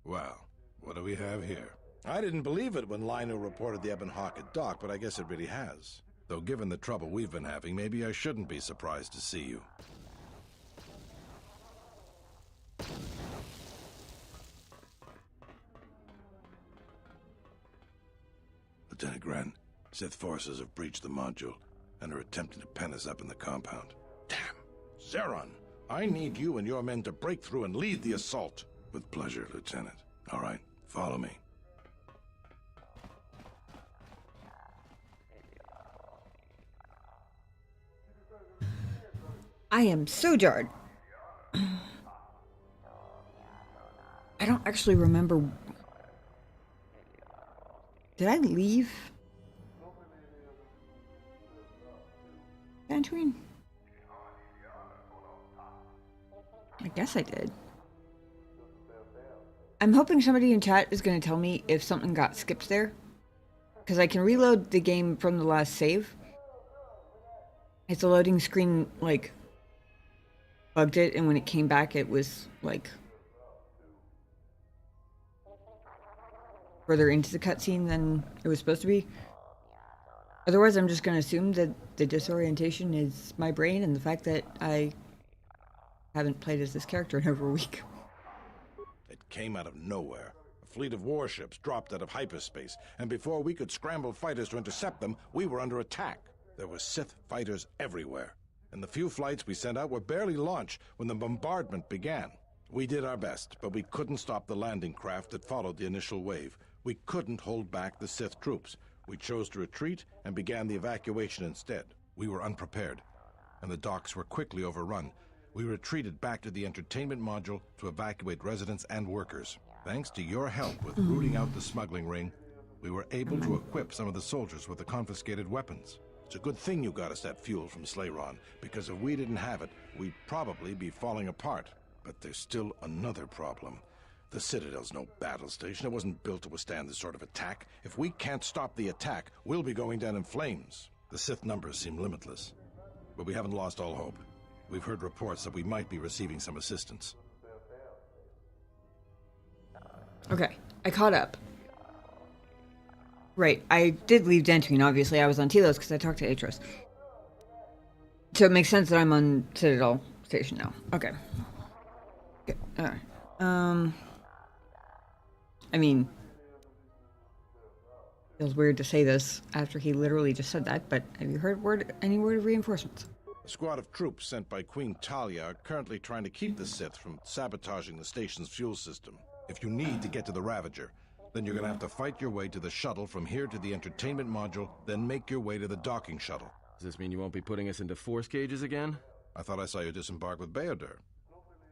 Well, what do we have here? I didn't believe it when Lino reported the Ebon Hawk at dock, but I guess it really has. Though given the trouble we've been having, maybe I shouldn't be surprised to see you. Lieutenant Gren, Sith forces have breached the module and are attempting to pen us up in the compound. Damn! Zeron, I need you and your men to break through and lead the assault. With pleasure, Lieutenant. All right, follow me. I am so jarred. I don't actually remember. Did I leave Dantooine? I guess I did. I'm hoping somebody in chat is going to tell me if something got skipped there. Because I can reload the game from the last save. It's a loading screen, like, bugged it, and when it came back, it was, like, further into the cutscene than it was supposed to be. Otherwise, I'm just going to assume that the disorientation is my brain and the fact that I haven't played as this character in over a week. It came out of nowhere. A fleet of warships dropped out of hyperspace, and before we could scramble fighters to intercept them, we were under attack. There were Sith fighters everywhere, and the few flights we sent out were barely launched when the bombardment began. We did our best, but we couldn't stop the landing craft that followed the initial wave. We couldn't hold back the Sith troops. We chose to retreat and began the evacuation instead. We were unprepared, and the docks were quickly overrun. We retreated back to the entertainment module to evacuate residents and workers. Thanks to your help with rooting out the smuggling ring, we were able to equip some of the soldiers with the confiscated weapons. It's a good thing you got us that fuel from Slayron, because if we didn't have it, we'd probably be falling apart. But there's still another problem. The Citadel's no battle station. It wasn't built to withstand this sort of attack. If we can't stop the attack, we'll be going down in flames. The Sith numbers seem limitless, but we haven't lost all hope. We've heard reports that we might be receiving some assistance. Okay, I caught up. Right, I did leave Dantooine, obviously. I was on Telos because I talked to Atros. So it makes sense that I'm on Citadel Station now. Okay. Good. Alright. I mean, feels weird to say this after he literally just said that, but have you heard any word of reinforcements? A squad of troops sent by Queen Talia are currently trying to keep the Sith from sabotaging the station's fuel system. If you need to get to the Ravager, then you're gonna have to fight your way to the shuttle from here to the entertainment module, then make your way to the docking shuttle. Does this mean you won't be putting us into force cages again? I thought I saw you disembark with Bayodur.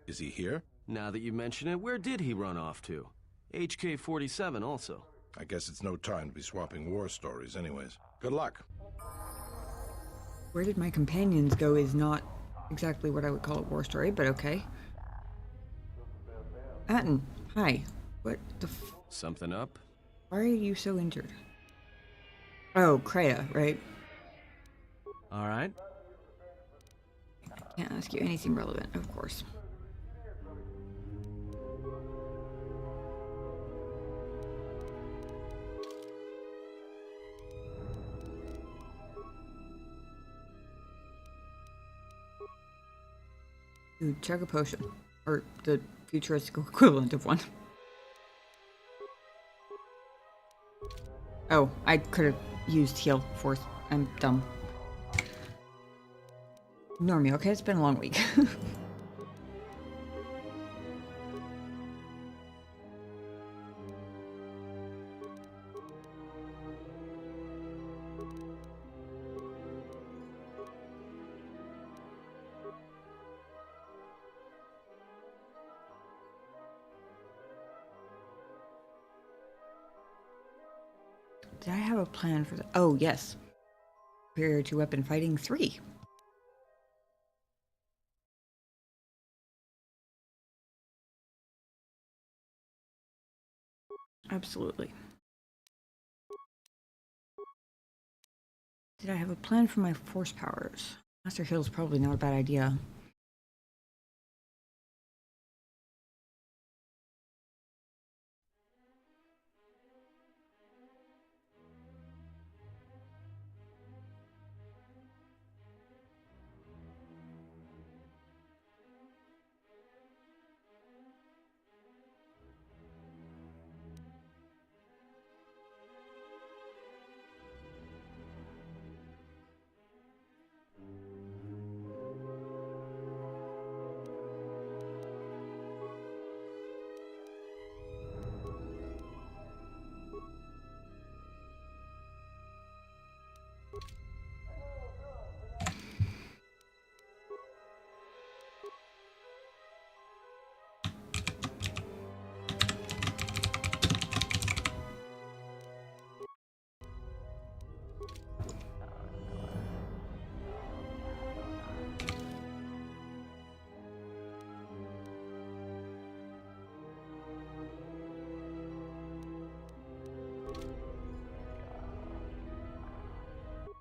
Is he here? Now that you mention it, where did he run off to? HK-47 also. I guess it's no time to be swapping war stories anyways. Good luck. Where did my companions go is not exactly what I would call a war story, but okay. Atten, hi. What the Something up? Why are you so injured? Oh, Kreia, right? Alright. I can't ask you anything relevant, of course. Ooh, chug a potion. Or the futuristic equivalent of one. Oh, I could have used heal force. I'm dumb. Ignore me, okay? It's been a long week. Did I have a plan for that? Oh, yes. Superior to weapon fighting 3. Absolutely. Did I have a plan for my force powers? Master Heal is probably not a bad idea.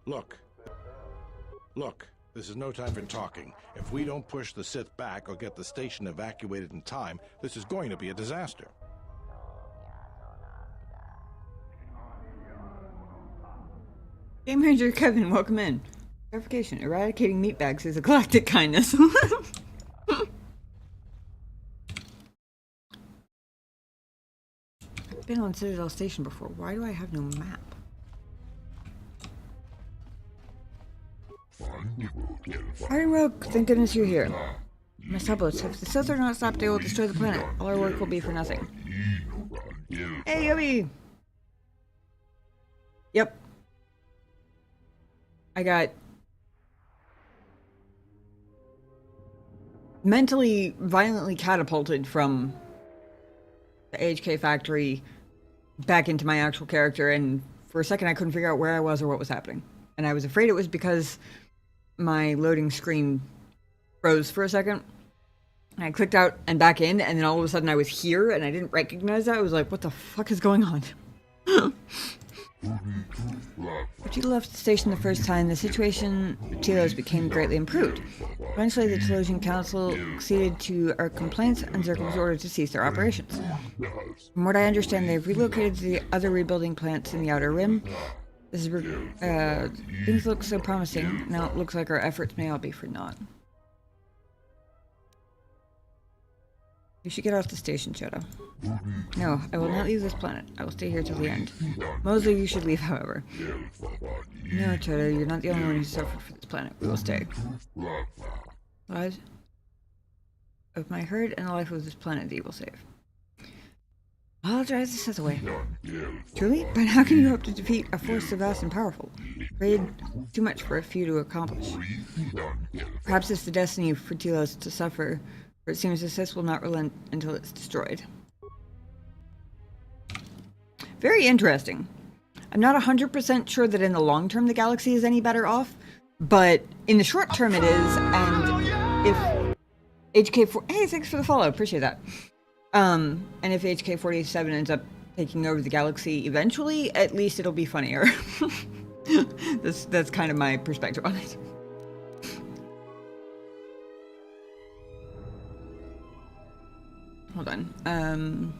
Look. Look, this is no time for talking. If we don't push the Sith back or get the station evacuated in time, this is going to be a disaster. Game Ranger Kevin, welcome in. Clarification, eradicating meatbags is a galactic kindness. I've been on Citadel Station before. Why do I have no map? Fighting Rogue, thank goodness you're here. My subboats, if the Sith are not stopped, they will destroy the planet. All our work will be for nothing. Hey, Yubby! Yep. I got mentally, violently catapulted from the HK factory back into my actual character, and for a second I couldn't figure out where I was or what was happening. And I was afraid it was because my loading screen froze for a second. And I clicked out and back in, and then all of a sudden I was here, and I didn't recognize that. I was like, what the fuck is going on? After you left the station the first time, the situation with Telos became greatly improved. Eventually, the Telosian Council acceded to our complaints, and Zerk was ordered to cease their operations. From what I understand, they've relocated to the other rebuilding plants in the Outer Rim. This is things look so promising. Now it looks like our efforts may all be for naught. You should get off the station, Shadow. No, I will not leave this planet. I will stay here till the end. Mosley, you should leave, however. No, Shadow, you're not the only one who suffered for this planet. We will stay. Lives of my herd and the life of this planet thee will save. I'll drive the Sith away. Truly? But how can you hope to defeat a force so vast and powerful? Afraid too much for a few to accomplish. Perhaps it's the destiny for Telos to suffer, for it seems the Sith will not relent until it's destroyed. Very interesting. I'm not 100% sure that in the long term the galaxy is any better off, but in the short term it is, and if HK4... Hey, thanks for the follow, appreciate that. And if HK47 ends up taking over the galaxy eventually, at least it'll be funnier. That's kind of my perspective on it. Hold on.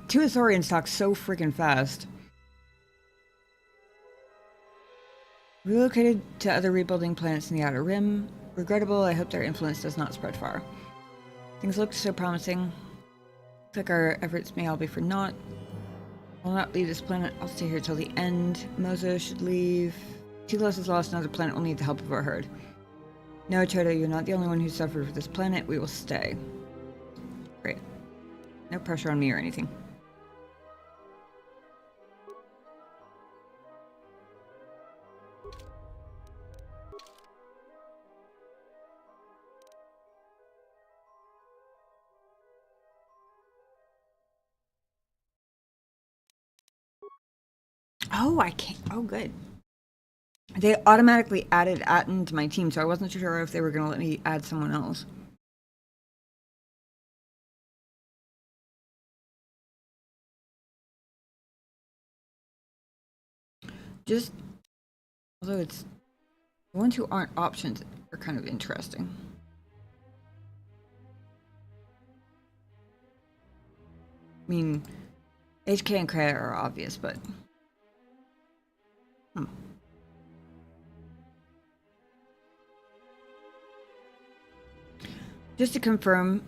Two Athorians talk so freaking fast. Relocated to other rebuilding planets in the Outer Rim. Regrettable, I hope their influence does not spread far. Things look so promising. Looks like our efforts may all be for naught. I'll not leave this planet. I'll stay here till the end. Mozo should leave. Telos has lost another planet. We'll need the help of our herd. No, Chodo, you're not the only one who suffered for this planet. We will stay. Great. No pressure on me or anything. Oh, I can't. Oh, good. They automatically added Atten to my team, so I wasn't sure if they were going to let me add someone else. Just, although it's, the ones who aren't options are kind of interesting. I mean, HK and Kreia are obvious, but... Just to confirm,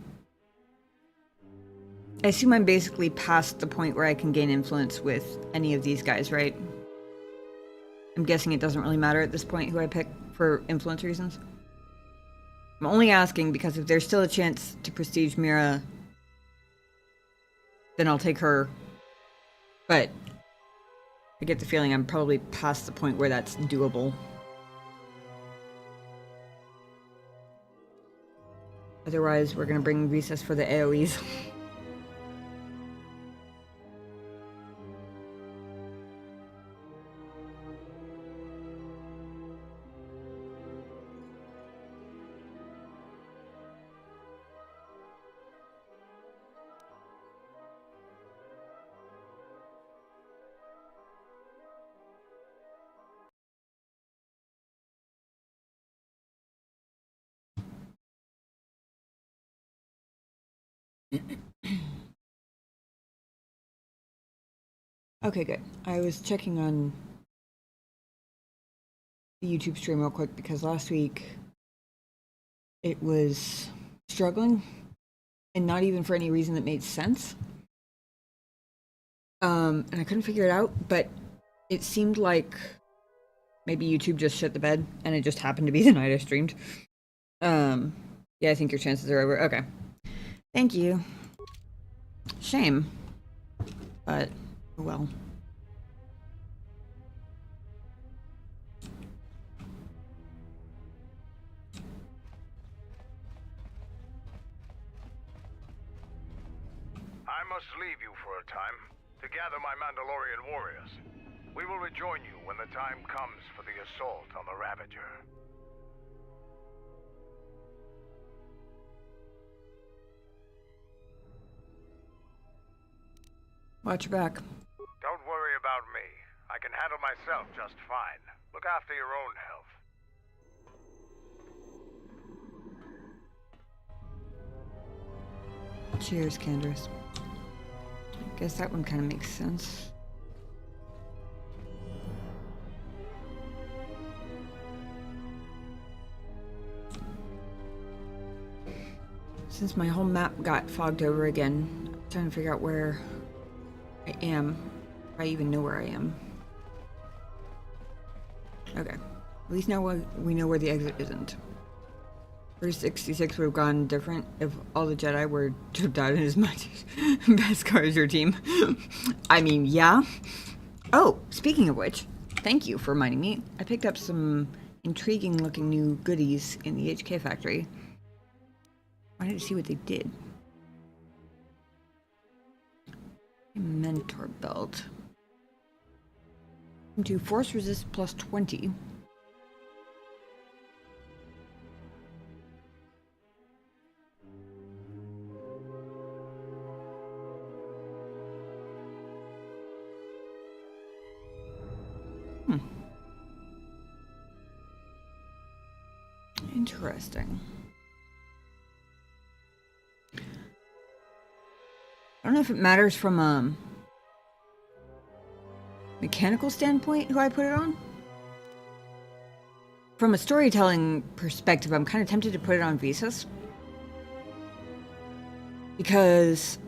I assume I'm basically past the point where I can gain influence with any of these guys, right? I'm guessing it doesn't really matter at this point who I pick for influence reasons. I'm only asking because if there's still a chance to prestige Mira, then I'll take her. But I get the feeling I'm probably past the point where that's doable. Otherwise, we're gonna bring recess for the AoEs. Okay, good. I was checking on the YouTube stream real quick because last week it was struggling, and not even for any reason that made sense. And I couldn't figure it out, but it seemed like maybe YouTube just shit the bed, and it just happened to be the night I streamed. Yeah, I think your chances are over. Okay. Thank you. Shame. But, well. I must leave you for a time to gather my Mandalorian warriors. We will rejoin you when the time comes for the assault on the Ravager. Watch your back. Don't worry about me. I can handle myself just fine. Look after your own health. Cheers, Candace. I guess that one kind of makes sense. Since my whole map got fogged over again, I'm trying to figure out where I am. If I even know where I am. Okay. At least now we know where the exit isn't. For 66 would have gone different if all the Jedi were to have died in as much Beskar as your team. I mean, yeah. Oh, speaking of which, thank you for reminding me. I picked up some intriguing looking new goodies in the HK factory. I wanted to see what they did. A mentor belt. Do force resist plus 20. Interesting. I don't know if it matters from a mechanical standpoint who I put it on. From a storytelling perspective, I'm kind of tempted to put it on Visas. Because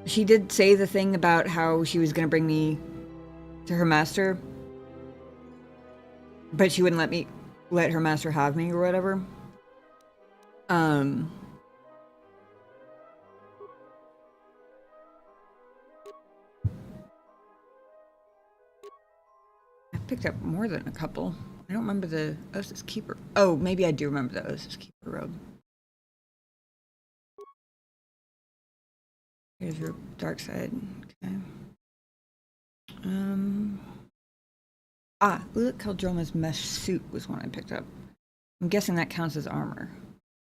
she did say the thing about how she was going to bring me to her master, but she wouldn't let her master have me or whatever. I picked up more than a couple. I don't remember the Osis Keeper. Oh, maybe I do remember the Osis Keeper robe. Here's your dark side. Okay. Ulic Kaldroma's mesh suit was one I picked up. I'm guessing that counts as armor.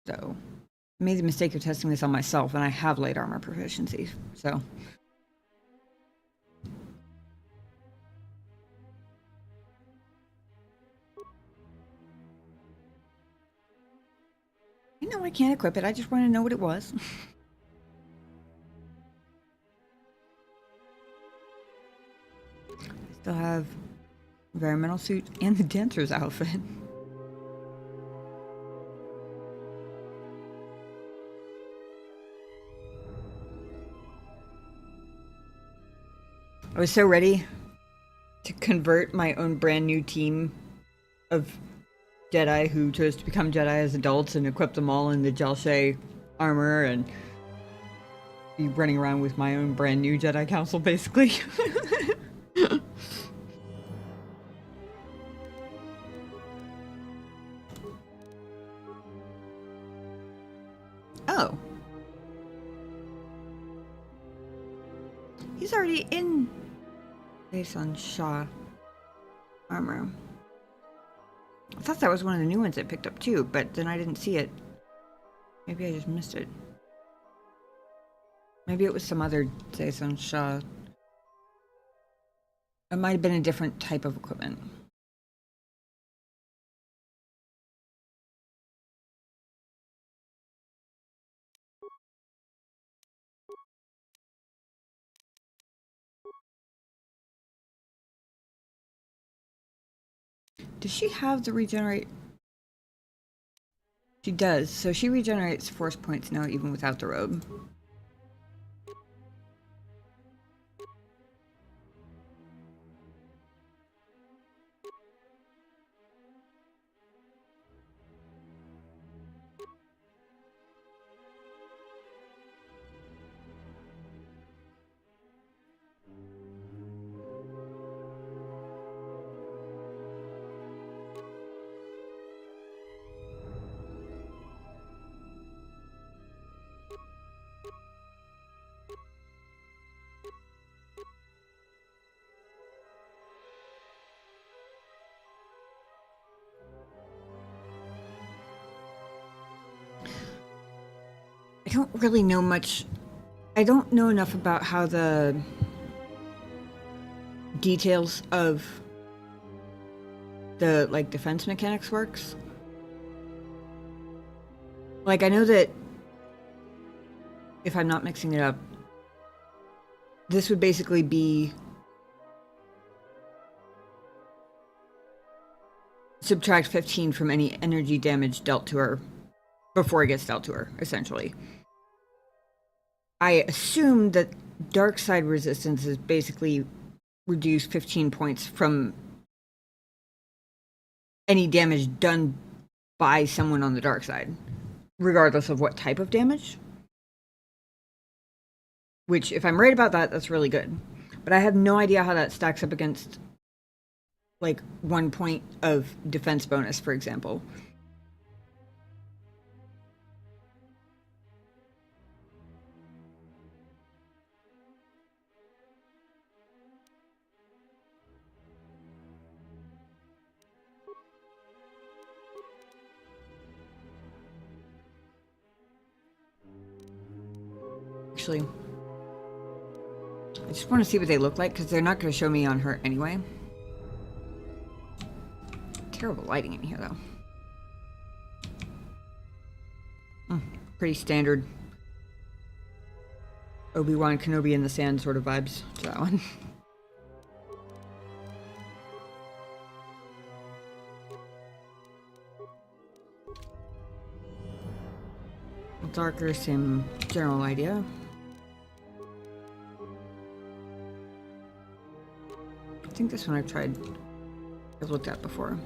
So, I made the mistake of testing this on myself, and I have light armor proficiency, so. I know I can't equip it, I just want to know what it was. I still have environmental suit and the dancer's outfit. I was so ready to convert my own brand new team of Jedi who chose to become Jedi as adults and equip them all in the Jalshay armor and be running around with my own brand new Jedi Council, basically. Oh. He's already in based on Shaw armor. I thought that was one of the new ones I picked up too, but then I didn't see it. Maybe I just missed it. Maybe it was some other Jason Shaw. It might have been a different type of equipment. Does she have the regenerate? She does. So she regenerates force points now even without the robe. I don't really know much. I don't know enough about how the details of the like defense mechanics works. Like I know that if I'm not mixing it up, this would basically be subtract 15 from any energy damage dealt to her before it gets dealt to her, essentially. I assume that dark side resistance is basically reduce 15 points from any damage done by someone on the dark side, regardless of what type of damage. Which, if I'm right about that, that's really good. But I have no idea how that stacks up against, like, 1 point of defense bonus, for example. Actually, I just want to see what they look like, because they're not going to show me on her anyway. Terrible lighting in here, though. Pretty standard Obi-Wan Kenobi in the sand sort of vibes to that one. Darker, same general idea. I think this one I've looked at before.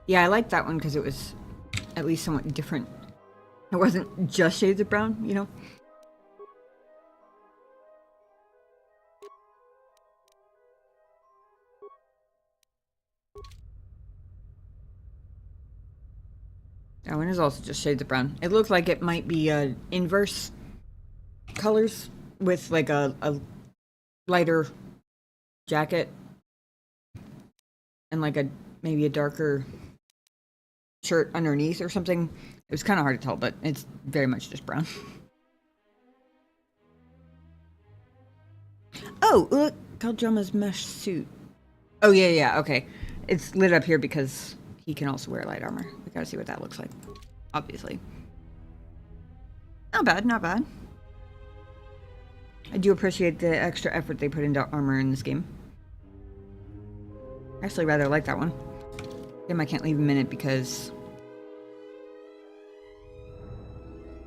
Yeah, I liked that one because it was at least somewhat different. It wasn't just shades of brown, you know? That one is also just shades of brown. It looked like it might be inverse colors with like a lighter jacket and like maybe a darker shirt underneath or something. It was kind of hard to tell, but it's very much just brown. Oh, look, Kaljama's mesh suit. Oh yeah, okay. It's lit up here because he can also wear light armor. We gotta see what that looks like, obviously. Not bad, not bad. I do appreciate the extra effort they put into armor in this game. I actually rather like that one. Him I can't leave him in it because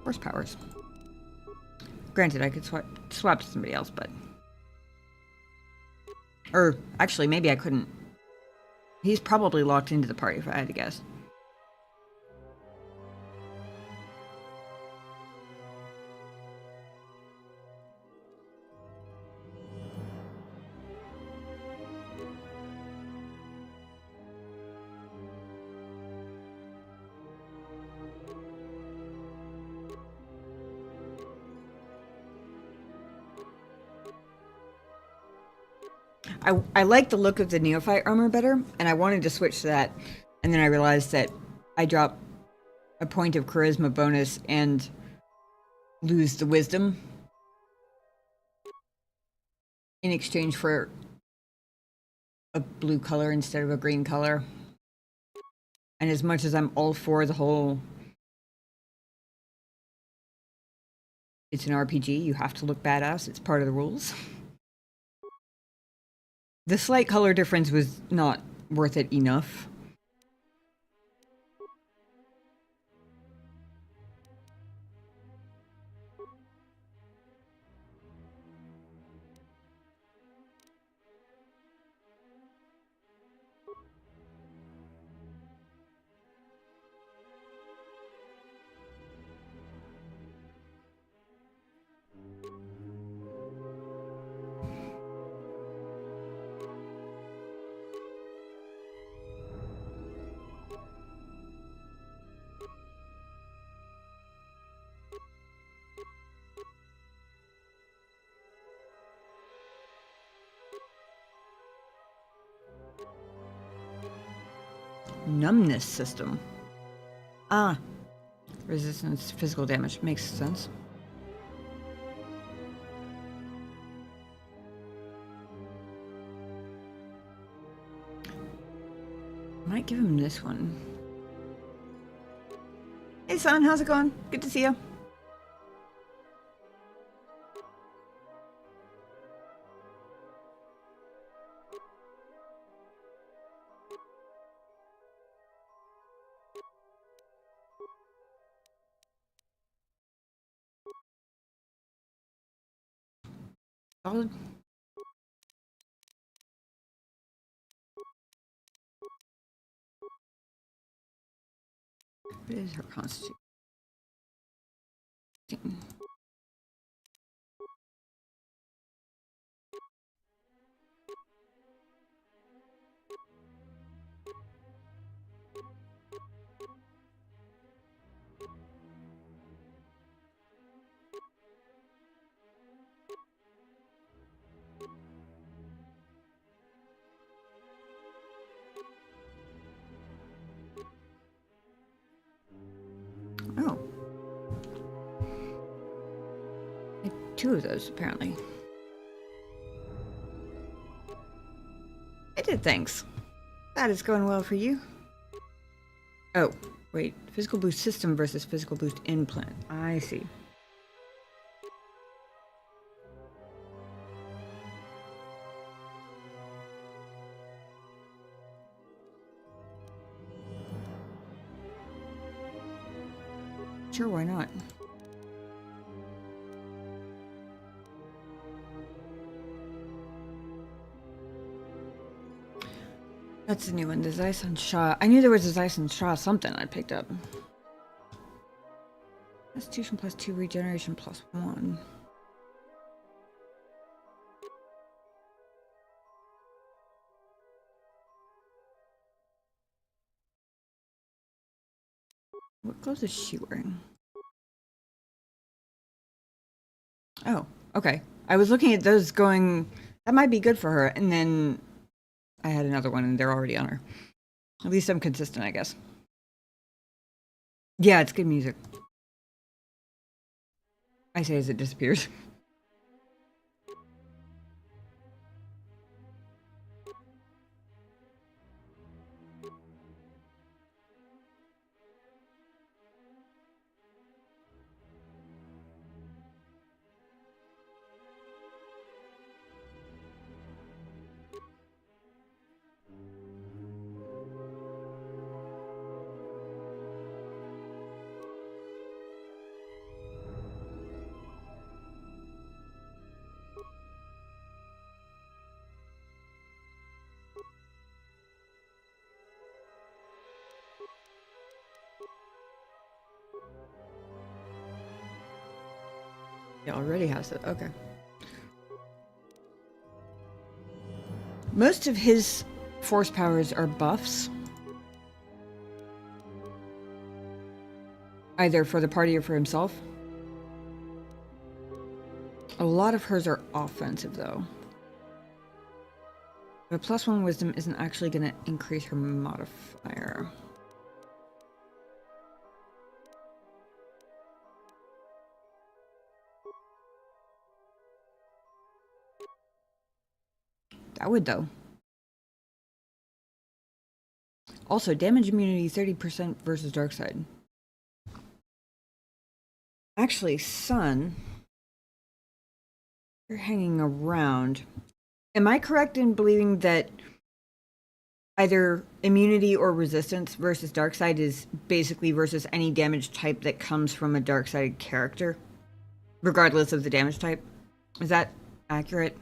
force powers. Granted, I could swap to somebody else, but or actually maybe I couldn't. He's probably locked into the party if I had to guess. I like the look of the Neophyte armor better, and I wanted to switch to that, and then I realized that I drop a point of charisma bonus and lose the wisdom in exchange for a blue color instead of a green color. And as much as I'm all for the whole it's an RPG, you have to look badass, it's part of the rules. The slight color difference was not worth it enough. Numbness system. Ah. Resistance to physical damage. Makes sense. Might give him this one. Hey son, how's it going? Good to see you. Solid. What is her constitution? Oh. Two of those, apparently. I did, thanks. That is going well for you. Oh, wait. Physical boost system versus physical boost implant. I see. Sure, why not? That's a new one. The Zyson Shaw. I knew there was a Zyson Shaw something I picked up. Constitution +2, regeneration +1. What clothes is she wearing? Oh, okay. I was looking at those going, that might be good for her, and then I had another one and they're already on her. At least I'm consistent, I guess. Yeah, it's good music. I say as it disappears. It already has it. Okay. Most of his force powers are buffs. Either for the party or for himself. A lot of hers are offensive, though. But +1 wisdom isn't actually going to increase her modifier. That would, though. Also, damage immunity 30% versus dark side. Actually, Sun, you're hanging around. Am I correct in believing that either immunity or resistance versus dark side is basically versus any damage type that comes from a dark side character, regardless of the damage type? Is that accurate?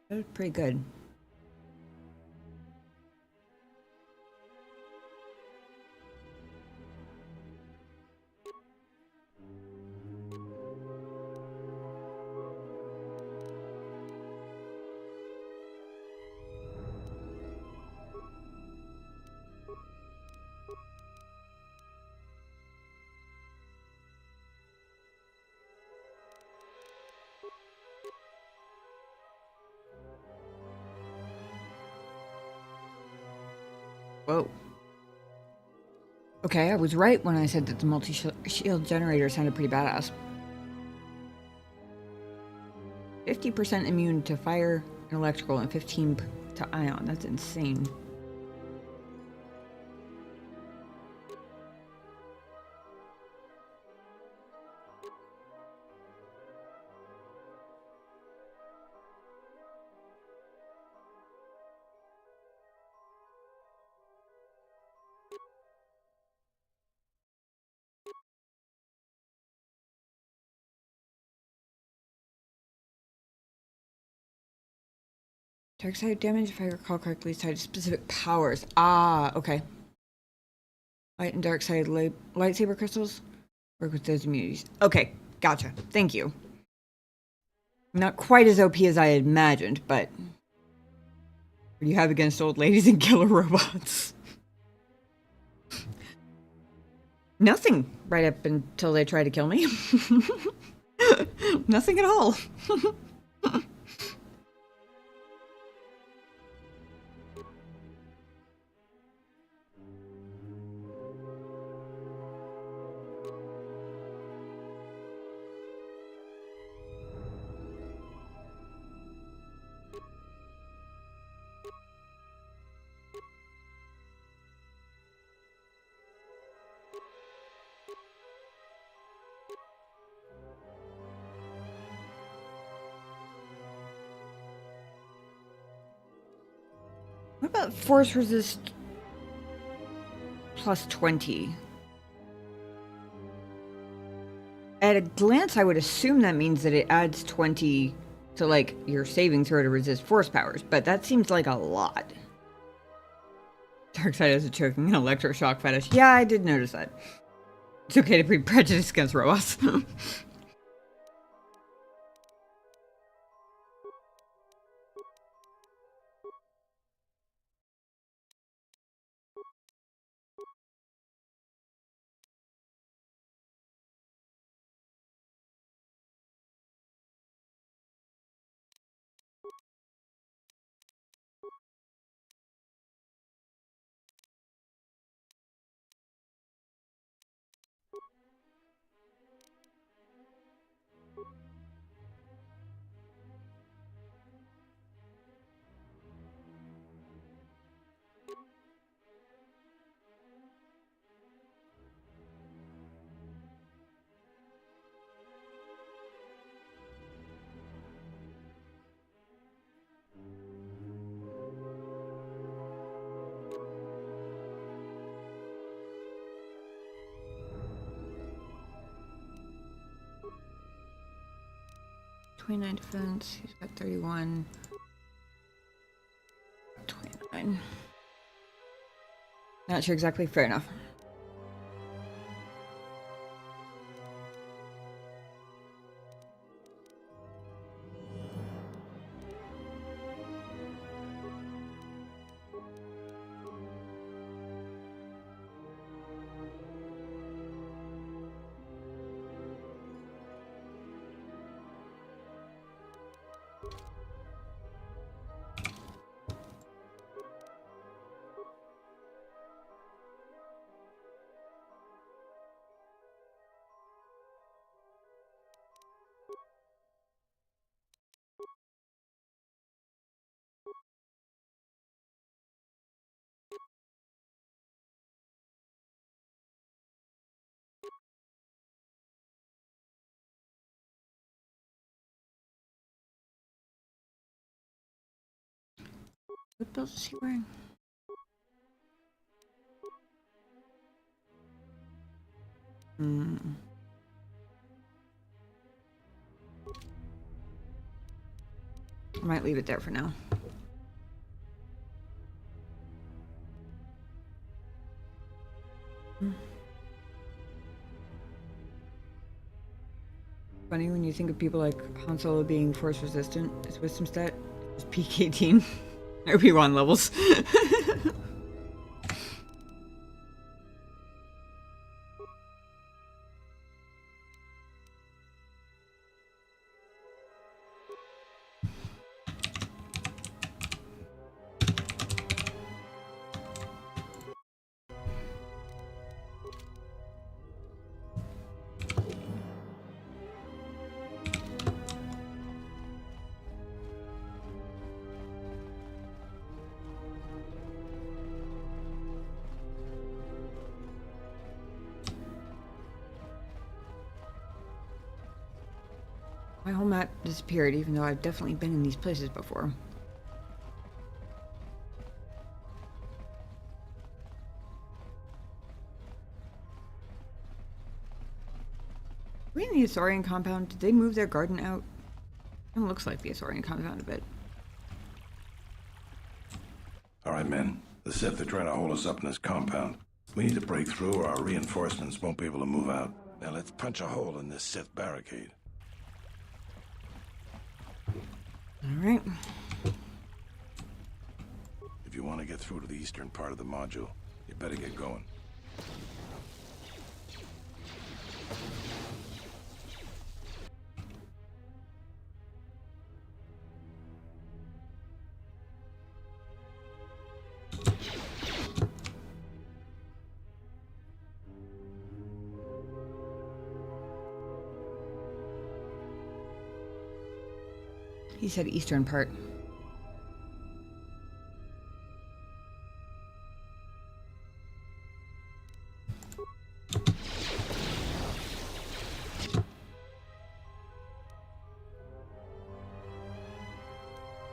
That was pretty good. Whoa. Okay, I was right when I said that the multi-shield generator sounded pretty badass. 50% immune to fire and electrical and 15 to ion. That's insane. Dark side damage, if I recall correctly, is tied to specific powers. Ah, okay. Light and dark side lightsaber crystals work with those immunities. Okay, gotcha. Thank you. Not quite as OP as I had imagined, but what do you have against old ladies and killer robots? Nothing, right up until they try to kill me. Nothing at all. What about force resist plus 20? At a glance, I would assume that means that it adds 20 to, like, your saving throw to resist force powers, but that seems like a lot. Dark side has a choking and electroshock fetish. Yeah, I did notice that. It's okay to be prejudiced against robots. .29 defense. He's got 31. 29. Not sure exactly. Fair enough. What belt is he wearing? I might leave it there for now. Funny when you think of people like Han Solo being force resistant. His wisdom stat is peak 18. Obi-Wan levels. My whole map disappeared, even though I've definitely been in these places before. We in the Asaurian compound, did they move their garden out? It looks like the Asaurian compound a bit. All right, men. The Sith are trying to hold us up in this compound. We need to break through or our reinforcements won't be able to move out. Now let's punch a hole in this Sith barricade. Alright. If you want to get through to the eastern part of the module, you better get going. He said eastern part.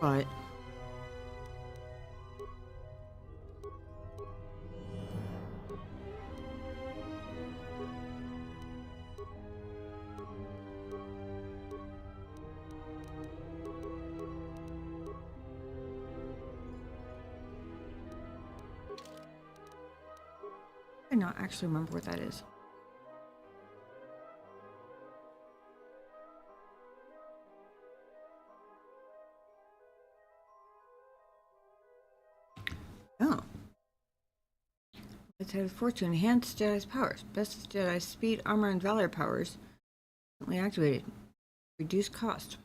But I not actually remember what that is. Oh. It's had fortune, enhanced Jedi's powers. Best Jedi's speed, armor, and valor powers. Recently activated. Reduced cost.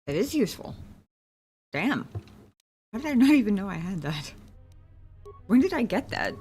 That is useful. Damn. How did I not even know I had that? When did I get that?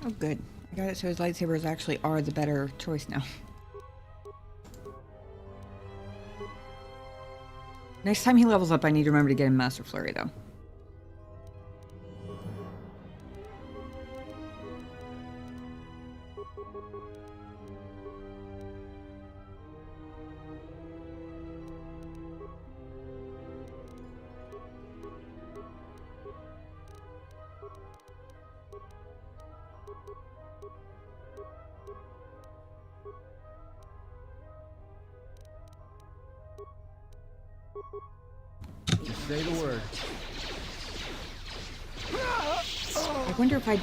Oh, good. I got it so his lightsabers actually are the better choice now. Next time he levels up, I need to remember to get him Master Flurry, though. Just say the word. I wonder if I...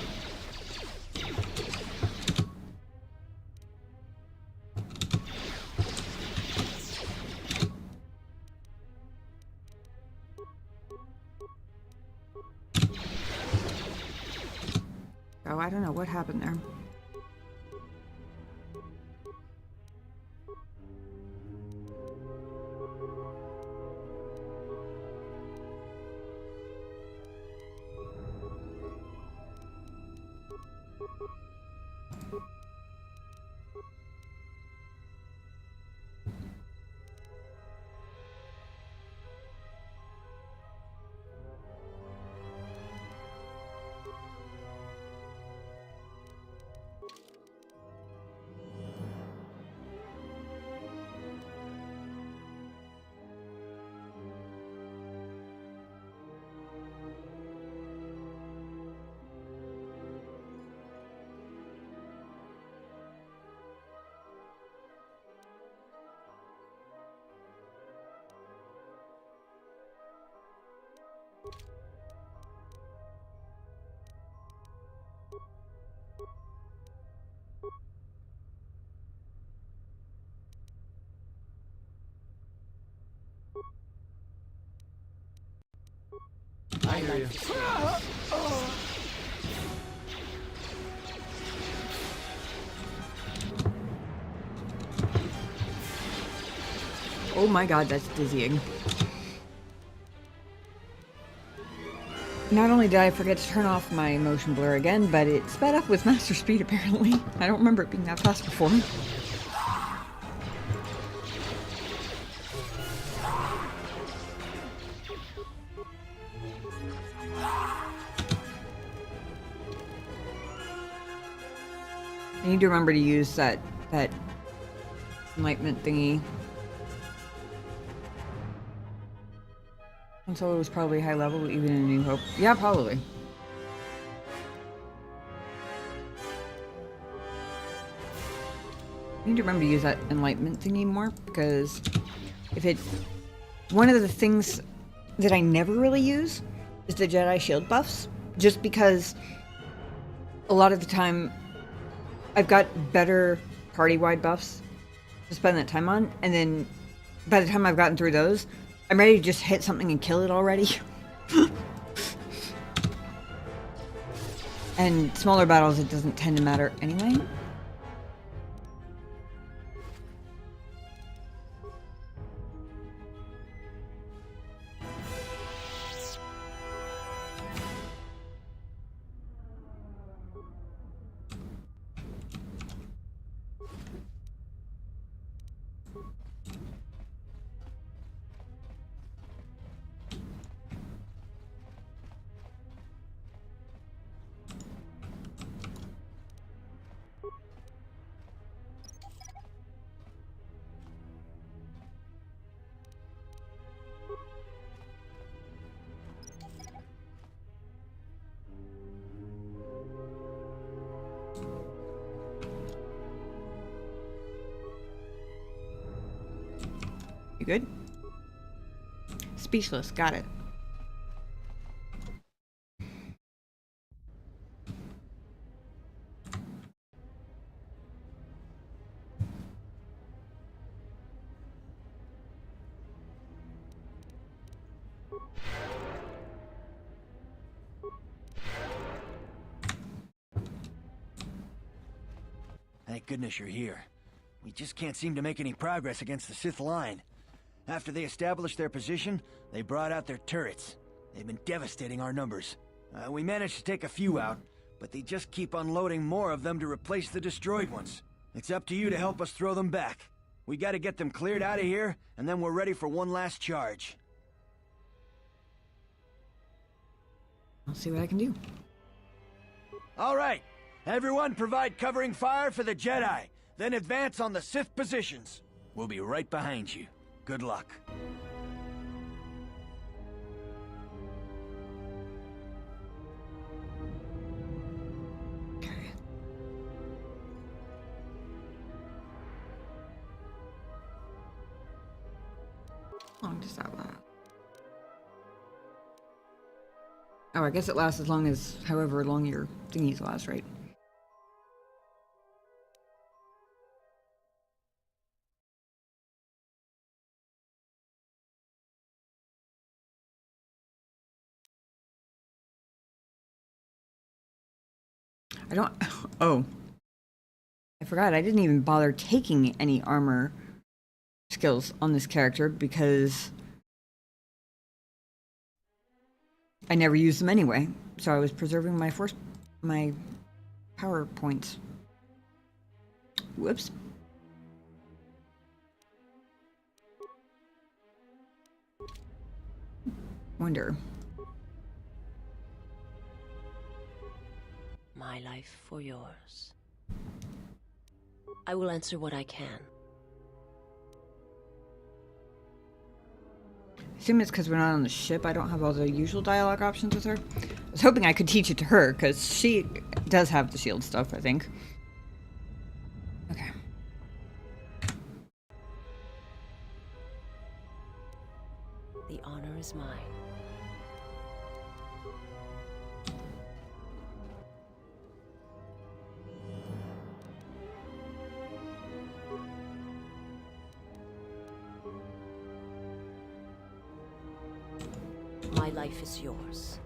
Oh, I don't know what happened there. I hear you. Oh my god, that's dizzying. Not only did I forget to turn off my motion blur again, but it sped up with master speed apparently. I don't remember it being that fast before. I need to remember to use that enlightenment thingy. And so it was probably high level, even in New Hope. Yeah, probably. I need to remember to use that enlightenment thingy more, because if it... One of the things that I never really use is the Jedi shield buffs, just because a lot of the time I've got better party-wide buffs to spend that time on, and then by the time I've gotten through those, I'm ready to just hit something and kill it already. And smaller battles, it doesn't tend to matter anyway. You good? Speechless, got it. Thank goodness you're here. We just can't seem to make any progress against the Sith line. After they established their position, they brought out their turrets. They've been devastating our numbers. We managed to take a few out, but they just keep unloading more of them to replace the destroyed ones. It's up to you to help us throw them back. We gotta get them cleared out of here, and then we're ready for one last charge. I'll see what I can do. All right, everyone provide covering fire for the Jedi, then advance on the Sith positions. We'll be right behind you. Good luck. Okay. How long does that last? Oh, I guess it lasts as long as however long your thingies last, right? I don't... Oh. I forgot, I didn't even bother taking any armor skills on this character because I never used them anyway. So I was preserving my power points. Whoops. Wonder. My life for yours. I will answer what I can. I assume it's because we're not on the ship. I don't have all the usual dialogue options with her. I was hoping I could teach it to her, because she does have the shield stuff, I think. Okay. The honor is mine. My life is yours.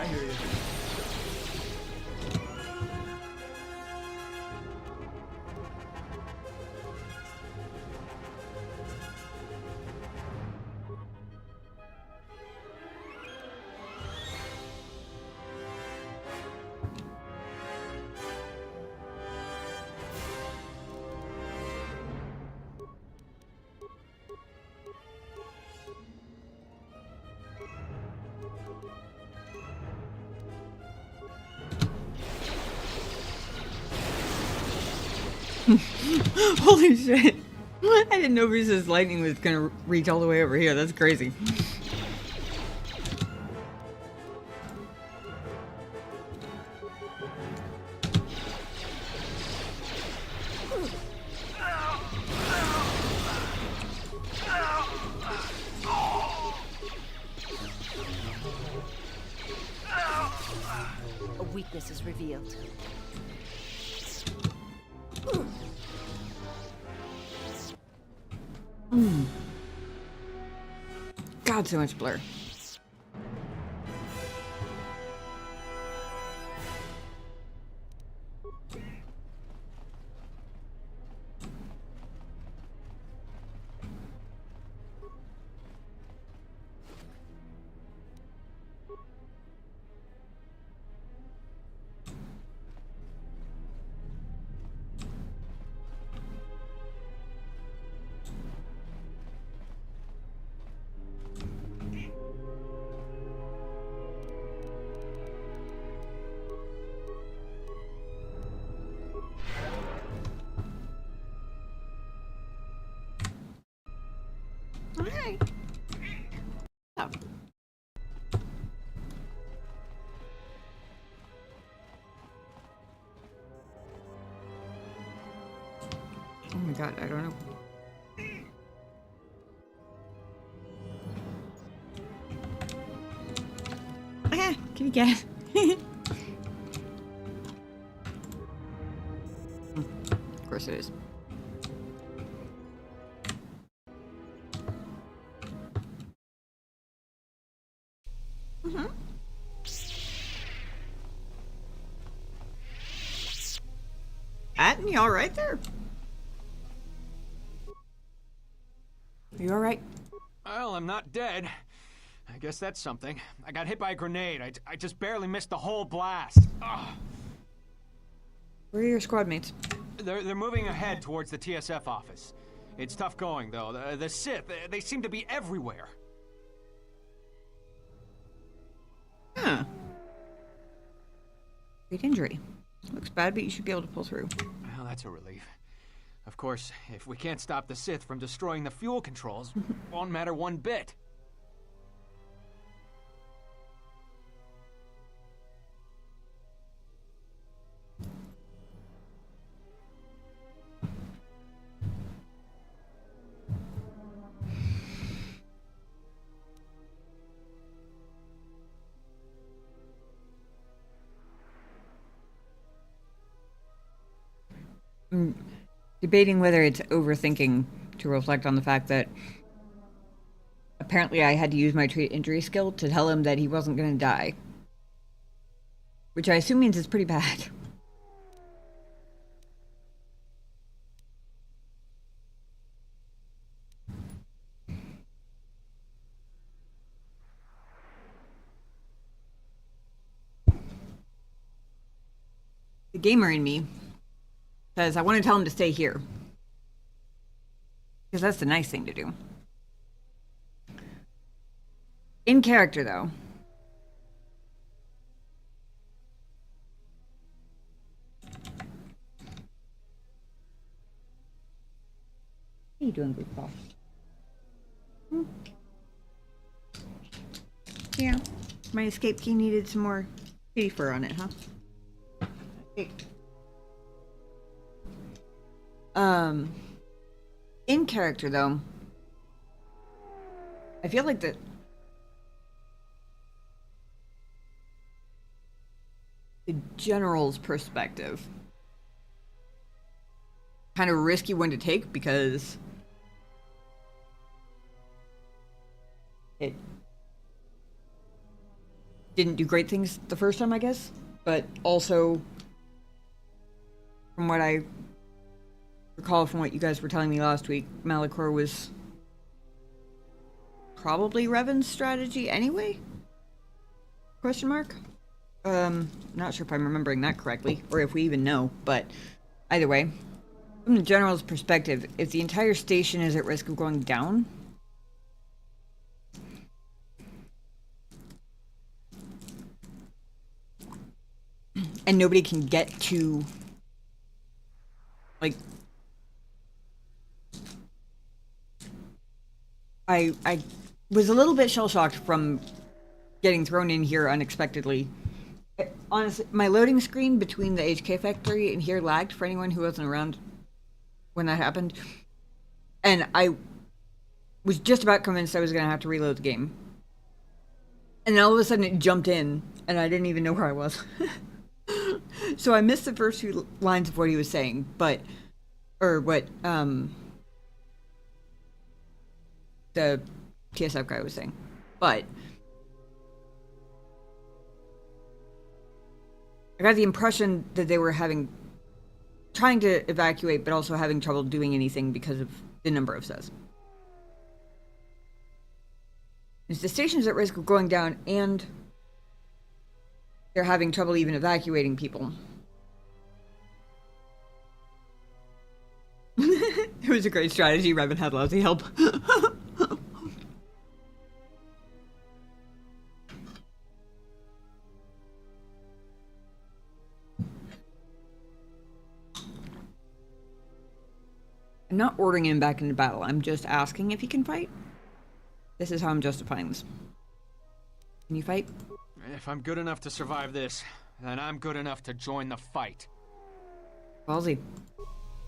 I hear you. Holy shit. I didn't know Reese's lightning was gonna reach all the way over here. That's crazy. A weakness is revealed. God, so much blur. Hi. Oh. Oh my god, I don't know. Ah, kitty cat. Of course it is. You all right there? Are you all right? Well, I'm not dead. I guess that's something. I got hit by a grenade. I just barely missed the whole blast. Ugh. Where are your squad mates? They're moving ahead towards the TSF office. It's tough going, though. The Sith, they seem to be everywhere. Huh. Great injury. Looks bad, but you should be able to pull through. Well, that's a relief. Of course, if we can't stop the Sith from destroying the fuel controls, won't matter one bit. Debating whether it's overthinking to reflect on the fact that apparently I had to use my treat injury skill to tell him that he wasn't going to die. Which I assume means it's pretty bad. The gamer in me says I want to tell him to stay here. Because that's the nice thing to do. In character, though. How you doing, Goofball? Yeah. My escape key needed some more kitty fur on it, huh? Okay. In character, though, I feel like the general's perspective kind of risky one to take because it didn't do great things the first time, I guess. But also, from what I recall from what you guys were telling me last week, Malachor was probably Revan's strategy anyway? Question mark? Not sure if I'm remembering that correctly, or if we even know, but either way, from the general's perspective, if the entire station is at risk of going down, and nobody can get to, like, I was a little bit shell-shocked from getting thrown in here unexpectedly. Honestly, my loading screen between the HK factory and here lagged for anyone who wasn't around when that happened. And I was just about convinced I was going to have to reload the game. And then all of a sudden it jumped in, and I didn't even know where I was. So I missed the first few lines of what he was saying, but... Or what, the TSF guy was saying. But... I got the impression that they were trying to evacuate, but also having trouble doing anything because of the number of Sith. If the station's at risk of going down, and they're having trouble even evacuating people. It was a great strategy. Revan had lousy help. I'm not ordering him back into battle. I'm just asking if he can fight. This is how I'm justifying this. Can you fight? If I'm good enough to survive this, then I'm good enough to join the fight. Ballsy.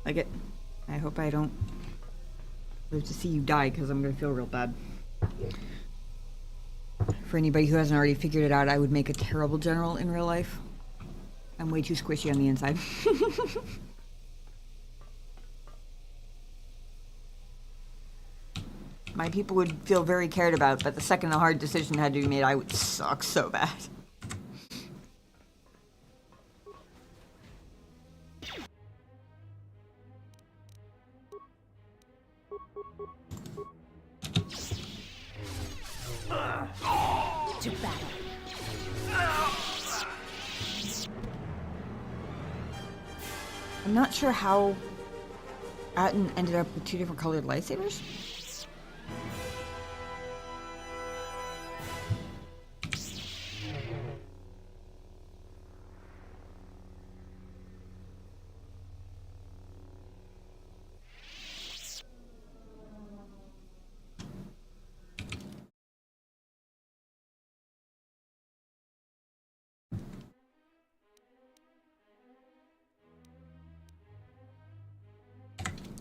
Like it. I hope I don't live to see you die, because I'm going to feel real bad. For anybody who hasn't already figured it out, I would make a terrible general in real life. I'm way too squishy on the inside. My people would feel very cared about, but the second a hard decision had to be made, I would suck so bad. To battle. I'm not sure how Atten ended up with two different colored lightsabers.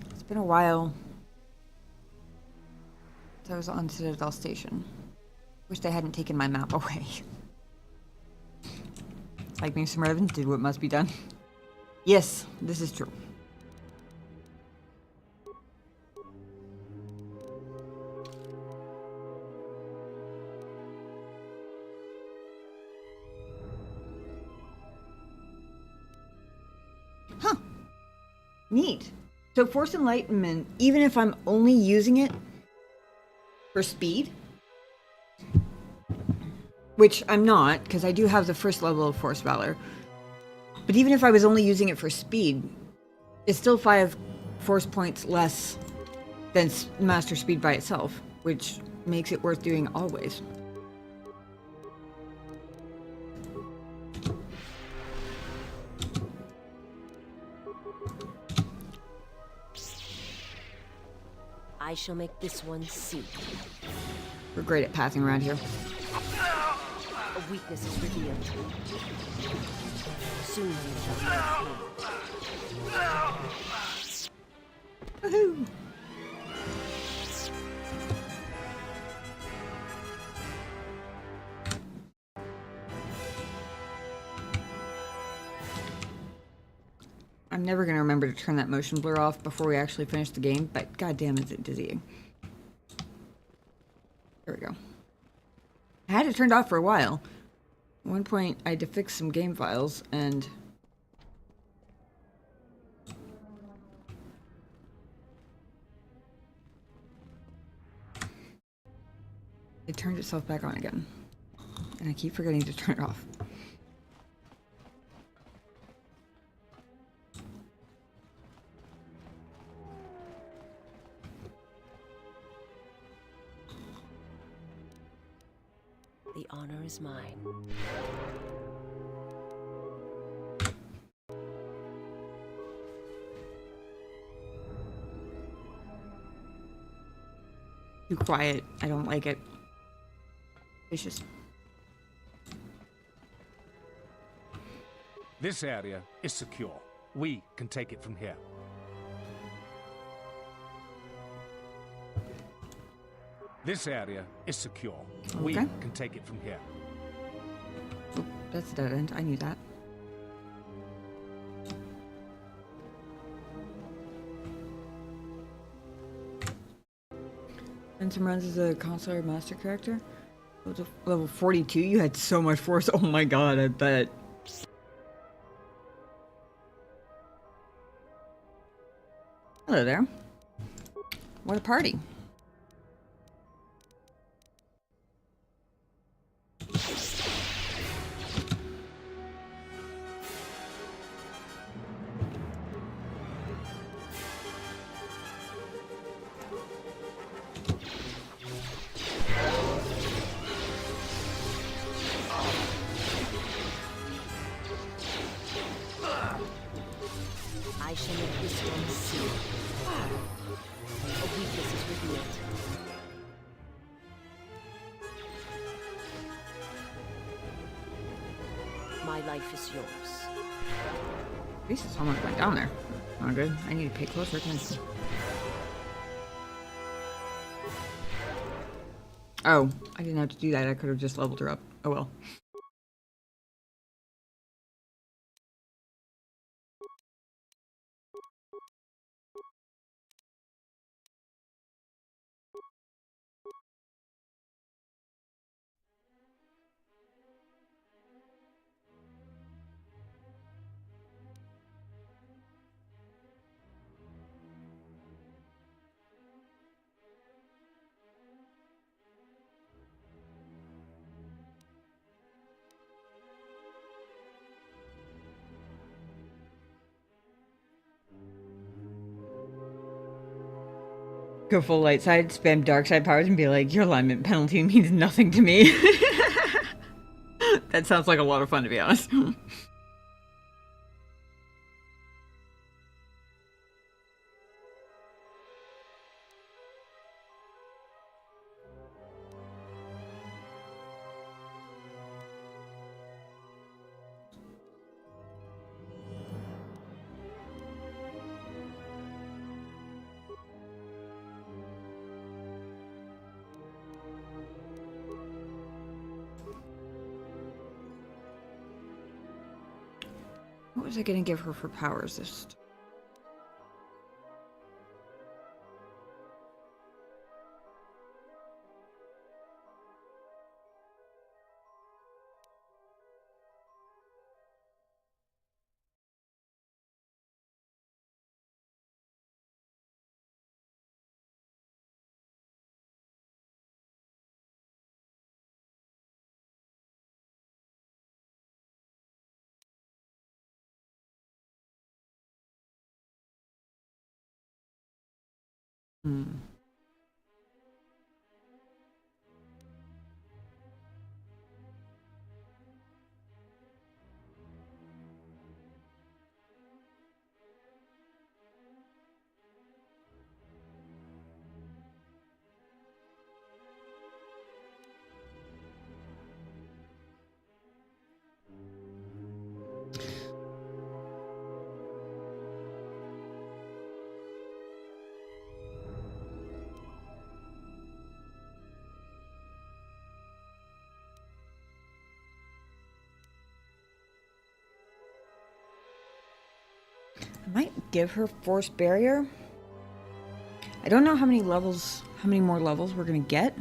It's been a while since I was on Citadel Station. Wish they hadn't taken my map away. Like me some Revan did what must be done. Yes, this is true. Huh. Neat. So Force Enlightenment, even if I'm only using it for speed, which I'm not, because I do have the first level of Force Valor, but even if I was only using it for speed, it's still 5 Force points less than Master Speed by itself, which makes it worth doing always. I shall make this one see. We're great at pathing around here. A weakness is revealed. Soon you shall know. Woohoo! I'm never going to remember to turn that motion blur off before we actually finish the game, but goddamn is it dizzying. There we go. I had it turned off for a while. At one point, I had to fix some game files, and it turned itself back on again. And I keep forgetting to turn it off. The honor is mine. Too quiet. I don't like it. It's just... This area is secure. We can take it from here. This area is secure. We Okay. can take it from here. Oh, that's a dead end. I knew that. And Tamaranth is a consular master character. Level 42, you had so much force. Oh my god, I bet. Hello there. What a party. I shall make this one see. A weakness is revealed. My life is yours. At least someone went down there. Not good. I need to pay closer attention. Oh, I didn't have to do that. I could have just leveled her up. Oh well. Go full light side, spam dark side powers, and be like, your alignment penalty means nothing to me. That sounds like a lot of fun, to be honest. What was I gonna give her for power resist? Hmm. I might give her force barrier. I don't know how many more levels we're gonna get.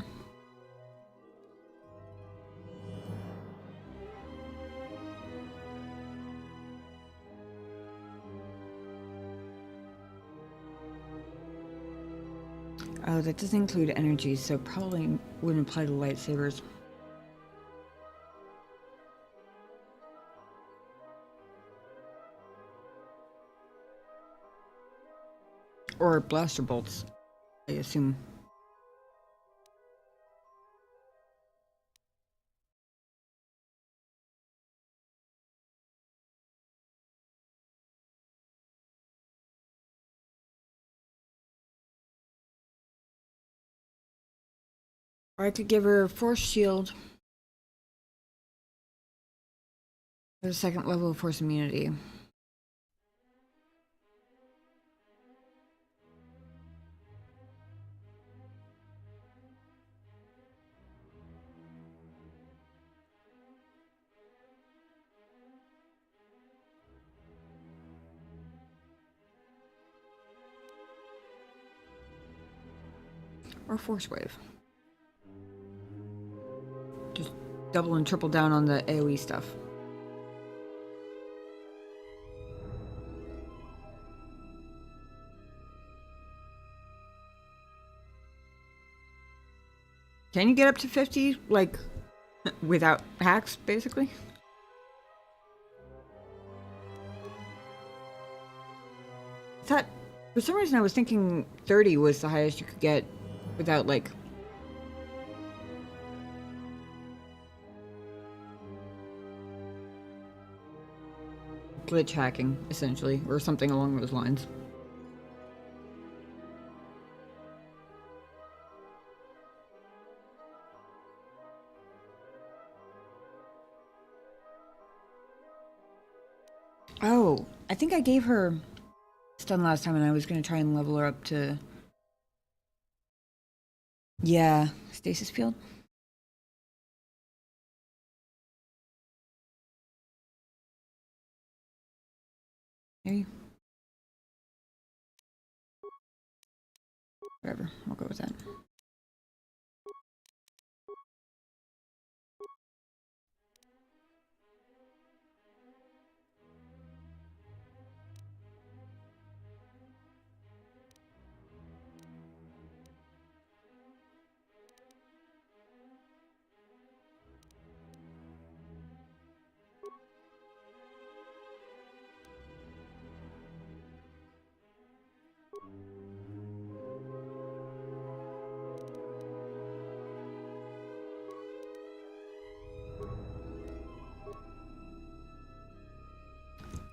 Oh, that doesn't include energy, so probably wouldn't apply to lightsabers. Or blaster bolts, I assume. Or I could give her Force Shield. For the second level of Force Immunity. Or Force Wave. Just double and triple down on the AoE stuff. Can you get up to 50, like, without hacks, basically? I thought, for some reason I was thinking 30 was the highest you could get without, like... glitch hacking, essentially, or something along those lines. Oh, I think I gave her stun last time and I was going to try and level her up to... Yeah, stasis field. Maybe. Whatever, I'll go with that.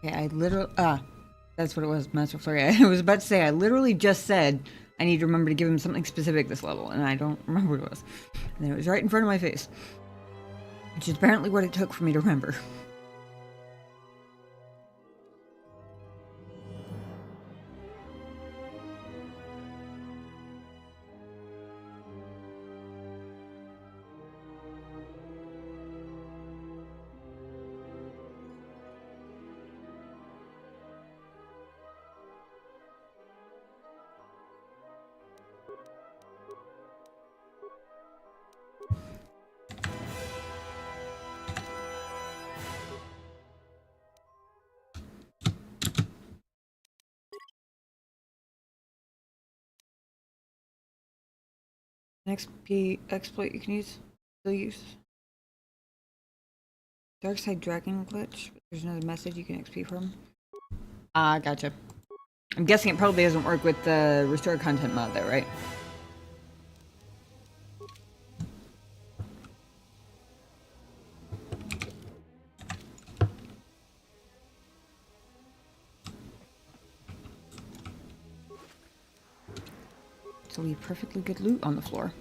Okay, I literally... that's what it was, Master Flurry. I was about to say, I literally just said I need to remember to give him something specific this level, and I don't remember what it was. And then it was right in front of my face. Which is apparently what it took for me to remember. An XP exploit you can use. Still use. Dark Side Dragon glitch. There's another message you can XP from. Ah, gotcha. I'm guessing it probably doesn't work with the restore content mod though, right? So we have perfectly good loot on the floor.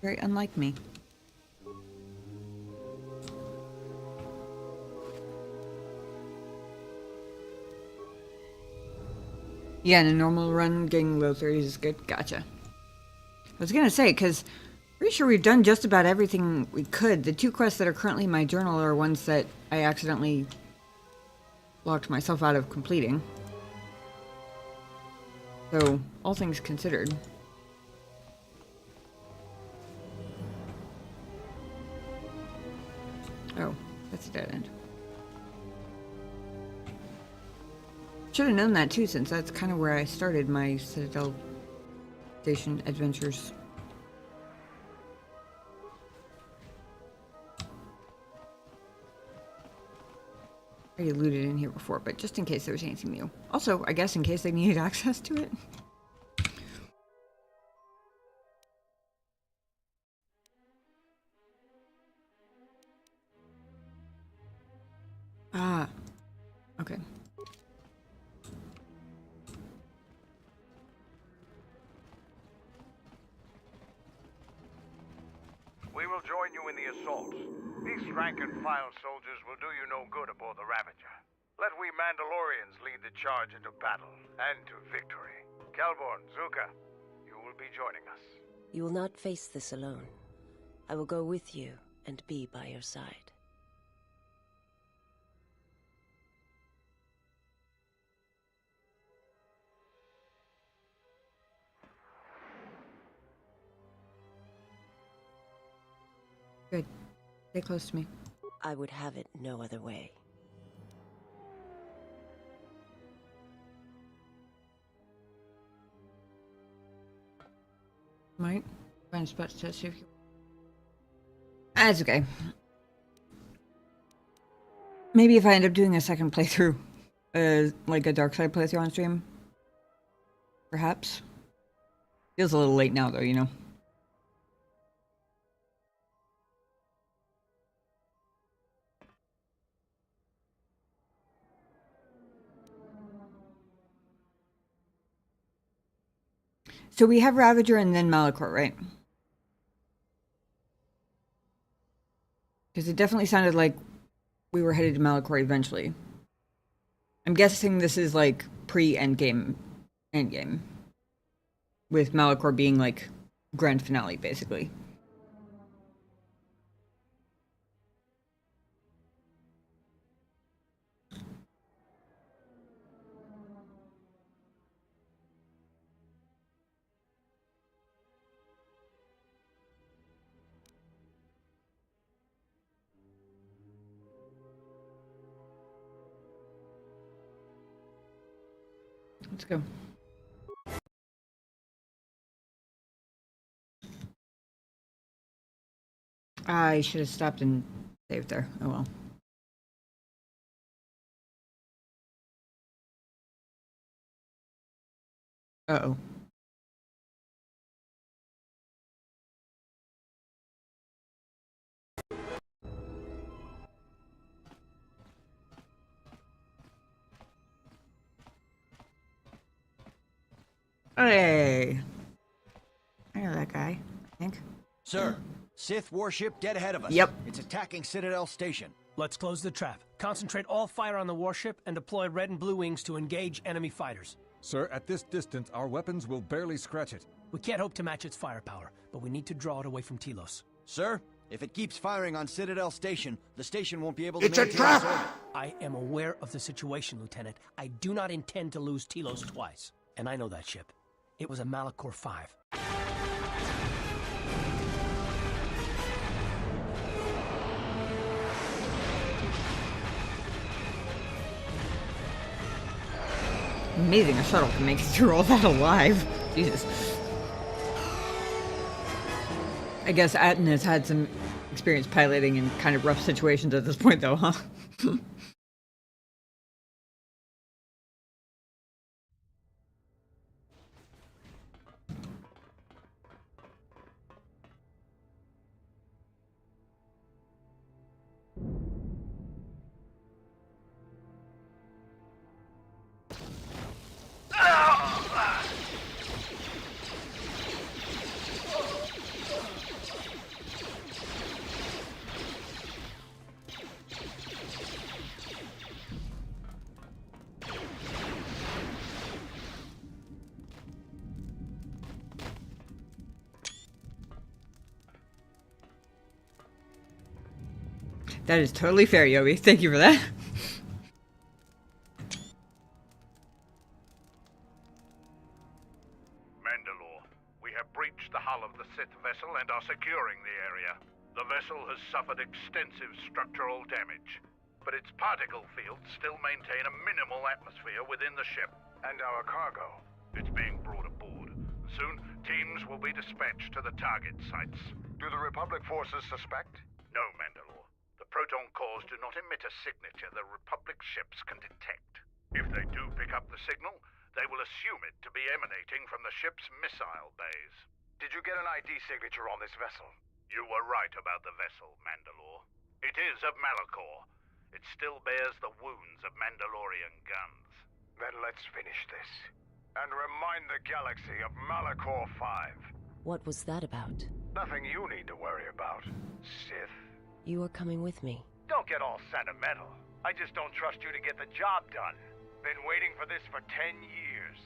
Very unlike me. Yeah, in a normal run, getting low 30s is good. Gotcha. I was gonna say, because pretty sure we've done just about everything we could. The two quests that are currently in my journal are ones that I accidentally locked myself out of completing. So, all things considered. Oh, that's a dead end. Should have known that too, since that's kind of where I started my Citadel Station adventures. I already looted in here before, but just in case there was anything new. Also, I guess in case they needed access to it. Ah, okay. We will join you in the assault. These rank-and-file soldiers will do you no good aboard the Ravager. Let we Mandalorians lead the charge into battle and to victory. Kelborn, Zuka, you will be joining us. You will not face this alone. I will go with you and be by your side. Good. Stay close to me. I would have it no other way. Might find a spot to see if you. That's okay. Maybe if I end up doing a second playthrough, like a dark side playthrough on stream, perhaps. Feels a little late now, though, you know. So we have Ravager and then Malachor, right? Because it definitely sounded like we were headed to Malachor eventually. I'm guessing this is like pre-endgame, endgame. With Malachor being like grand finale, basically. Let's go. I should have stopped and saved there. Oh well. Uh-oh. Hey. I know that guy, I think. Sir, Sith warship dead ahead of us. Yep. It's attacking Citadel Station. Let's close the trap. Concentrate all fire on the warship and deploy red and blue wings to engage enemy fighters. Sir, at this distance, our weapons will barely scratch it. We can't hope to match its firepower, but we need to draw it away from Telos. Sir, if it keeps firing on Citadel Station, the station won't be able to It's a maintain trap! its orbit. I am aware of the situation, Lieutenant. I do not intend to lose Telos twice. And I know that ship. It was a Malachor 5. Amazing, a shuttle can make it through all that alive. Jesus. I guess Atten has had some experience piloting in kind of rough situations at this point, though, huh? That is totally fair, Yobi. Thank you for that. Mandalore, we have breached the hull of the Sith vessel and are securing the area. The vessel has suffered extensive structural damage, but its particle fields still maintain a minimal atmosphere within the ship. And our cargo, it's being brought aboard. The Soon, teams will be dispatched to the target sites. Do the Republic forces suspect? No, Mandalore. The proton cores do not emit a signature the Republic ships can detect. If they do pick up the signal, they will assume it to be emanating from the ship's missile bays. Did you get an ID signature on this vessel? You were right about the vessel, Mandalore. It is of Malachor. It still bears the wounds of Mandalorian guns. Then let's finish this. And remind the galaxy of Malachor 5. What was that about? Nothing you need to worry about, Sith. You are coming with me. Don't get all sentimental. I just don't trust you to get the job done. Been waiting for this for 10 years.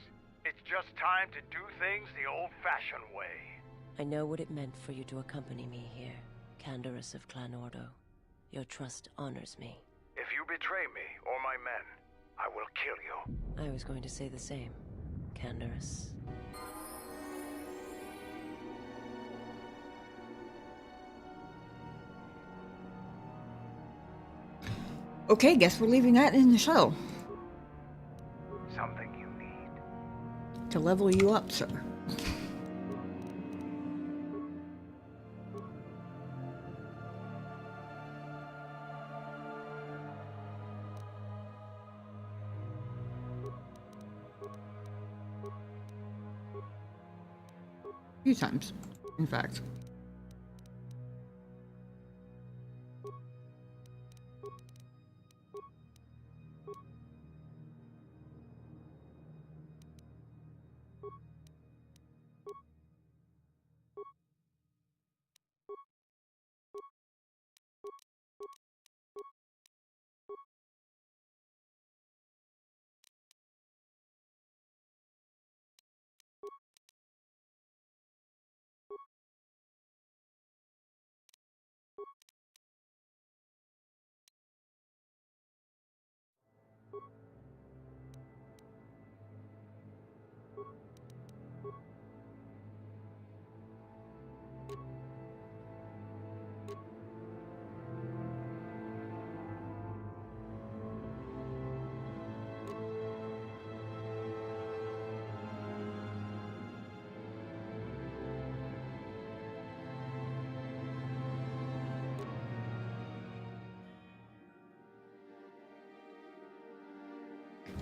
It's just time to do things the old-fashioned way. I know what it meant for you to accompany me here, Canderous of Clan Ordo. Your trust honors me. If you betray me or my men, I will kill you. I was going to say the same, Canderous. Okay, guess we're leaving that in the shuttle. Something you need. To level you up, sir. A few times, in fact.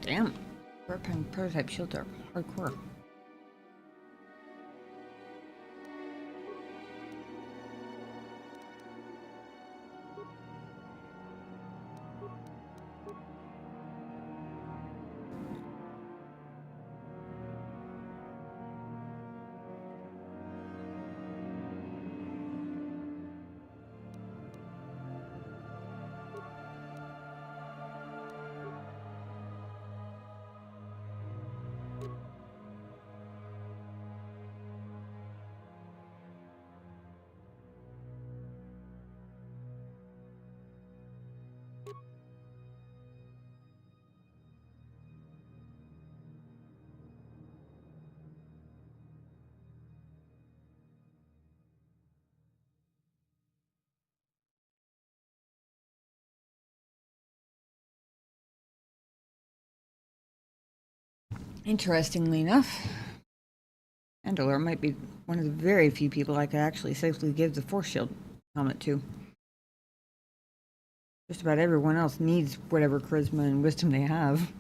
Damn. Weapon prototype shields are hardcore. Interestingly enough, Mandalore might be one of the very few people I could actually safely give the Force Shield helmet to. Just about everyone else needs whatever charisma and wisdom they have.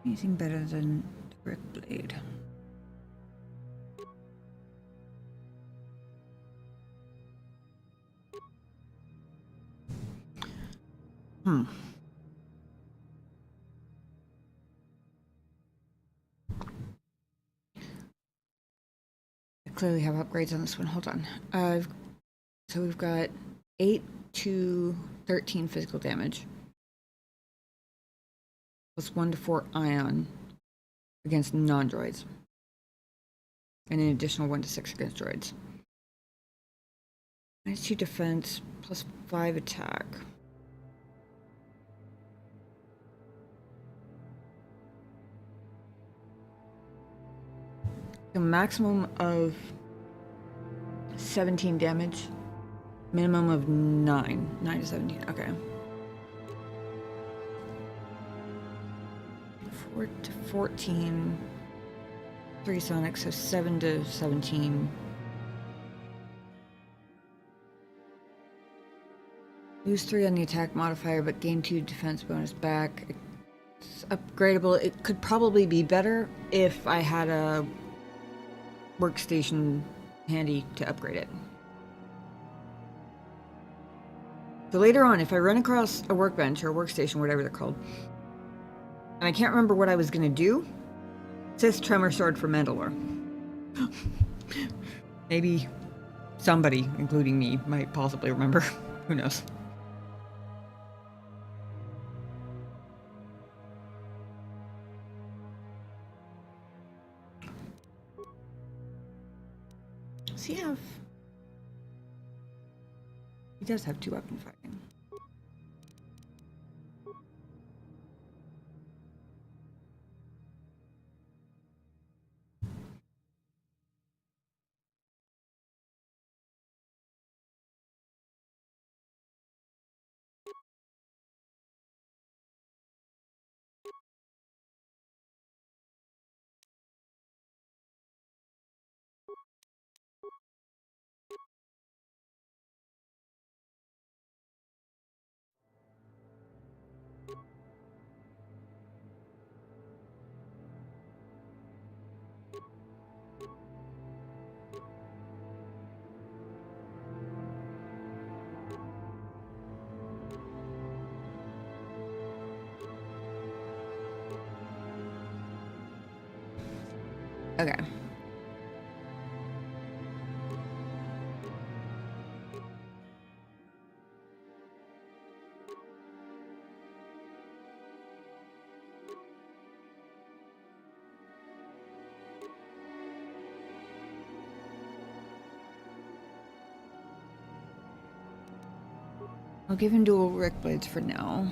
Anything better than the brick blade? I clearly have upgrades on this one. Hold on. So we've got 8 to 13 physical damage. Plus 1 to 4 ion against non-droids. And an additional 1 to 6 against droids. -2 defense, plus 5 attack. A maximum of 17 damage. Minimum of 9. 9 to 17, okay. 4 to 14. 3 sonic, so 7 to 17. Lose 3 on the attack modifier, but gain 2 defense bonus back. It's upgradable. It could probably be better if I had a workstation handy to upgrade it. So later on, if I run across a workbench or a workstation, whatever they're called, and I can't remember what I was gonna do, Sith Tremor Sword for Mandalore. Maybe somebody, including me, might possibly remember. Who knows? Does he have... He does have 2 weapon fighting. Okay. I'll give him dual Rick Blades for now.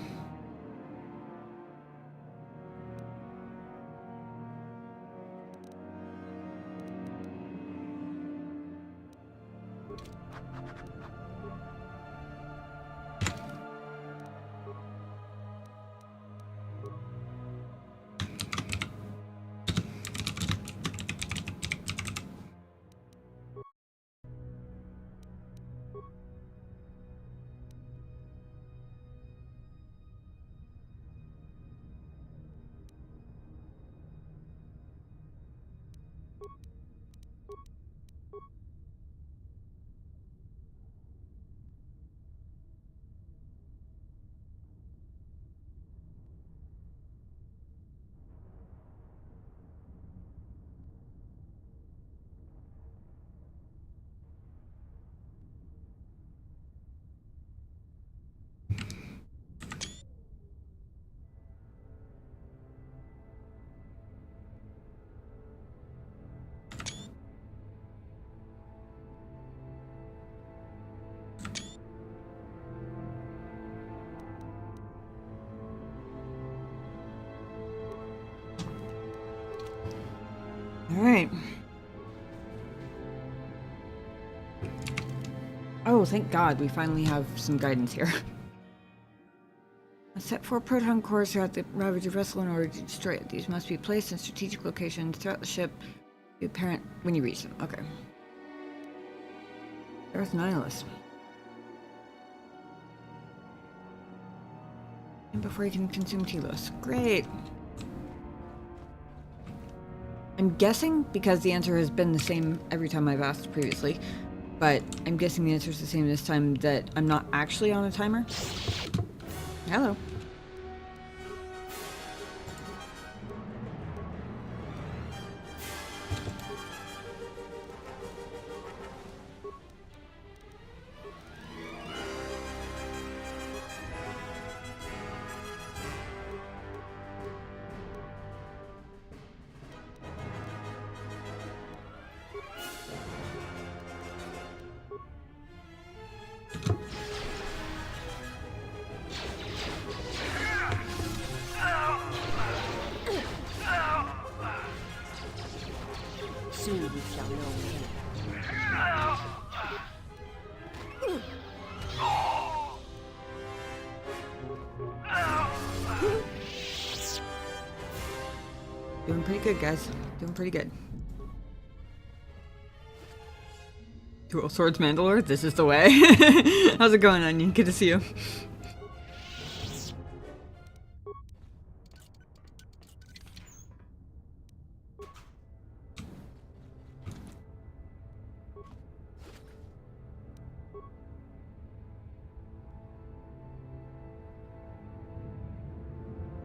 All right. Oh, thank God, we finally have some guidance here. Set 4 proton cores throughout the Ravager vessel in order to destroy it. These must be placed in strategic locations throughout the ship. Be apparent when you reach them. Okay. Darth Nihilus. And before you can consume Telos. Great. I'm guessing, because the answer has been the same every time I've asked previously, but I'm guessing the answer is the same this time, that I'm not actually on a timer. Hello. Soon we shall know him. Doing pretty good, guys. Doing pretty good. Dual Swords Mandalore, this is the way. How's it going, Onion? Good to see you.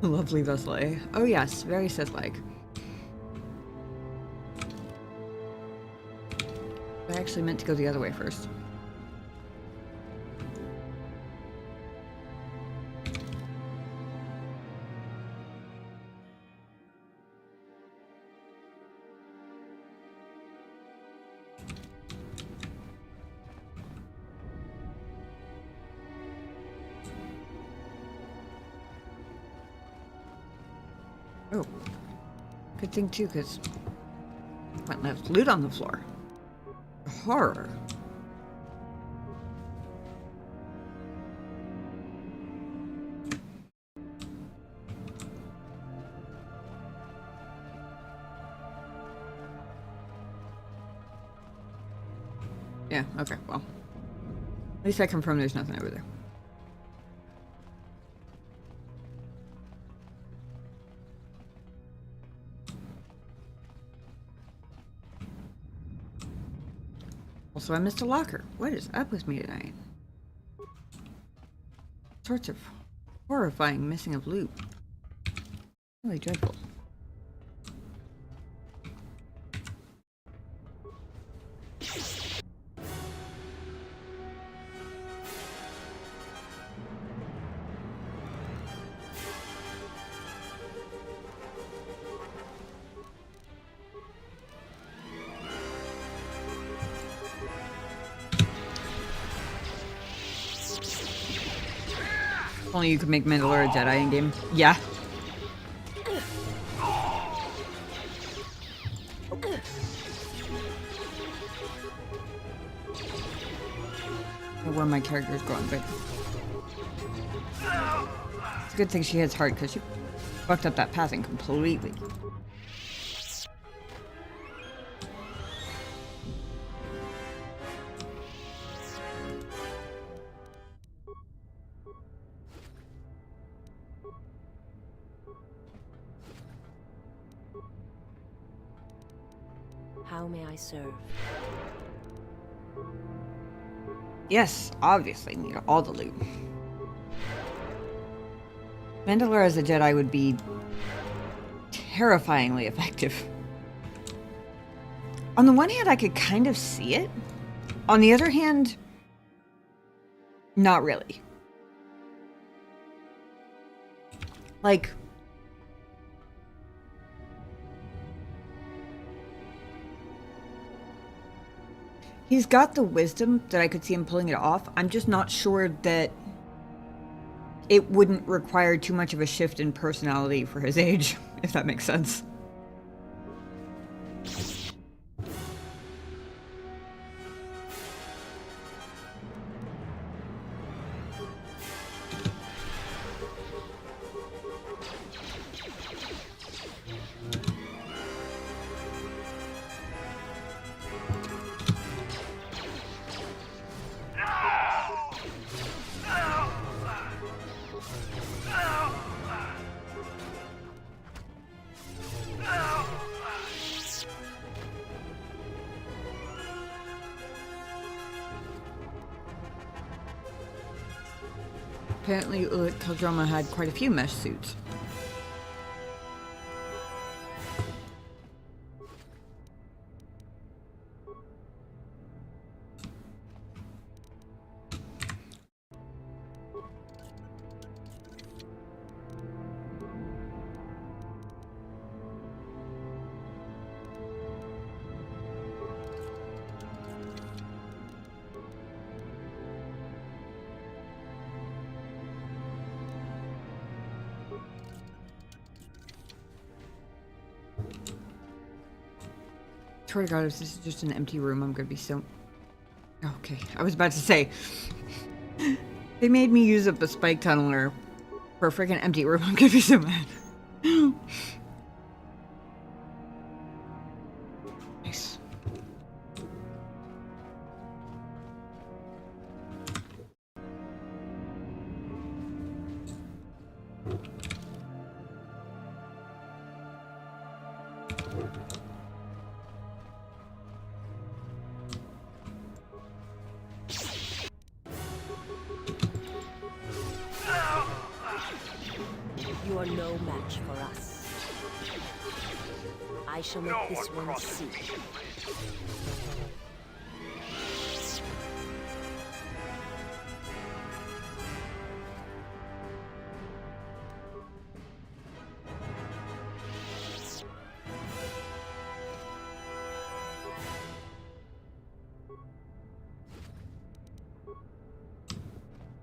Lovely Vesle. Oh yes, very Sith-like. I actually meant to go the other way first. Oh, good thing too, because went left loot on the floor. Horror. Yeah, okay, well. At least I confirm there's nothing over there. Also, I missed a locker. What is up with me tonight? Sorts of horrifying missing of loot. Really dreadful. Only you could make Mandalore a Jedi in game. Yeah. Where my character is going, but it's a good thing she hits hard because she fucked up that pathing completely. How may I serve? Yes, obviously need all the loot. Mandalore as a Jedi would be terrifyingly effective. On the one hand, I could kind of see it. On the other hand, not really. Like, he's got the wisdom that I could see him pulling it off. I'm just not sure that it wouldn't require too much of a shift in personality for his age, if that makes sense. Apparently, Keldroma had quite a few mesh suits. Swear to God, if this is just an empty room, I'm gonna be so... Okay, I was about to say... They made me use up a spike tunneler for a freaking empty room. I'm gonna be so mad. Nice. You are no match for us. I shall make this one see.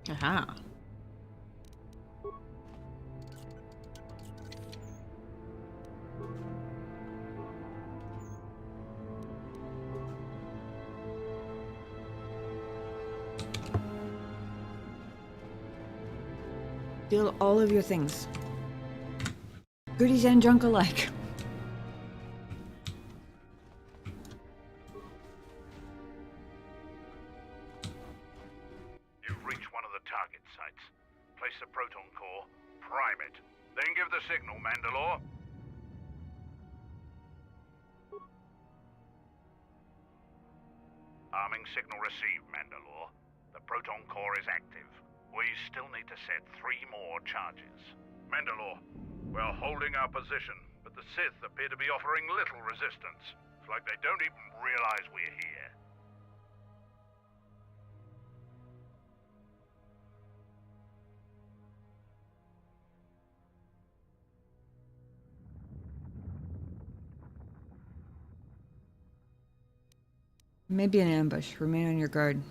Aha. Steal all of your things. Goodies and junk alike. You've reached one of the target sites. Place the proton core, prime it, then give the signal, Mandalore. Arming signal received, Mandalore. The proton core is active. We still need to set 3 more charges. Mandalore, we're holding our position, but the Sith appear to be offering little resistance. It's like they don't even realize we're here. Maybe an ambush. Remain on your guard.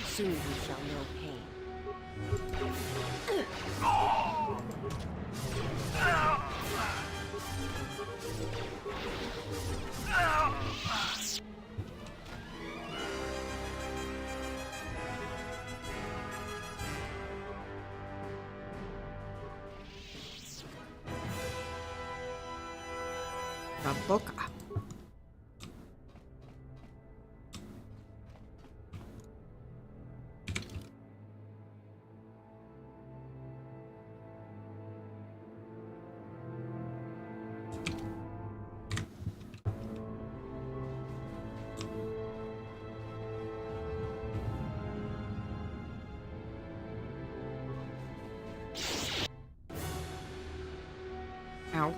Soon we shall know pain. Boca. Ow.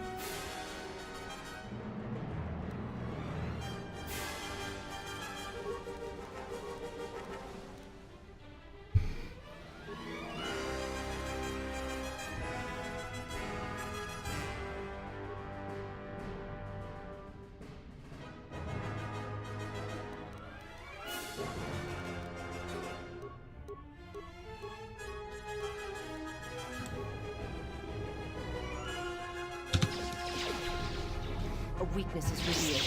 A weakness is revealed.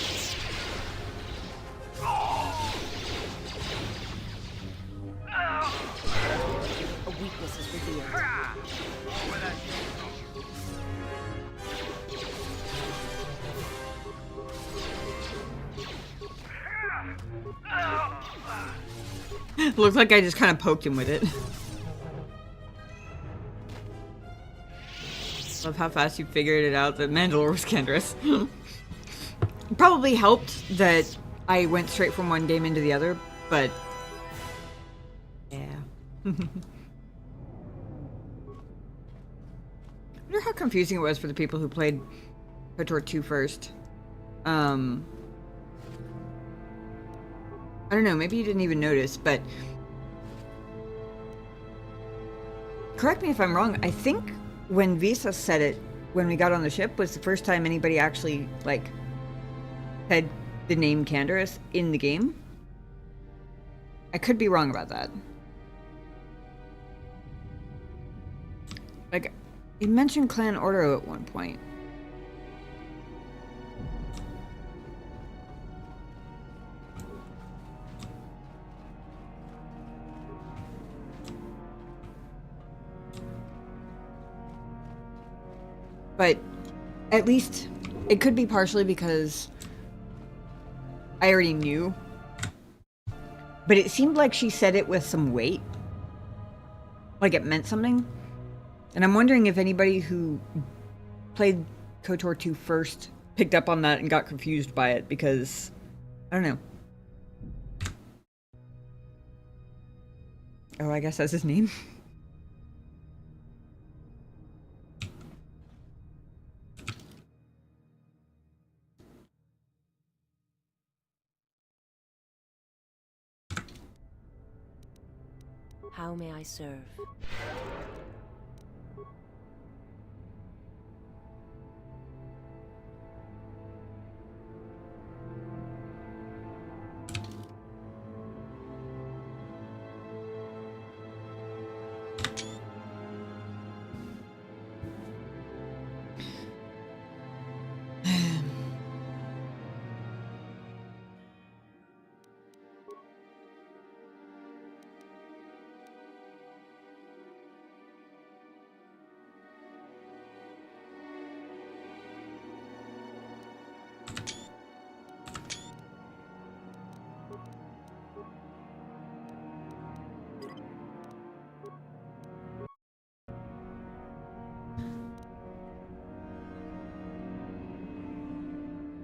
A weakness is revealed. Looks like I just kind of poked him with it. Love how fast you figured it out that Mandalore was Canderous. Probably helped that I went straight from one game into the other, but yeah. I wonder how confusing it was for the people who played KOTOR 2 first. I don't know, maybe you didn't even notice, but correct me if I'm wrong, I think when Visa said it when we got on the ship was the first time anybody actually, like, had the name Canderous in the game. I could be wrong about that. Like, he mentioned Clan Ordo at one point. But at least it could be partially because I already knew. But it seemed like she said it with some weight. Like it meant something. And I'm wondering if anybody who played KOTOR 2 first picked up on that and got confused by it because, I don't know. Oh, I guess that's his name. How may I serve?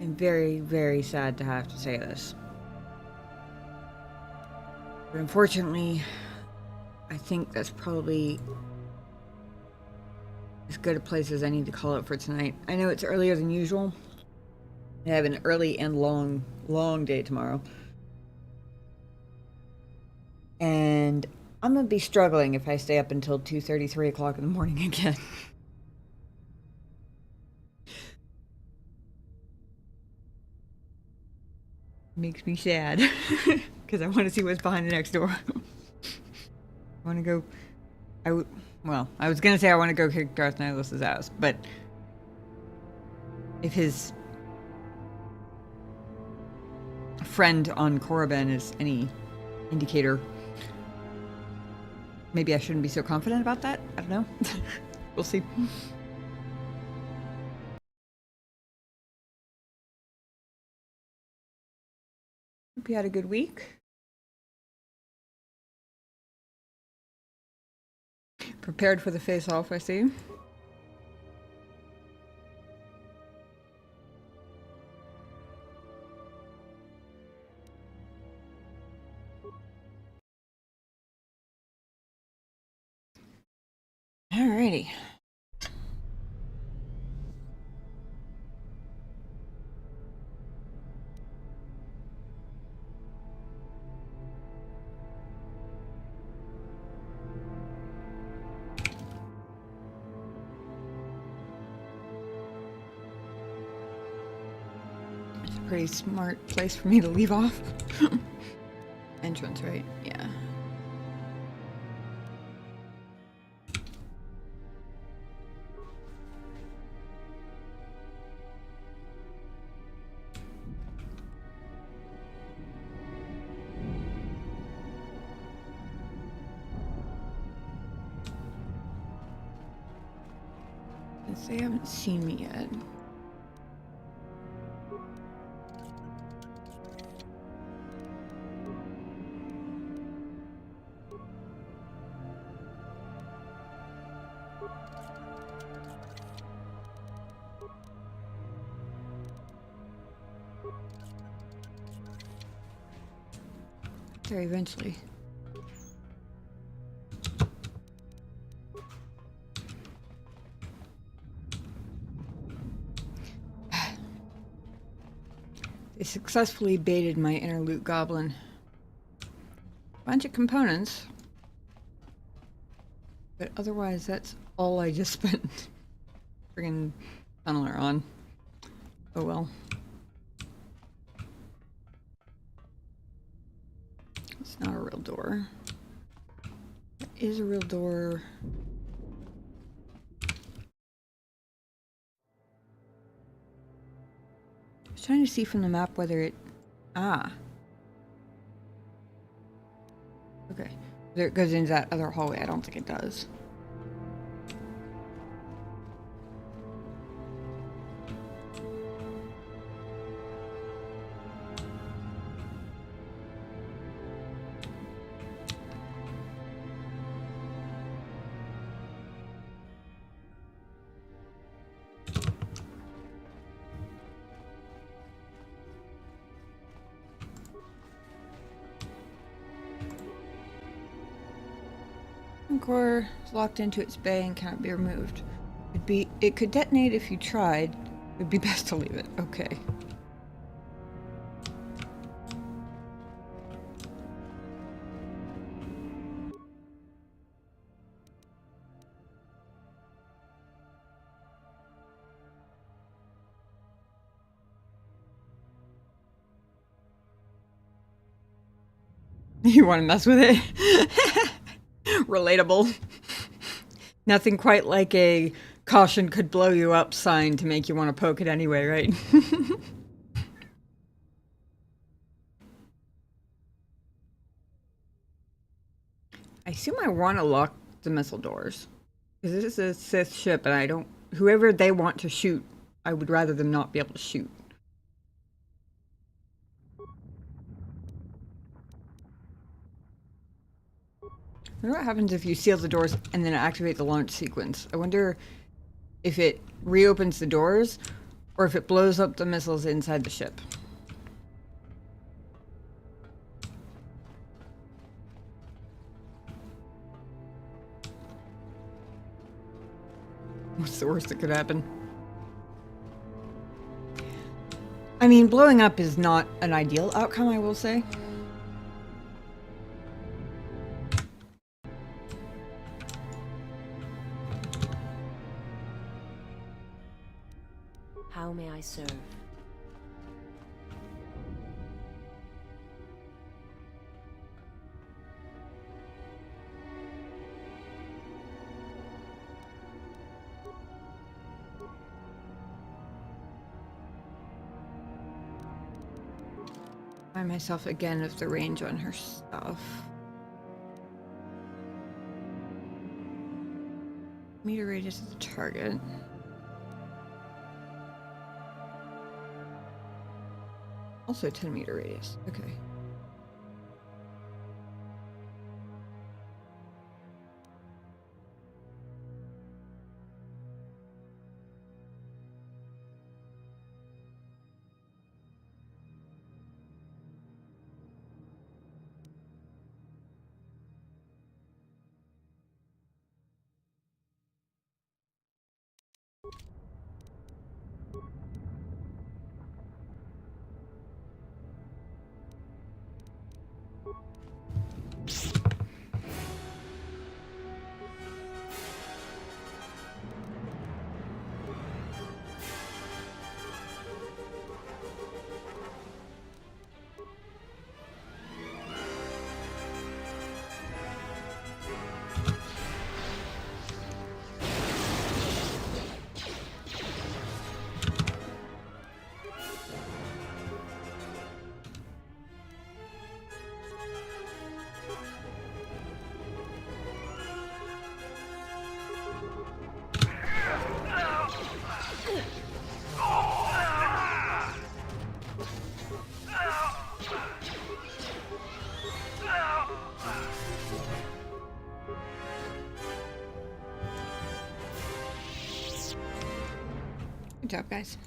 I'm very, very sad to have to say this. But unfortunately, I think that's probably as good a place as I need to call it for tonight. I know it's earlier than usual. I have an early and long, long day tomorrow. And I'm gonna be struggling if I stay up until 2:30, 3 o'clock in the morning again. Makes me sad because I want to see what's behind the next door. I want to go. Well, I was gonna say I want to go kick Darth Nihilus' ass, but if his friend on Korriban is any indicator, maybe I shouldn't be so confident about that. I don't know. We'll see. Hope you had a good week. Prepared for the face-off, I see. Alrighty. Pretty smart place for me to leave off. Entrance, right? Yeah. They haven't seen me yet. there eventually. They successfully baited my inner loot goblin. Bunch of components. But otherwise, that's all I just spent friggin' tunneler on. Oh well. It's not a real door. It is a real door. I was trying to see from the map whether it... Ah. Okay. Whether it goes into that other hallway. I don't think it does. Core is locked into its bay and cannot be removed. It could detonate if you tried. It'd be best to leave it. Okay. You want to mess with it? Relatable. Nothing quite like a caution could blow you up sign to make you want to poke it anyway, right? I assume I want to lock the missile doors. Because this is a Sith ship and I don't... Whoever they want to shoot, I would rather them not be able to shoot. I wonder what happens if you seal the doors and then activate the launch sequence. I wonder if it reopens the doors or if it blows up the missiles inside the ship. What's the worst that could happen? I mean, blowing up is not an ideal outcome, I will say. How may I serve? Find myself again of the range on her stuff. Meter radius of the target. Also 10-meter radius. Okay. Good job, guys.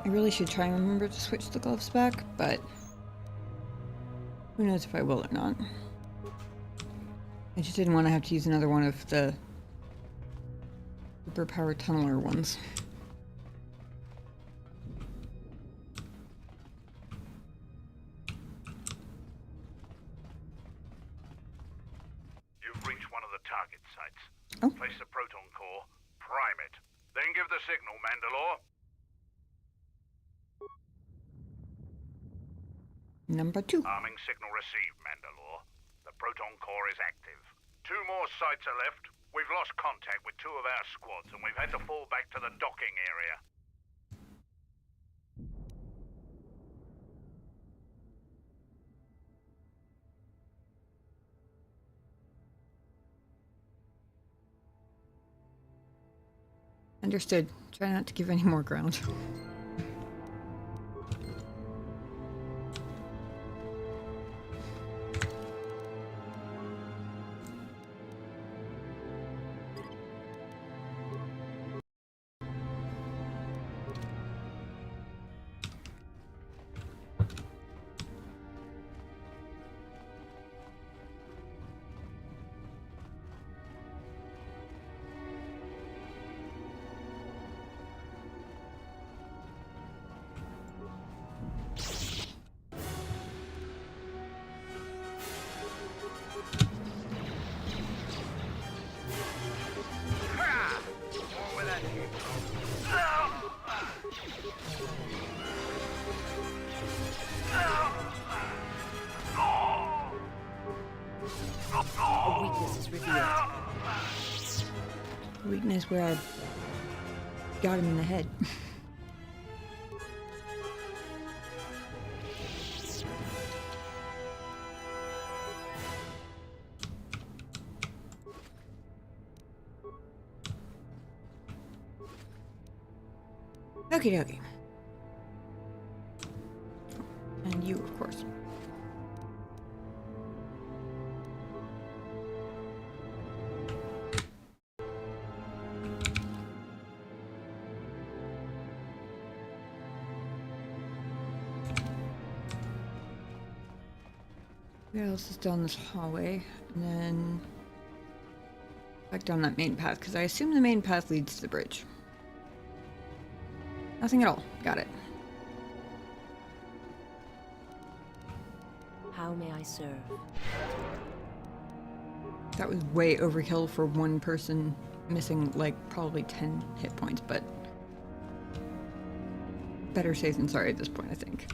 I really should try and remember to switch the gloves back, but who knows if I will or not. I just didn't want to have to use another one of the superpower tunneler ones. You've reached one of the target sites. Oh. Place the proton core, prime it, then give the signal, Mandalore. Number 2. Arming signal received, Mandalore. The proton core is active. 2 more sites are left. We've lost contact with 2 of our squads, and we've had to fall back to the docking area. Understood. Try not to give any more ground. A weakness is revealed. Weakness where I got him in the head. Okie dokie. And you, of course. Where else is down this hallway? And then back down that main path, because I assume the main path leads to the bridge. Nothing at all. Got it. How may I serve? That was way overkill for one person missing like probably 10 hit points, but better safe than sorry at this point, I think.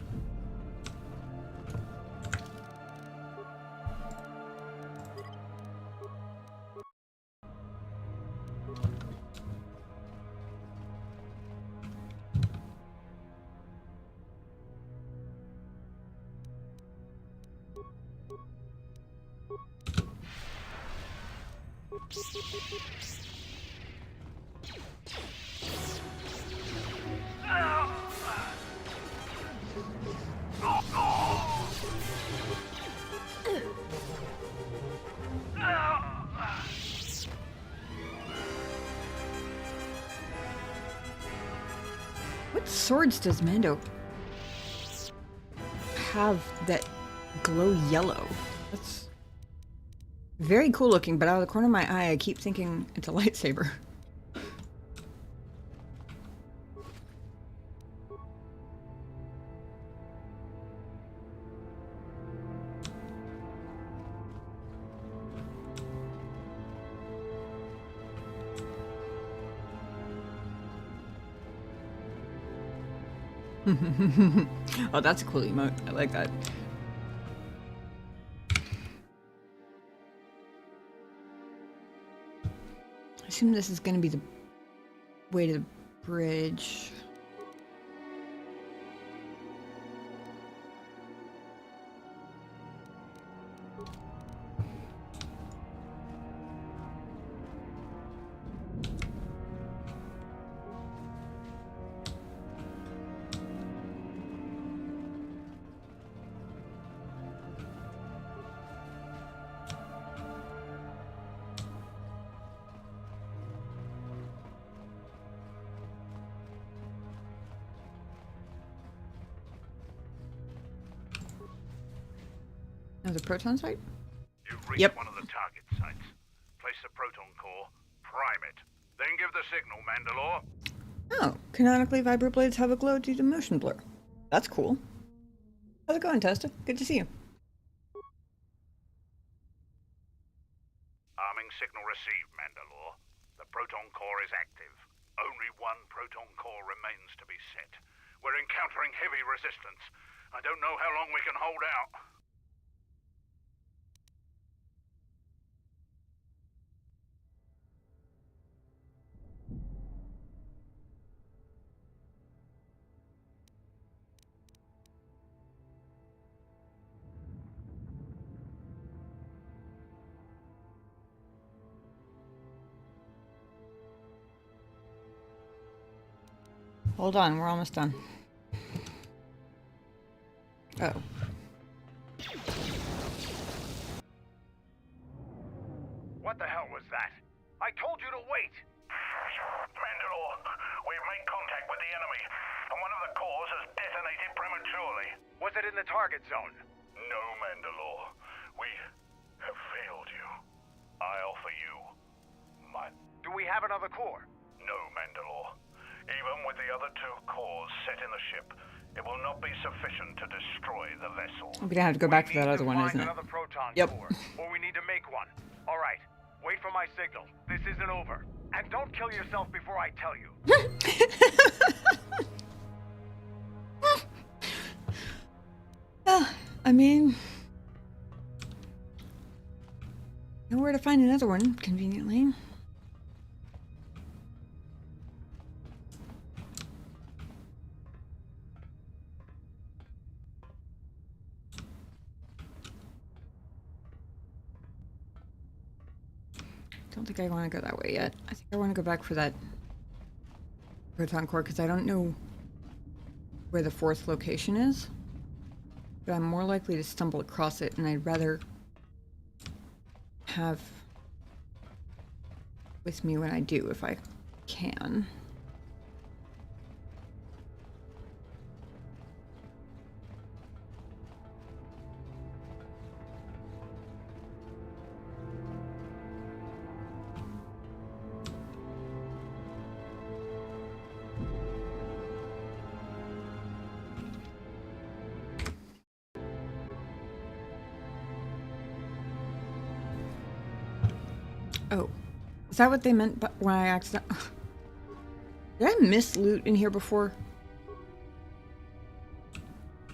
What swords does Mando have that glow yellow? That's very cool looking, but out of the corner of my eye, I keep thinking it's a lightsaber. Oh, that's a cool emote. I like that. I assume this is going to be the way to the bridge. Another proton site? You've reached Yep. one of the target sites. Place the proton core, prime it, then give the signal, Mandalore. Oh, canonically vibroblades have a glow due to motion blur. That's cool. How's it going, Testa? Good to see you. Arming signal received, Mandalore. The proton core is active. Only one proton core remains to be set. We're encountering heavy resistance. I don't know how long we can hold out. Hold on, we're almost done. Oh. What the hell was that? I told you to wait! Mandalore, we've made contact with the enemy, and one of the cores has detonated prematurely. Was it in the target zone? No, Mandalore. We have failed you. I offer you my... Do we have another core? No, Mandalore. Even with the other two cores set in the ship, it will not be sufficient to destroy the vessel. I'm gonna have to go back to that other one, isn't it? Another proton Yep. core, or we need to make one. All right, wait for my signal. This isn't over, and don't kill yourself before I tell you. I mean, know where to find another one conveniently. Don't think I want to go that way yet. I think I want to go back for that proton core because I don't know where the fourth location is. But I'm more likely to stumble across it, and I'd rather have with me when I do, if I can. Oh, is that what they meant when I accidentally... Did I miss loot in here before?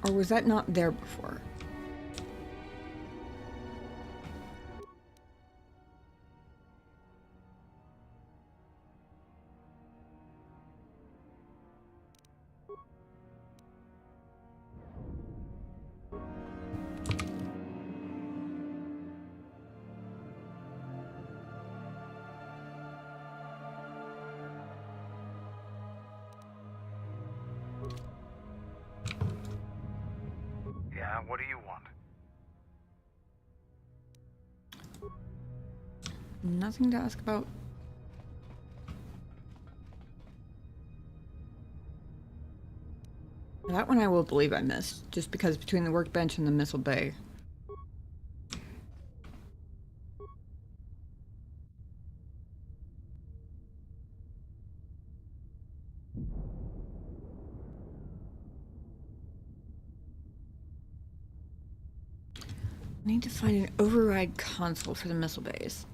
Or was that not there before? Yeah, what do you want? Nothing to ask about. That one I will believe I missed, just because between the workbench and the missile bay. I need to find an override console for the missile bays.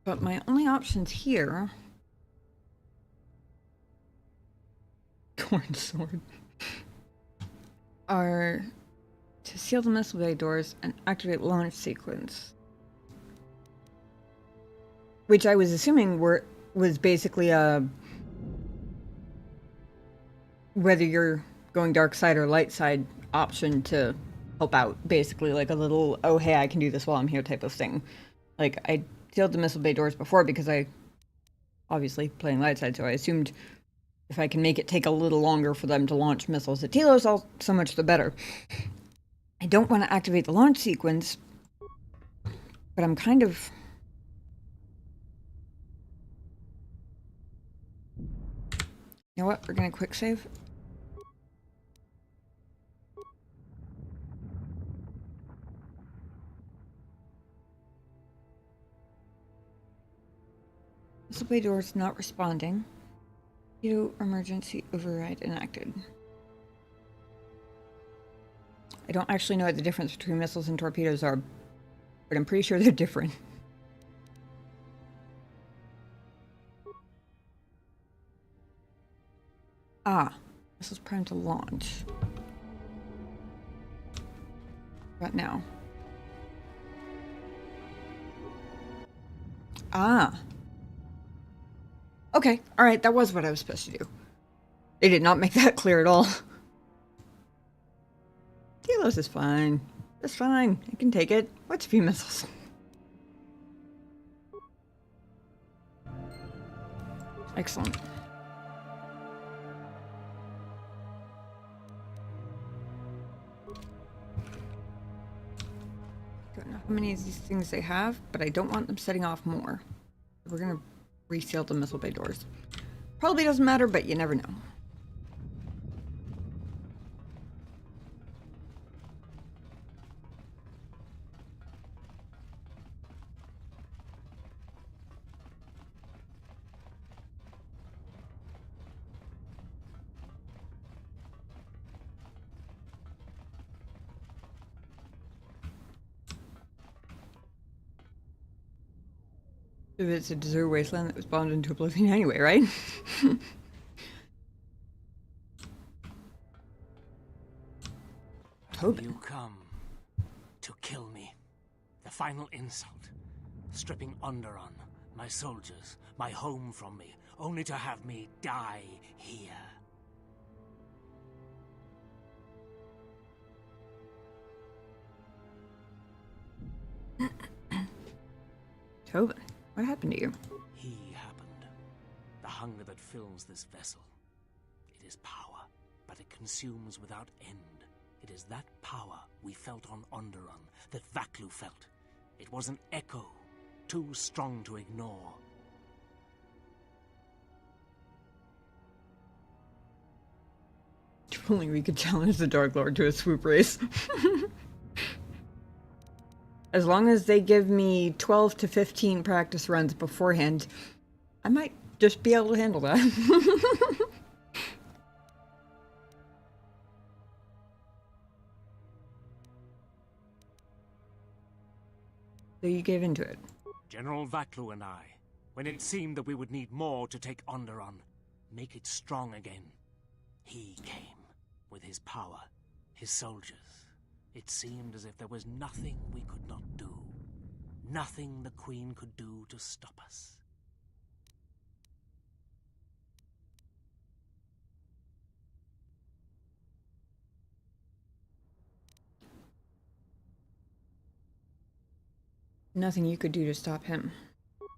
But my only options here... Corn sword. Are to seal the missile bay doors and activate launch sequence. Which I was assuming was basically a... whether you're going dark side or light side option to help out. Basically like a little, oh hey, I can do this while I'm here type of thing. Like, I sealed the missile bay doors before because I obviously playing light side, so I assumed if I can make it take a little longer for them to launch missiles at Telos, so much the better. I don't want to activate the launch sequence, but I'm kind of... You know what? We're gonna quick save. Missile bay doors not responding. Torpedo emergency override enacted. I don't actually know what the difference between missiles and torpedoes are, but I'm pretty sure they're different. Ah, missiles primed to launch. What now? Ah. Okay, alright, that was what I was supposed to do. They did not make that clear at all. Telos is fine. It's fine. I can take it. What's a few missiles? Excellent. Don't know how many of these things they have, but I don't want them setting off more. We're gonna reseal the missile bay doors. Probably doesn't matter, but you never know. If it's a desert wasteland that was bombed into oblivion anyway, right? Tobin. You come to kill me. The final insult. Stripping Onderon, my soldiers, my home from me, only to have me die here. Tobin, what happened to you? He happened. The hunger that fills this vessel. It is power, but it consumes without end. It is that power we felt on Onderon, that Vaklu felt. It was an echo, too strong to ignore. If only we could challenge the Dark Lord to a swoop race. As long as they give me 12 to 15 practice runs beforehand, I might just be able to handle that. So you gave into it. General Vaklu and I, when it seemed that we would need more to take Onderon, make it strong again, he came with his power, his soldiers. It seemed as if there was nothing we could not do. Nothing the Queen could do to stop us. Nothing you could do to stop him.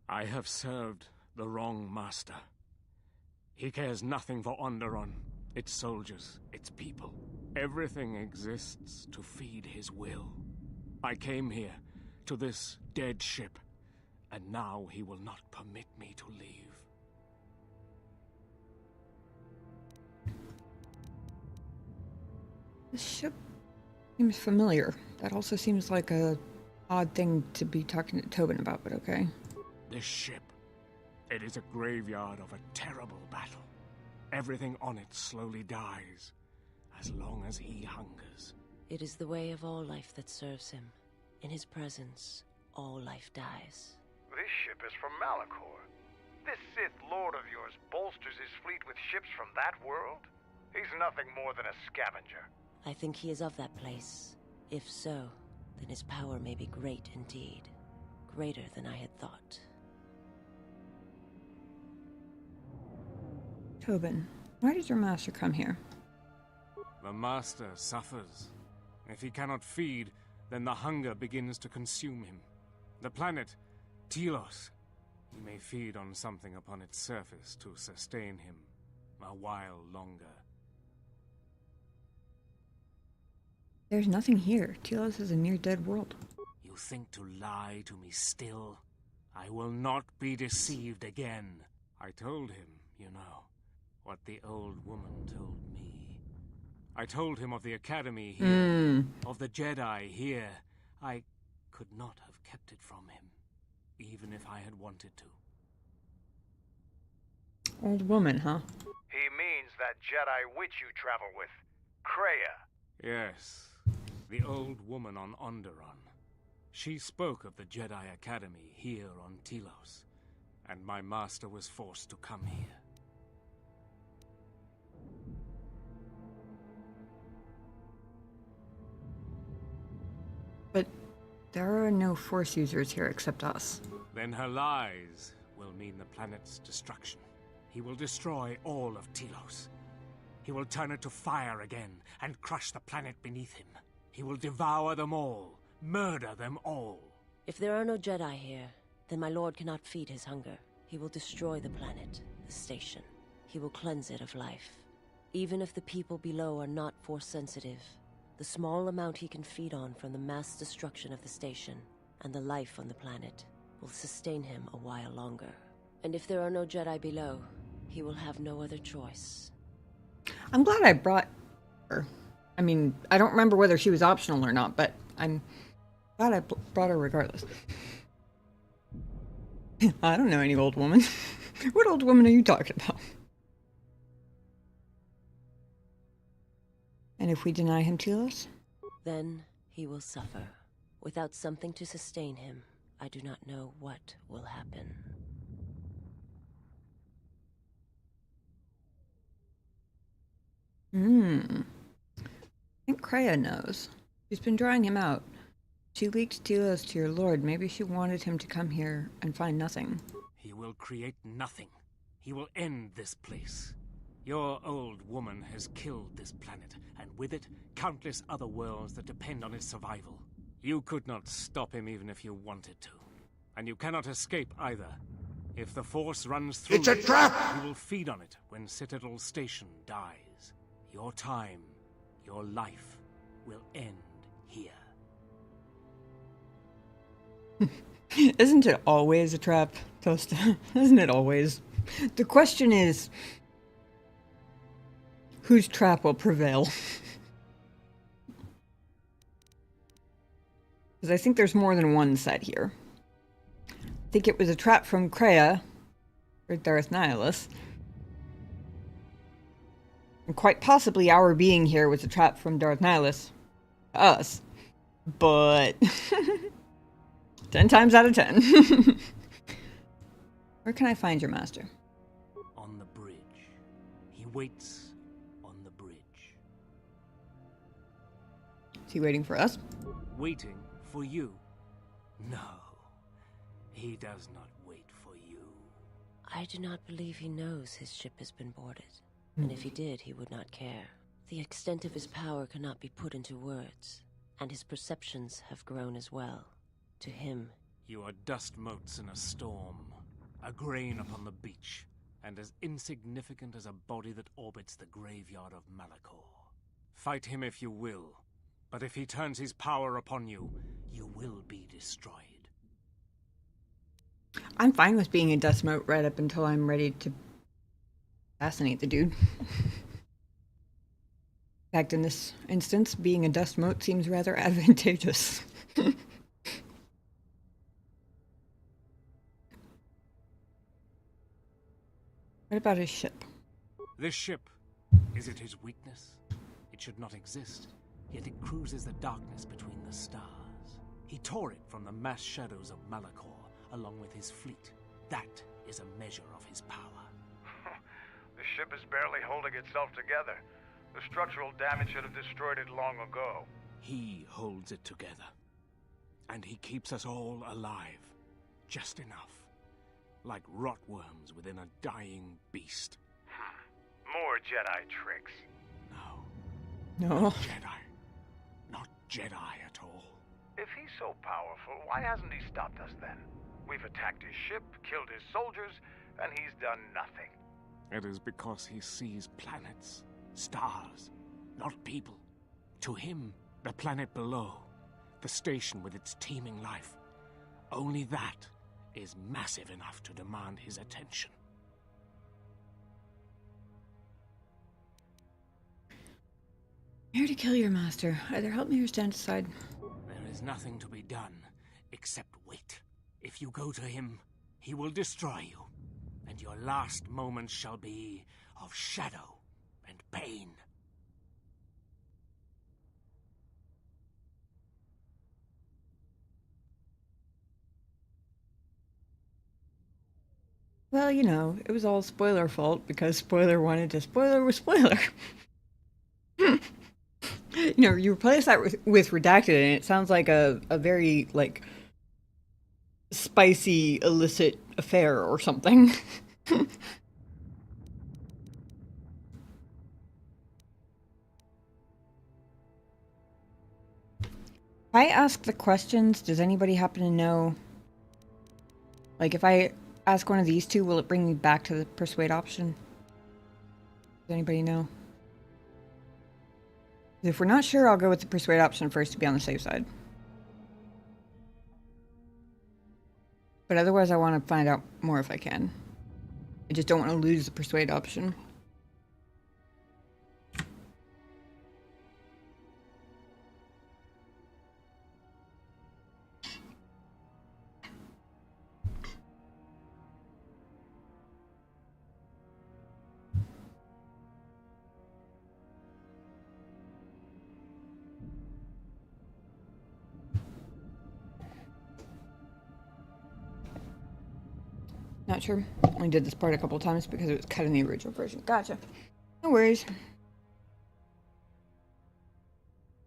I have served the wrong master. He cares nothing for Onderon, its soldiers, its people. Everything exists to feed his will. I came here, to this dead ship, and now he will not permit me to leave. This ship seems familiar. That also seems like a odd thing to be talking to Tobin about, but okay. This ship, it is a graveyard of a terrible battle. Everything on it slowly dies, as long as he hungers. It is the way of all life that serves him. In his presence, all life dies. This ship is from Malachor. This Sith Lord of yours bolsters his fleet with ships from that world? He's nothing more than a scavenger. I think he is of that place. If so, then his power may be great indeed. Greater than I had thought. Tobin, why did your master come here? The master suffers. If he cannot feed, then the hunger begins to consume him. The planet, Telos, he may feed on something upon its surface to sustain him a while longer. There's nothing here. Telos is a near-dead world. You think to lie to me still? I will not be deceived again. I told him, you know. what the old woman told me. I told him of the Academy here, of the Jedi here. I could not have kept it from him, even if I had wanted to. Old woman, huh? He means that Jedi witch you travel with, Kreia. Yes, the old woman on Onderon. She spoke of the Jedi Academy here on Telos, and my master was forced to come here. But there are no Force users here except us. Then her lies will mean the planet's destruction. He will destroy all of Telos. He will turn it to fire again and crush the planet beneath him. He will devour them all, murder them all. If there are no Jedi here, then my lord cannot feed his hunger. He will destroy the planet, the station. He will cleanse it of life. Even if the people below are not Force sensitive, the small amount he can feed on from the mass destruction of the station and the life on the planet will sustain him a while longer. And if there are no Jedi below, he will have no other choice. I'm glad I brought her. I mean, I don't remember whether she was optional or not, but I'm glad I brought her regardless. I don't know any old woman. What old woman are you talking about? And if we deny him Telos? Then he will suffer. Without something to sustain him, I do not know what will happen. I think Kreia knows. She's been drawing him out. She leaked Telos to your lord. Maybe she wanted him to come here and find nothing. He will create nothing. He will end this place. Your old woman has killed this planet, and with it, countless other worlds that depend on its survival. You could not stop him even if you wanted to. And you cannot escape either. If the Force runs through It's a trap! you will feed on it when Citadel Station dies. Your time, your life, will end here. Isn't it always a trap, Toasta? Isn't it always? The question is, whose trap will prevail? Because I think there's more than one set here. I think it was a trap from Kreia, or Darth Nihilus. And quite possibly our being here was a trap from Darth Nihilus to us. But 10 times out of 10. Where can I find your master? On the bridge. He waits on the bridge. Is he waiting for us? Waiting for you? No. He does not wait for you. I do not believe he knows his ship has been boarded. And if he did, he would not care. The extent of his power cannot be put into words, and his perceptions have grown as well. To him, You are dust motes in a storm, a grain upon the beach, and as insignificant as a body that orbits the graveyard of Malachor. Fight him if you will, but if he turns his power upon you, you will be destroyed. I'm fine with being a dust mote right up until I'm ready to assassinate the dude. In fact, in this instance, being a dust mote seems rather advantageous. What about his ship? This ship, is it his weakness? It should not exist, yet it cruises the darkness between the stars. He tore it from the mass shadows of Malachor, along with his fleet. That is a measure of his power. The ship is barely holding itself together. The structural damage should have destroyed it long ago. He holds it together. And he keeps us all alive. Just enough. Like rotworms within a dying beast. More Jedi tricks. No. No. Not Jedi. Not Jedi at all. If he's so powerful, why hasn't he stopped us then? We've attacked his ship, killed his soldiers, and he's done nothing. It is because he sees planets, stars, not people. To him, the planet below, the station with its teeming life, only that is massive enough to demand his attention. I'm here to kill your master. Either help me or stand aside. There is nothing to be done, except wait. If you go to him, he will destroy you, and your last moments shall be of shadow and pain. Well, you know, it was all Spoiler fault because Spoiler wanted to spoiler with Spoiler. You know, you replace that with Redacted and it sounds like a very, like, spicy, illicit affair or something. If I ask the questions, does anybody happen to know? Like, if I ask one of these two, will it bring me back to the persuade option? Does anybody know? If we're not sure, I'll go with the persuade option first to be on the safe side. But otherwise, I want to find out more if I can. I just don't want to lose the persuade option. Not sure. Only did this part a couple times because it was cut in the original version. Gotcha. No worries.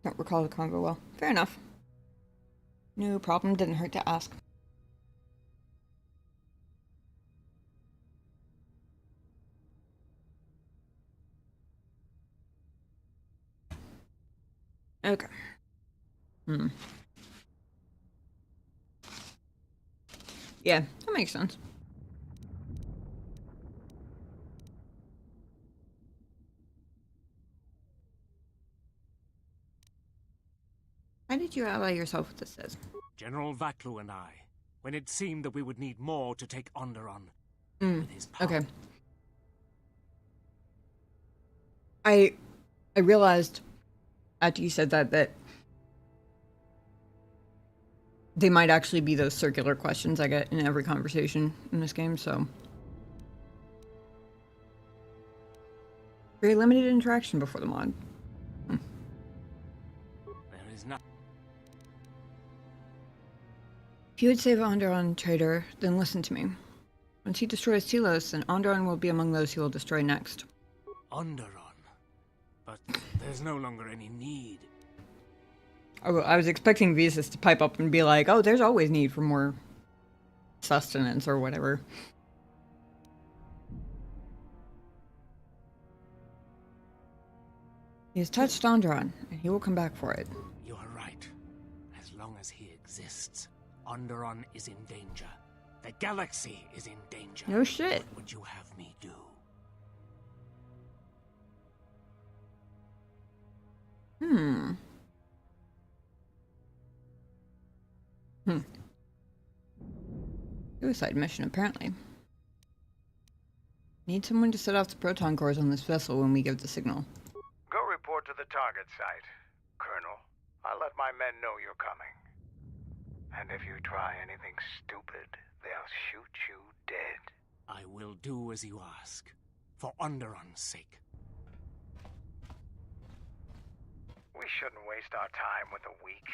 Don't recall the convo well. Fair enough. No problem. Didn't hurt to ask. Okay. Yeah, that makes sense. Why did you ally yourself with the Sith? General Vaklu and I, when it seemed that we would need more to take Onderon with his power. Okay. I realized after you said that they might actually be those circular questions I get in every conversation in this game, so. Very limited interaction before the mod. There is nothing. If you would save Onderon, traitor, then listen to me. Once he destroys Telos, then Onderon will be among those he will destroy next. Onderon? But there's no longer any need. Oh, I was expecting Visas to pipe up and be like, oh, there's always need for more sustenance or whatever. He has touched Onderon, and he will come back for it. You are right. As long as he exists, Onderon is in danger. The galaxy is in danger. No shit. What would you have me do? Suicide mission, apparently. Need someone to set off the proton cores on this vessel when we give the signal. Go report to the target site, Colonel. I'll let my men know you're coming. And if you try anything stupid, they'll shoot you dead. I will do as you ask, for Onderon's sake. We shouldn't waste our time with a weak.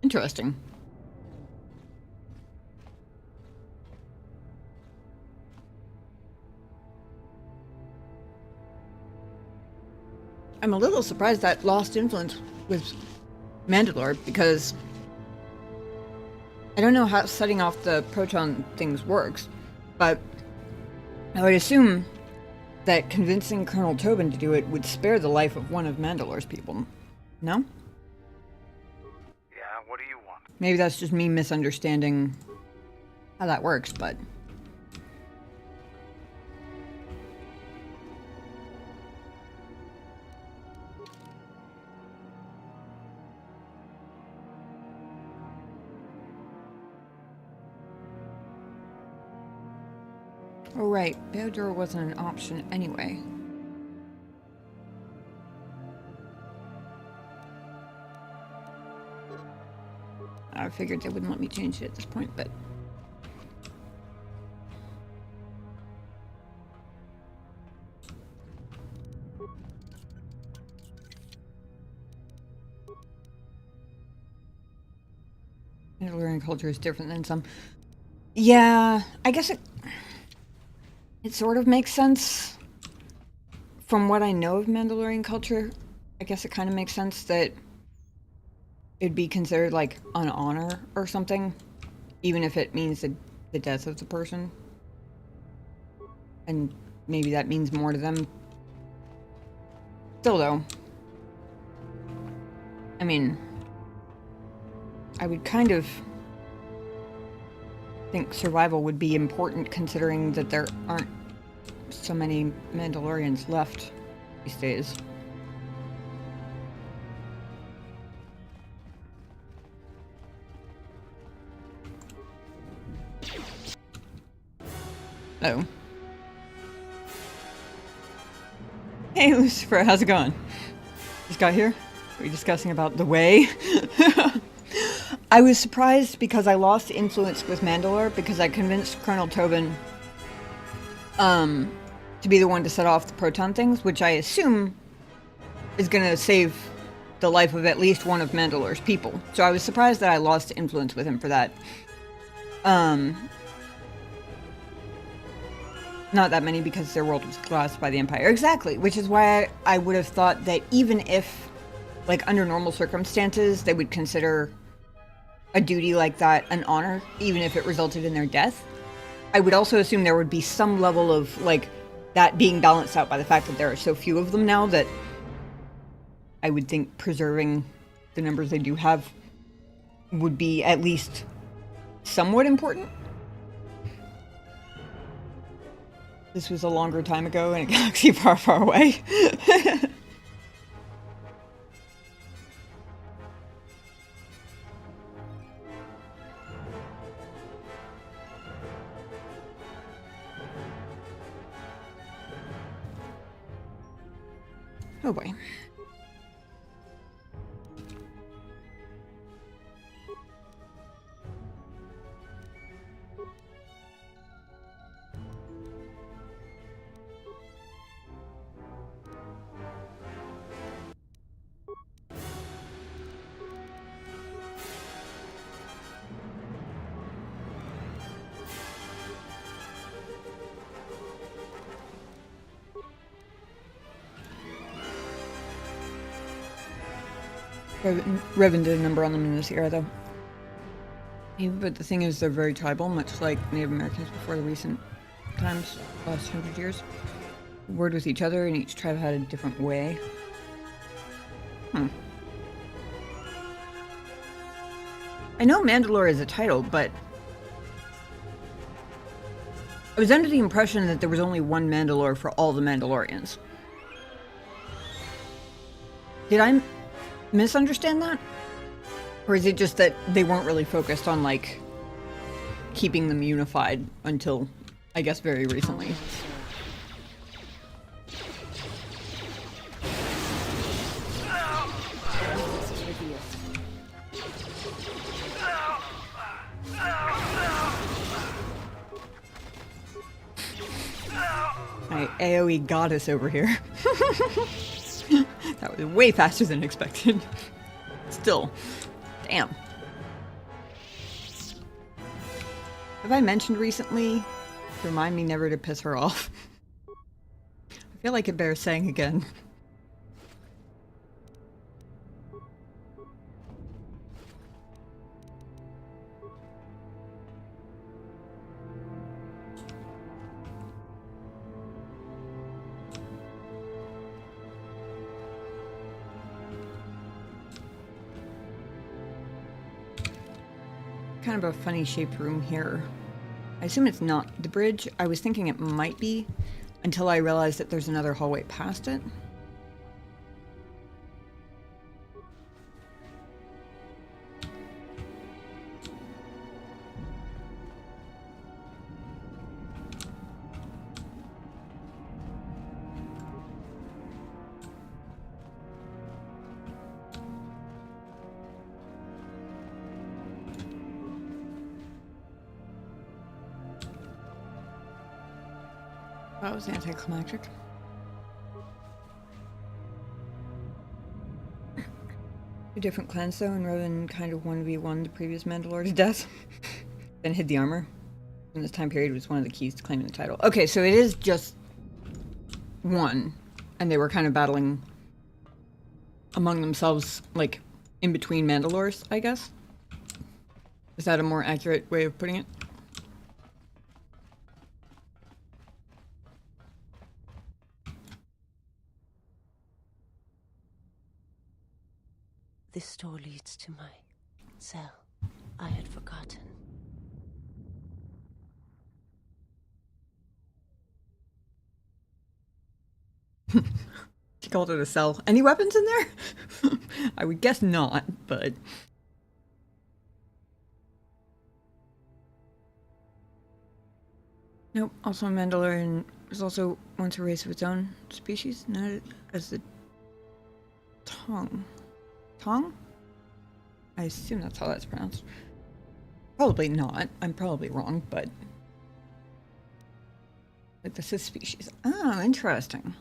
Interesting. I'm a little surprised that lost influence with Mandalore because I don't know how setting off the proton things works, but I would assume that convincing Colonel Tobin to do it would spare the life of one of Mandalore's people. No? Yeah, what do you want? Maybe that's just me misunderstanding how that works, but... Oh right, Ravager wasn't an option anyway. I figured they wouldn't let me change it at this point, but... Mandalorian culture is different than some. Yeah, I guess it sort of makes sense. From what I know of Mandalorian culture, I guess it kind of makes sense that it'd be considered like an honor or something, even if it means the death of the person. And maybe that means more to them. Still though, I mean, I would kind of think survival would be important considering that there aren't so many Mandalorians left these days. Oh. Hey Lucifer, how's it going? Just got here? Are we discussing about the way? I was surprised because I lost influence with Mandalore because I convinced Colonel Tobin to be the one to set off the proton things, which I assume is going to save the life of at least one of Mandalore's people. So I was surprised that I lost influence with him for that. Not that many because their world was collapsed by the Empire. Exactly, which is why I would have thought that even if, like, under normal circumstances, they would consider a duty like that an honor, even if it resulted in their death. I would also assume there would be some level of, like, that being balanced out by the fact that there are so few of them now that I would think preserving the numbers they do have would be at least somewhat important. This was a longer time ago in a galaxy far, far away. Oh boy. Revan did a number on them in this era, though. Yeah, but the thing is, they're very tribal, much like Native Americans before the recent times, last 100 years. Word with each other, and each tribe had a different way. I know Mandalore is a title, but I was under the impression that there was only one Mandalore for all the Mandalorians. Did I misunderstand that? Or is it just that they weren't really focused on, like, keeping them unified until, I guess, very recently? My AoE goddess over here. That was way faster than expected. Still. Damn. Have I mentioned recently to remind me never to piss her off? I feel like it bears saying again. Kind of a funny shaped room here. I assume it's not the bridge. I was thinking it might be until I realized that there's another hallway past it. That was anticlimactic. Two different clans though, and Revan kind of 1v1 the previous Mandalore to death. Then hid the armor. In this time period was one of the keys to claiming the title. Okay, so it is just one. And they were kind of battling among themselves, like, in between Mandalores, I guess. Is that a more accurate way of putting it? This door leads to my cell. I had forgotten. She called it a cell. Any weapons in there? I would guess not, but... Nope, also a Mandalorian was also once a race of its own species, noted as the Tong. Tong? I assume that's how that's pronounced. Probably not. I'm probably wrong, but... Like the Sith species. Oh, interesting.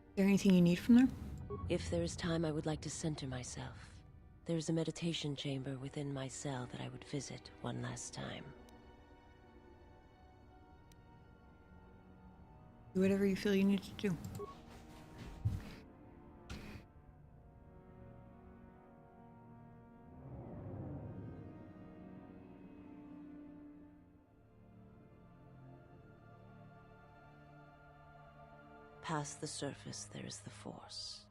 Is there anything you need from there? If there is time, I would like to center myself. There is a meditation chamber within my cell that I would visit one last time. Do whatever you feel you need to do. Past the surface, there is the Force.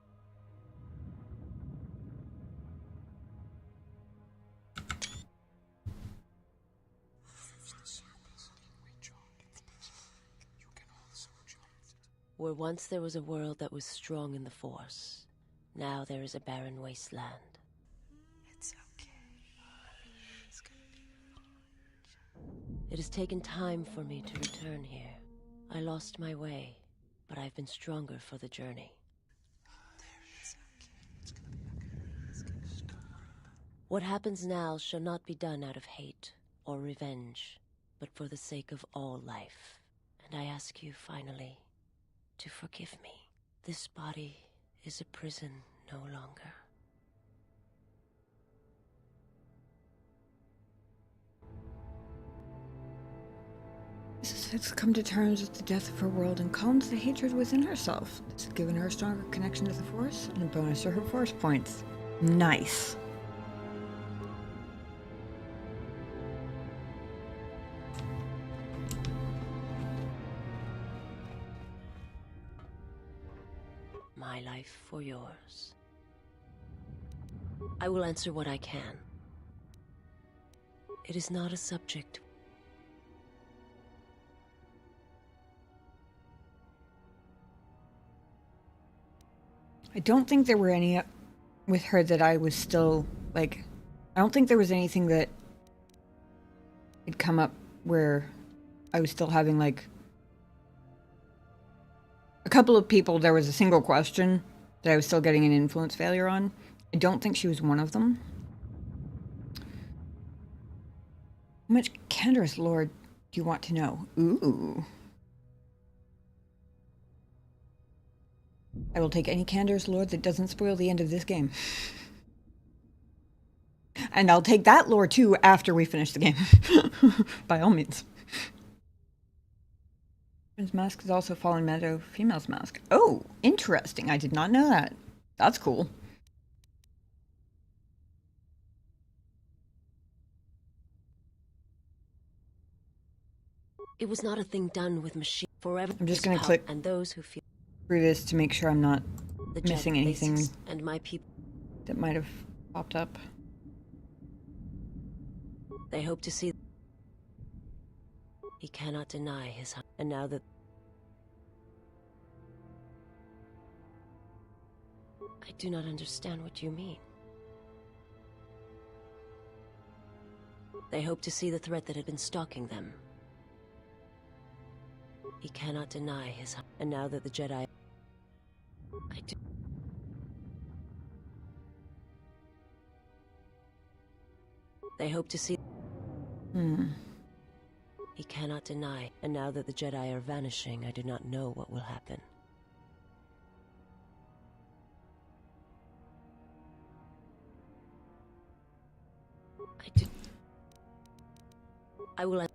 Where once there was a world that was strong in the Force, now there is a barren wasteland. It's okay. It's gonna be fine. It has taken time for me to return here. I lost my way, but I've been stronger for the journey. What happens now shall not be done out of hate or revenge, but for the sake of all life. And I ask you, finally, to forgive me. This body is a prison no longer. Mrs. has come to terms with the death of her world and calms the hatred within herself. This has given her a stronger connection to the Force and a bonus to her Force points. Nice. My life for yours. I will answer what I can. It is not a subject. I don't think there were any with her that I was still, like... I don't think there was anything that had come up where I was still having, like... A couple of people, there was a single question that I was still getting an influence failure on. I don't think she was one of them. How much Canderous lore do you want to know? Ooh. I will take any Canderous lore that doesn't spoil the end of this game. And I'll take that lore too after we finish the game. By all means. His mask is also Fallen Meadow female's mask. Oh, interesting. I did not know that. That's cool. It was not a thing done with machine forever. I'm just going to click and those who feel through this to make sure I'm not missing anything and my people that might have popped up. They hope to see. He cannot deny his. And now that I do not understand what you mean. They hope to see the threat that had been stalking them. He cannot deny his. And now that the Jedi. I do. They hope to see. He cannot deny, and now that the Jedi are vanishing, I do not know what will happen. I will...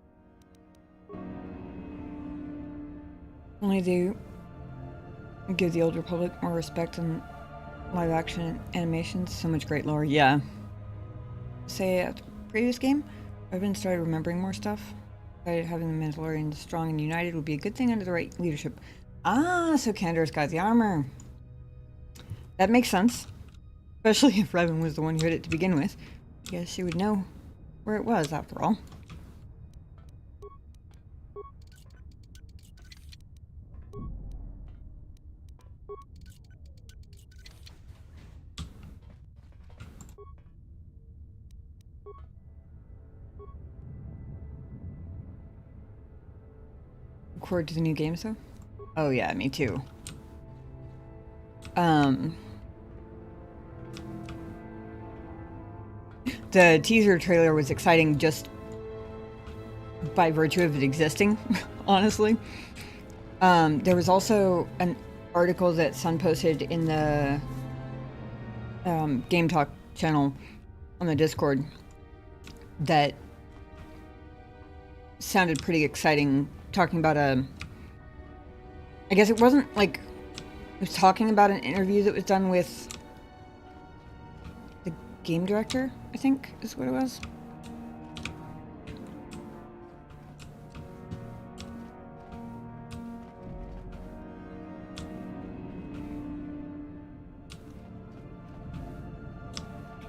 Only do give the Old Republic more respect in live action animations. So much great lore. Yeah. Say at the previous game, I've been started remembering more stuff. Decided having the Mandalorians strong and united would be a good thing under the right leadership. Ah, so Kandor's got the armor. That makes sense. Especially if Revan was the one who hit it to begin with. I guess she would know where it was, after all. Look forward to the new games, though? Oh yeah, me too. The teaser trailer was exciting just by virtue of it existing, honestly. There was also an article that Sun posted in the Game Talk channel on the Discord that sounded pretty exciting, talking about I guess it wasn't like, it was talking about an interview that was done with the game director, I think is what it was.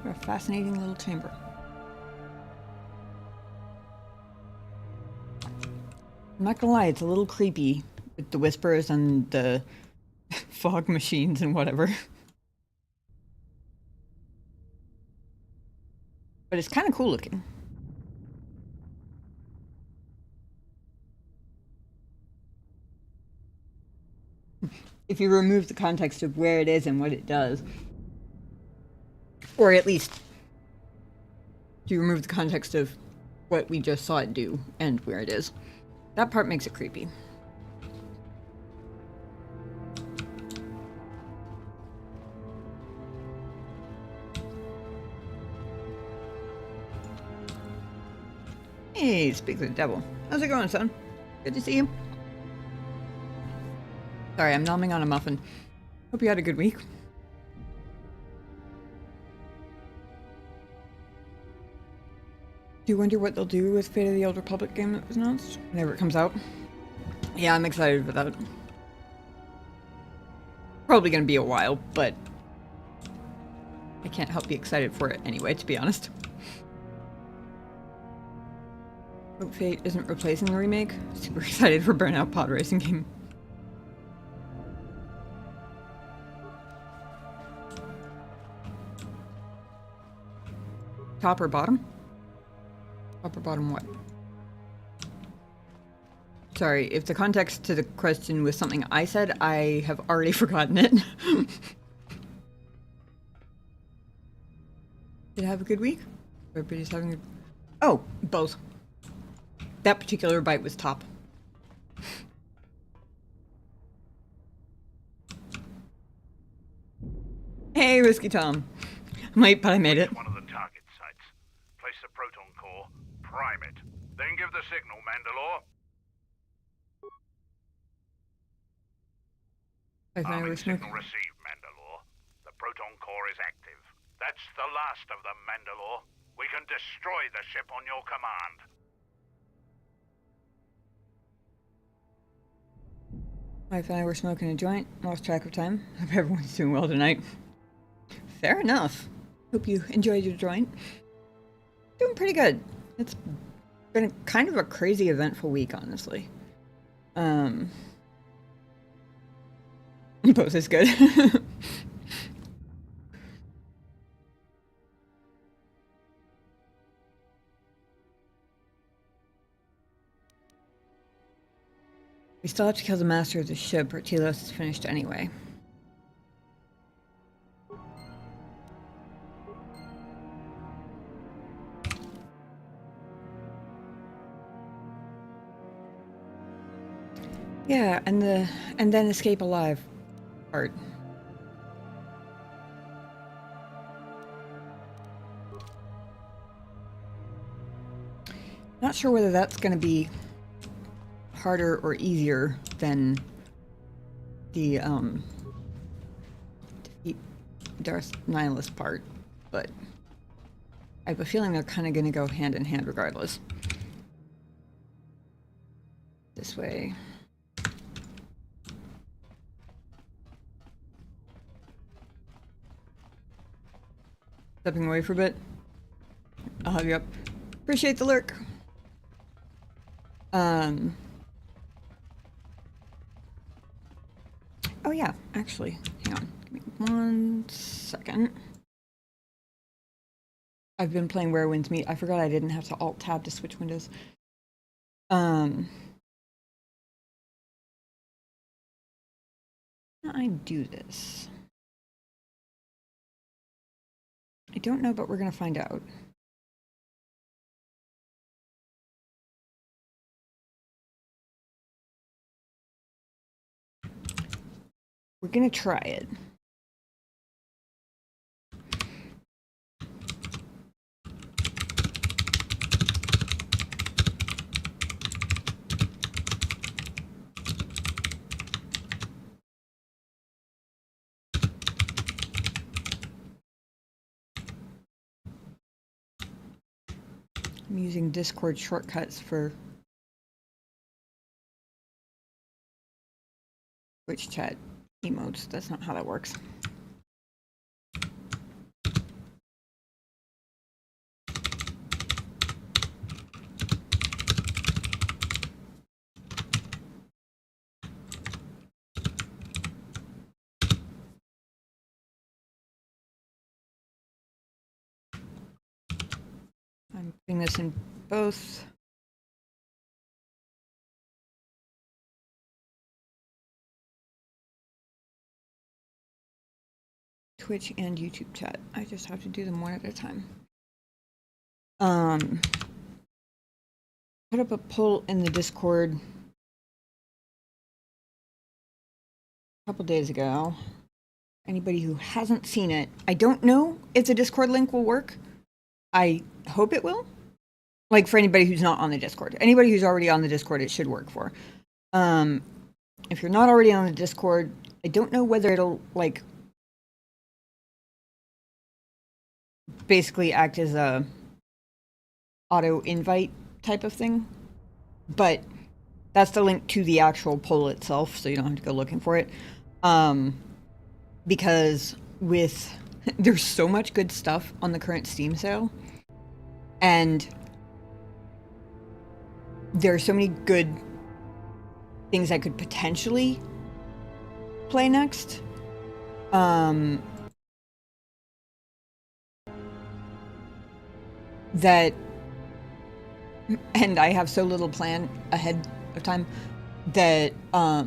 What a fascinating little chamber. I'm not gonna lie, it's a little creepy with the whispers and the fog machines and whatever. But it's kind of cool looking. If you remove the context of where it is and what it does. Or at least, you remove the context of what we just saw it do and where it is. That part makes it creepy. Hey, speak of the devil. How's it going, son? Good to see you. Sorry, I'm nomming on a muffin. Hope you had a good week. Do you wonder what they'll do with Fate of the Old Republic game that was announced? Whenever it comes out. Yeah, I'm excited for that. Probably gonna be a while, but I can't help be excited for it anyway, to be honest. Hope Fate isn't replacing the remake. Super excited for Burnout Pod Racing game. Top or bottom? Top or bottom what? Sorry, if the context to the question was something I said, I have already forgotten it. Did I have a good week? Everybody's having a... Oh, both. That particular bite was top. Hey, Whiskey Tom. Wait, but I made it. One of the target sites. Place the proton core, prime it, then give the signal, Mandalore. Arming signal received, Mandalore. The proton core is active. That's the last of them, Mandalore. We can destroy the ship on your command. Wife and I were smoking a joint. Lost track of time. Hope everyone's doing well tonight. Fair enough. Hope you enjoyed your joint. Doing pretty good. It's been kind of a crazy eventful week, honestly. Both is good. We still have to kill the master of the ship, or Telos is finished anyway. Yeah, and then escape alive part. Not sure whether that's going to be harder or easier than the defeat Darth Nihilus part, but I have a feeling they're kind of going to go hand in hand regardless. This way. Stepping away for a bit. I'll have you up. Appreciate the lurk. Oh yeah, actually, hang on. Give me 1 second. I've been playing Where Winds Meet. I forgot I didn't have to Alt-Tab to switch windows. I do this. I don't know, but we're gonna find out. We're gonna try it. I'm using Discord shortcuts for Twitch chat emotes. That's not how that works. I'm putting this in both. Twitch and YouTube chat. I just have to do them one at a time. Put up a poll in the Discord a couple days ago. Anybody who hasn't seen it, I don't know if the Discord link will work. I hope it will. Like for anybody who's not on the Discord. Anybody who's already on the Discord, it should work for. If you're not already on the Discord, I don't know whether it'll like basically act as a auto invite type of thing, but that's the link to the actual poll itself, so you don't have to go looking for it. Because with there's so much good stuff on the current Steam sale, and there are so many good things I could potentially play next. That, and I have so little plan ahead of time that I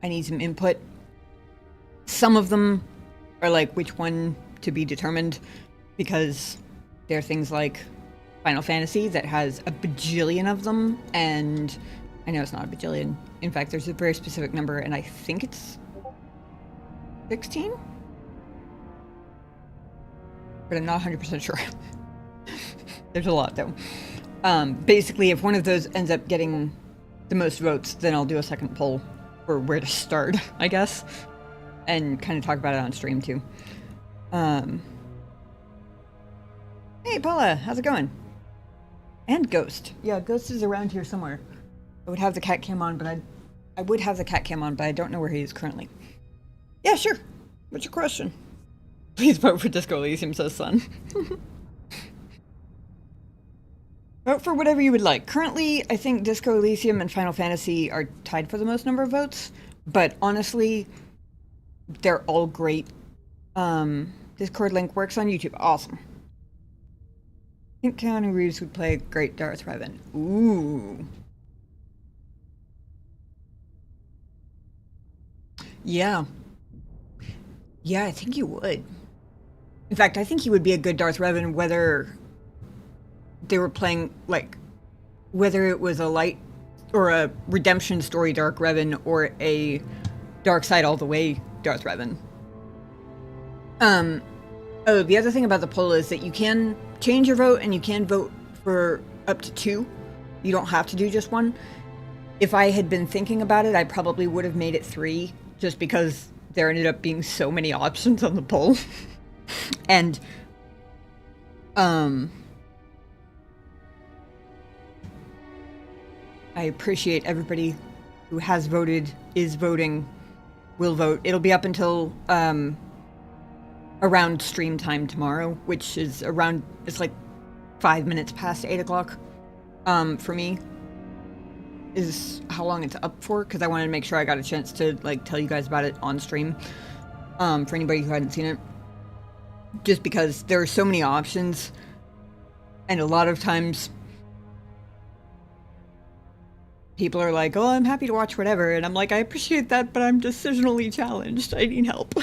need some input. Some of them are like which one to be determined, because there are things like Final Fantasy that has a bajillion of them, and I know it's not a bajillion. In fact, there's a very specific number, and I think it's 16? But I'm not 100% sure. There's a lot, though. Basically, if one of those ends up getting the most votes, then I'll do a second poll for where to start, I guess. And kind of talk about it on stream, too. Hey, Paula, how's it going? And Ghost. Yeah, Ghost is around here somewhere. I would have the cat cam on, but I would have the cat cam on, but I don't know where he is currently. Yeah, sure. What's your question? Please vote for Disco Elysium, says Sun. Vote for whatever you would like. Currently, I think Disco Elysium and Final Fantasy are tied for the most number of votes, but honestly, they're all great. Discord link works on YouTube. Awesome. I think Keanu Reeves would play a great Darth Revan. Ooh. Yeah. Yeah, I think you would. In fact, I think he would be a good Darth Revan whether they were playing, like, whether it was a light or a redemption story Dark Revan, or a dark side all the way Darth Revan. Oh, the other thing about the poll is that you can change your vote, and you can vote for up to 2. You don't have to do just 1. If I had been thinking about it, I probably would have made it 3, just because there ended up being so many options on the poll. And, I appreciate everybody who has voted, is voting, will vote. It'll be up until, around stream time tomorrow, which is around, it's like 5 minutes past 8 o'clock, for me, is how long it's up for, because I wanted to make sure I got a chance to, like, tell you guys about it on stream, for anybody who hadn't seen it, just because there are so many options, and a lot of times, people are like, oh, I'm happy to watch whatever, and I'm like, I appreciate that, but I'm decisionally challenged, I need help.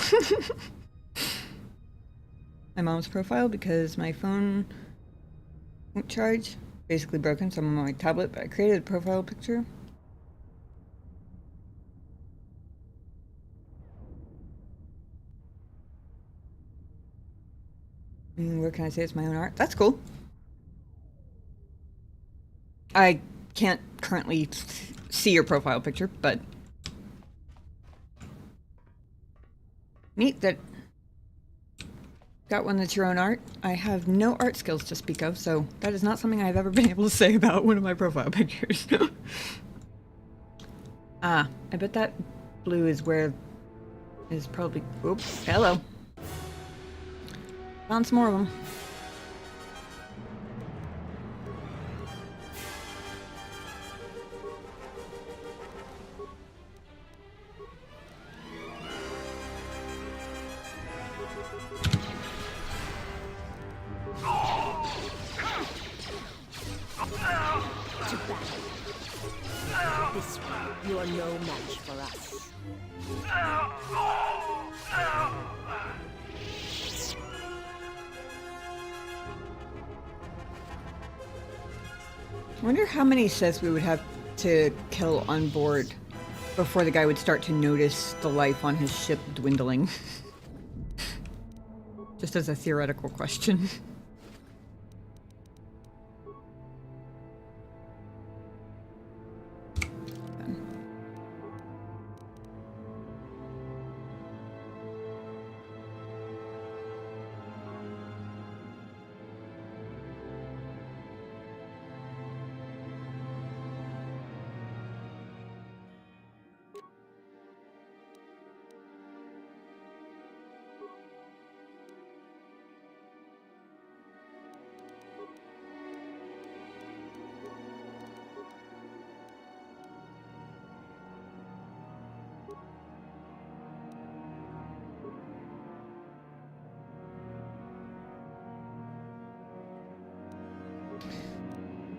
My mom's profile because my phone won't charge. Basically broken, so I'm on my tablet, but I created a profile picture. What can I say? It's my own art. That's cool. I can't currently see your profile picture, but neat that got one that's your own art. I have no art skills to speak of, so that is not something I've ever been able to say about one of my profile pictures. I bet that blue is where is probably... Oops, hello. Found some more of them. This way, you are no match for us. I wonder how many Sith we would have to kill on board before the guy would start to notice the life on his ship dwindling. Just as a theoretical question.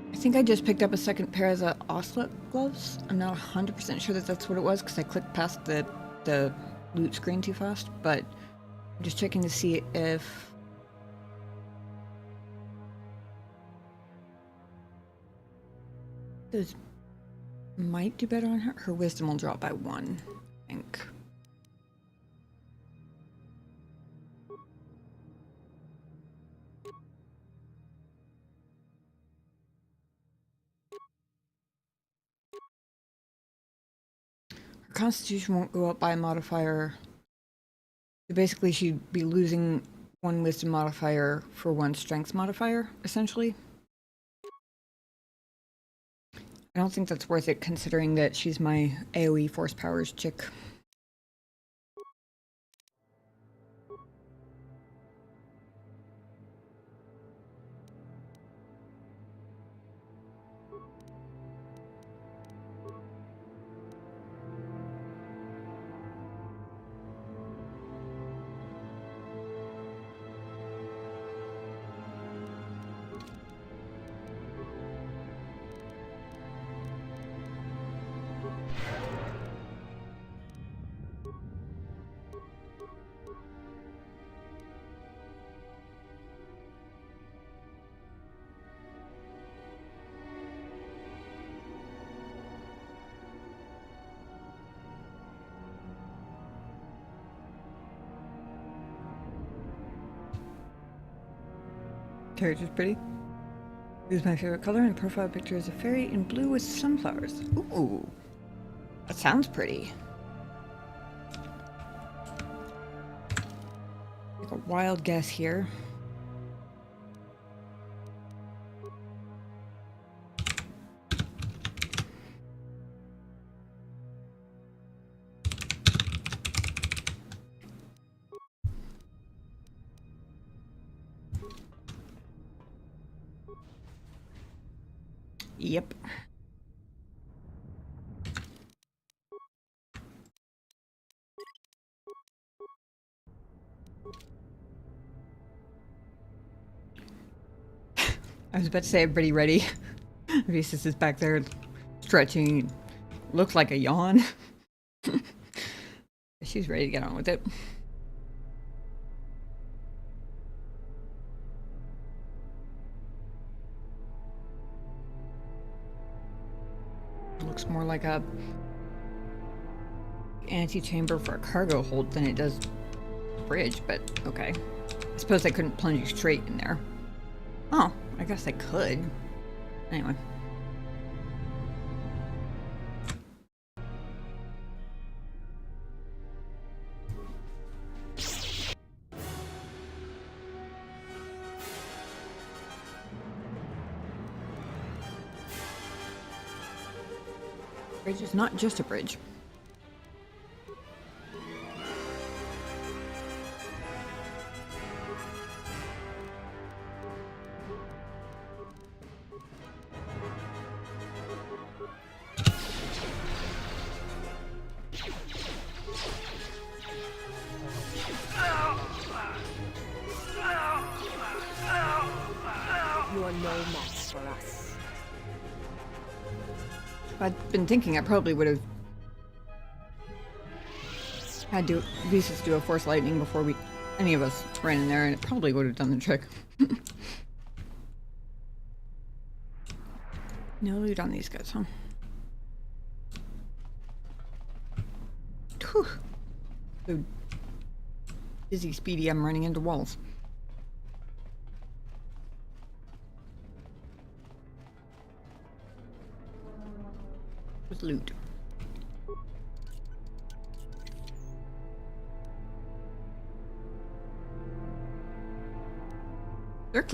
I think I just picked up a second pair of the Ocelot gloves. I'm not 100% sure that that's what it was because I clicked past the loot screen too fast, but I'm just checking to see if... Those might do better on her. Her wisdom will drop by 1, I think. Constitution won't go up by a modifier. So basically, she'd be losing 1 wisdom modifier for 1 strength modifier, essentially. I don't think that's worth it, considering that she's my AoE force powers chick. Character's pretty. This is my favorite color, and profile picture is a fairy in blue with sunflowers. Ooh. That sounds pretty. Take a wild guess here. Yep. I was about to say, everybody ready? Visas is back there stretching. Looks like a yawn. She's ready to get on with it. Looks more like a antechamber for a cargo hold than it does a bridge, but okay. I suppose I couldn't plunge you straight in there. Oh, I guess I could. Anyway. Bridge is not just a bridge. You are no match for us. If I'd been thinking, I probably would have had to Visas do a force lightning before any of us ran in there, and it probably would have done the trick. No loot on these guys, huh? Whew. So dizzy speedy, I'm running into walls. With loot. They're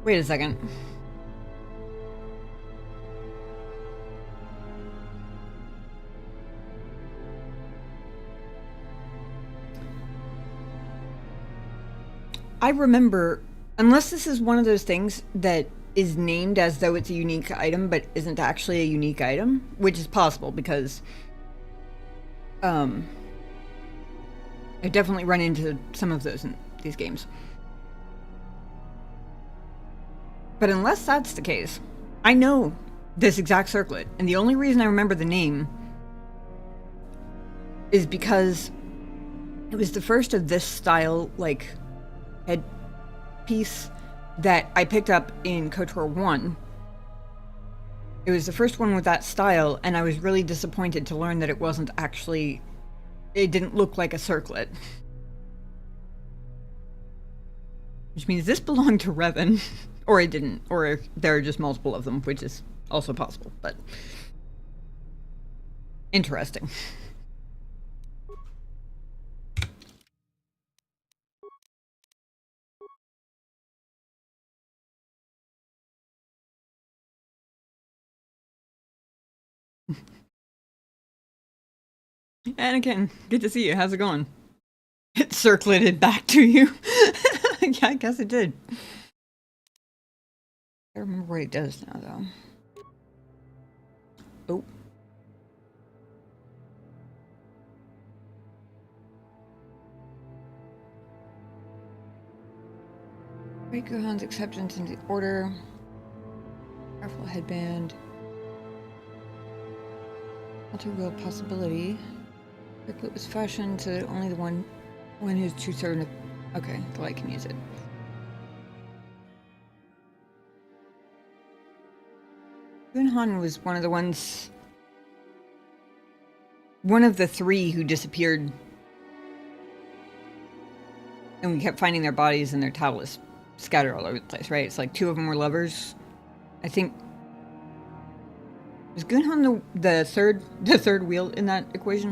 wait a second. I remember, unless this is one of those things that is named as though it's a unique item, but isn't actually a unique item, which is possible because I've definitely run into some of those in these games. But unless that's the case, I know this exact circlet, and the only reason I remember the name is because it was the first of this style, like, headpiece that I picked up in KOTOR 1. It was the first one with that style, and I was really disappointed to learn that it wasn't actually... It didn't look like a circlet. Which means this belonged to Revan. Or it didn't. Or there are just multiple of them, which is also possible, but... Interesting. Anakin, good to see you. How's it going? It circleted back to you. Yeah, I guess it did. I remember what it does now, though. Oh. Break Gohan's acceptance into the order. Powerful headband. Alter will possibility. Circlet was fashioned so that only the one who's too certain of... Okay, the light can use it. Gohan was one of the ones... One of the three who disappeared. And we kept finding their bodies and their tablets scattered all over the place, right? It's like 2 of them were lovers. I think... Was Gunhan the third wheel in that equation?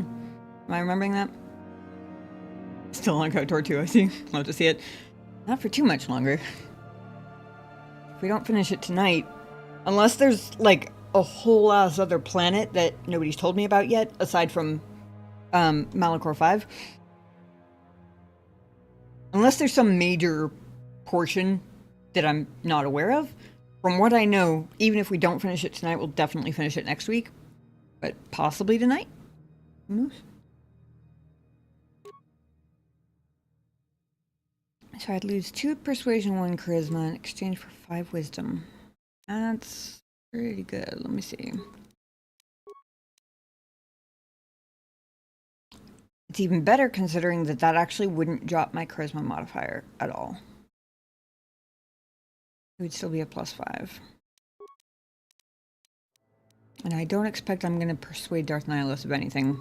Am I remembering that? Still on KOTOR 2, I see. Love to see it. Not for too much longer. If we don't finish it tonight, unless there's like a whole ass other planet that nobody's told me about yet, aside from Malachor 5. Unless there's some major portion that I'm not aware of. From what I know, even if we don't finish it tonight, we'll definitely finish it next week. But possibly tonight? Who knows? So I'd lose 2 persuasion, 1 charisma in exchange for 5 wisdom. That's pretty good. Let me see. It's even better considering that that actually wouldn't drop my charisma modifier at all. It would still be a +5. And I don't expect I'm going to persuade Darth Nihilus of anything,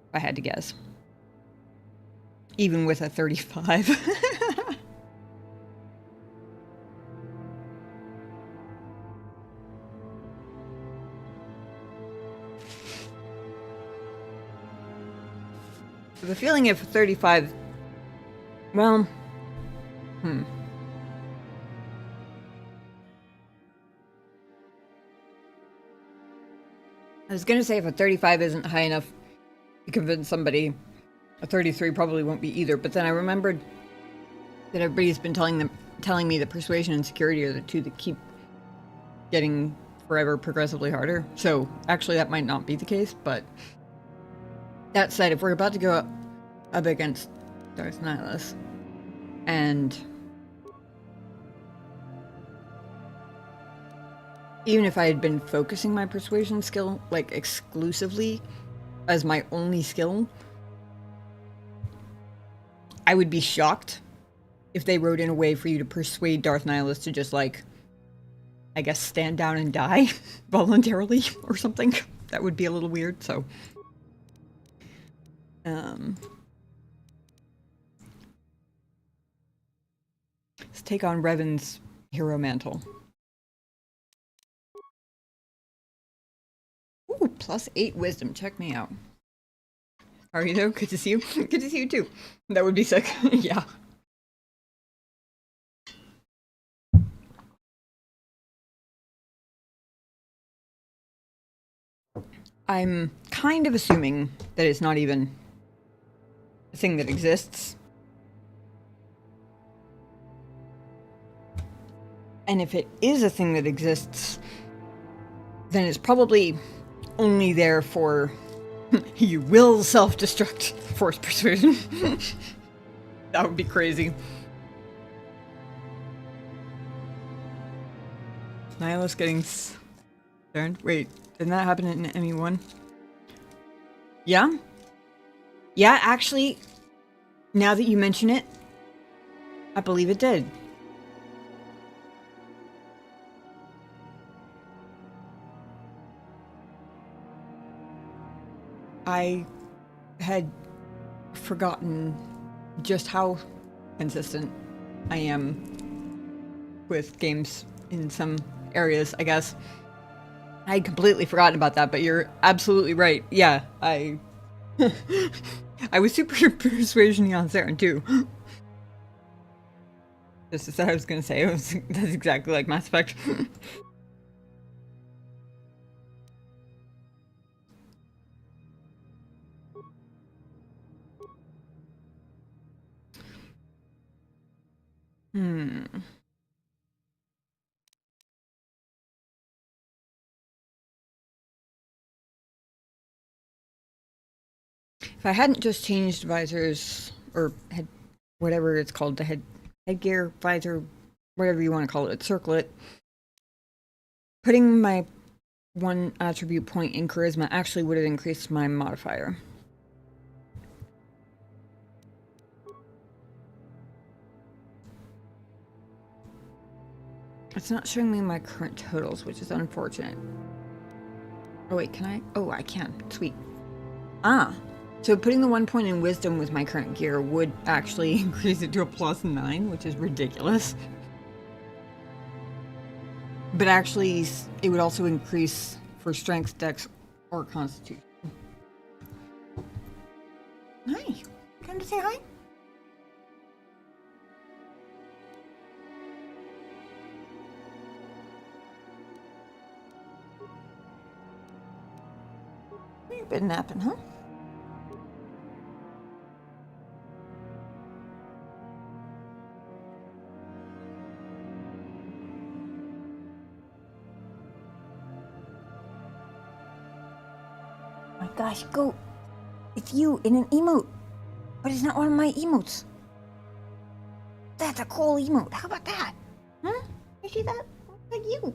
if I had to guess. Even with a 35. The feeling if 35... Well... I was gonna say if a 35 isn't high enough to convince somebody, a 33 probably won't be either, but then I remembered that everybody's been telling me that persuasion and security are the 2 that keep getting forever progressively harder. So actually that might not be the case, but that said, if we're about to go up against Darth Nihilus, and even if I had been focusing my persuasion skill, like, exclusively as my only skill, I would be shocked if they wrote in a way for you to persuade Darth Nihilus to just, like, I guess stand down and die voluntarily or something. That would be a little weird, so... Let's take on Revan's hero mantle. Ooh, +8 wisdom. Check me out. How are you though? Good to see you. Good to see you too. That would be sick. Yeah. I'm kind of assuming that it's not even a thing that exists. And if it is a thing that exists, then it's probably only there for you will self-destruct force persuasion. That would be crazy. Nihilus getting turned. Wait, didn't that happen in ME1? Yeah? Yeah, actually, now that you mention it, I believe it did. I had forgotten just how consistent I am with games in some areas, I guess. I had completely forgotten about that, but you're absolutely right. Yeah, I was super persuasion on Saren too. Just as I was gonna say, that's exactly like Mass Effect. If I hadn't just changed visors, or had whatever it's called, the headgear, visor, whatever you want to call it, circlet, putting my 1 attribute point in charisma actually would have increased my modifier. It's not showing me my current totals, which is unfortunate. Oh wait, can I? Oh, I can. Sweet. Ah, So putting the 1 point in wisdom with my current gear would actually increase it to a +9, which is ridiculous. But actually, it would also increase for strength, dex, or constitution. Hi. Come to say hi? You've been napping, huh? My gosh, go. It's you in an emote. But it's not one of my emotes. That's a cool emote. How about that? Huh? You see that? Like you.